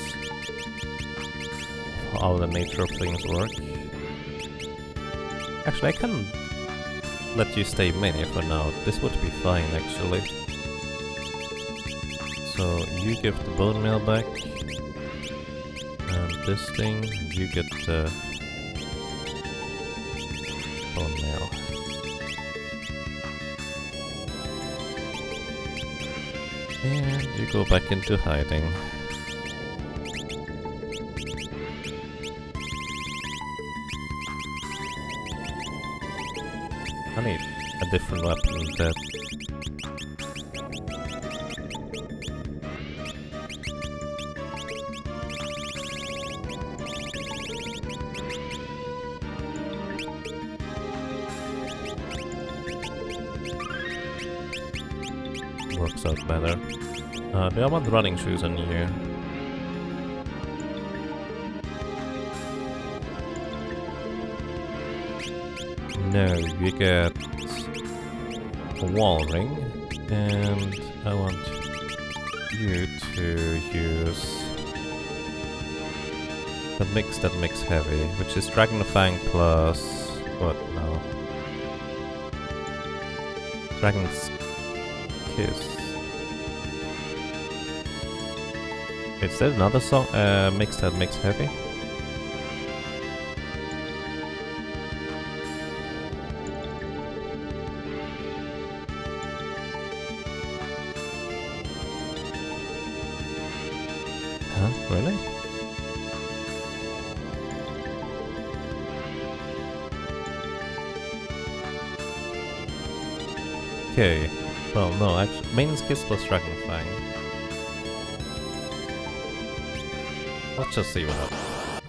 A: of how the nature of things work. Actually, I can let you stay mini for now. This would be fine, actually. So, you give the bone meal back. And this thing, you get the bone meal. And you go back into hiding. I need a different weapon that... works out better. Do I want running shoes on you? No, you get a wall ring, and I want you to use the mix that makes heavy, which is Dragon Fang plus... what now? Dragon's Kiss. Is there another song, mix that makes heavy? Huh? Really? Okay. Well, no, actually, Main's Kiss plus Dragon Fang. Let's just see what happens.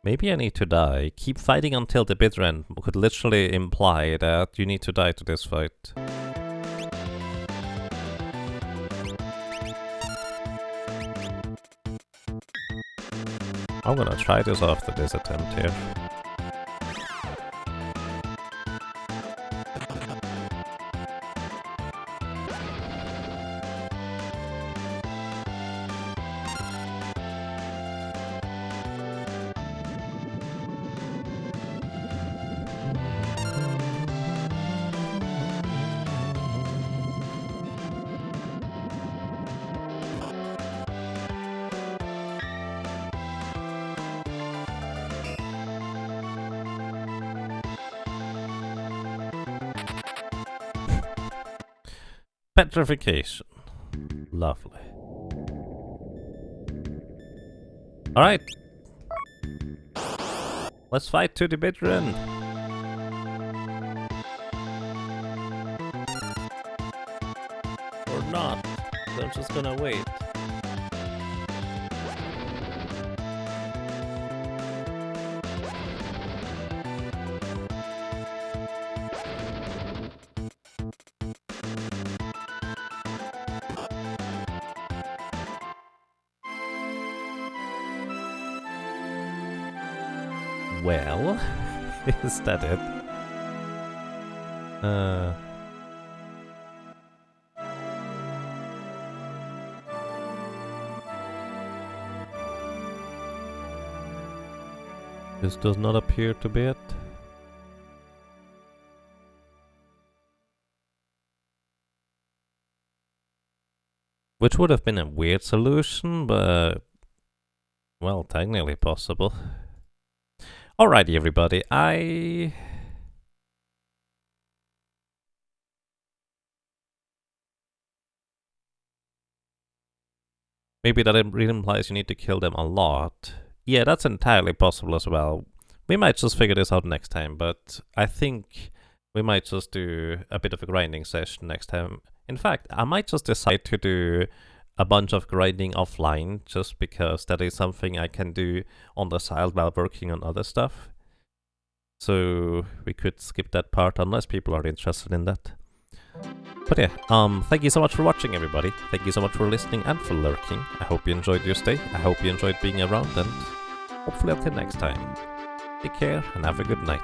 A: Maybe I need to die. Keep fighting until the bitter end could literally imply that you need to die to this fight. I'm gonna try this after this attempt here. Petrification. Lovely. Alright. Let's fight to the bitter end. Or not. They're just gonna wait. Well, is that it? This does not appear to be it. Which would have been a weird solution, but well, technically possible. Alrighty, everybody, maybe that really implies you need to kill them a lot. Yeah, that's entirely possible as well. We might just figure this out next time, but I think we might just do a bit of a grinding session next time. In fact, I might just decide to do a bunch of grinding offline, just because that is something I can do on the side while working on other stuff. So we could skip that part unless people are interested in that. But yeah, thank you so much for watching, everybody. Thank you so much for listening and for lurking. I hope you enjoyed your stay. I hope you enjoyed being around, and hopefully until next time. Take care and have a good night.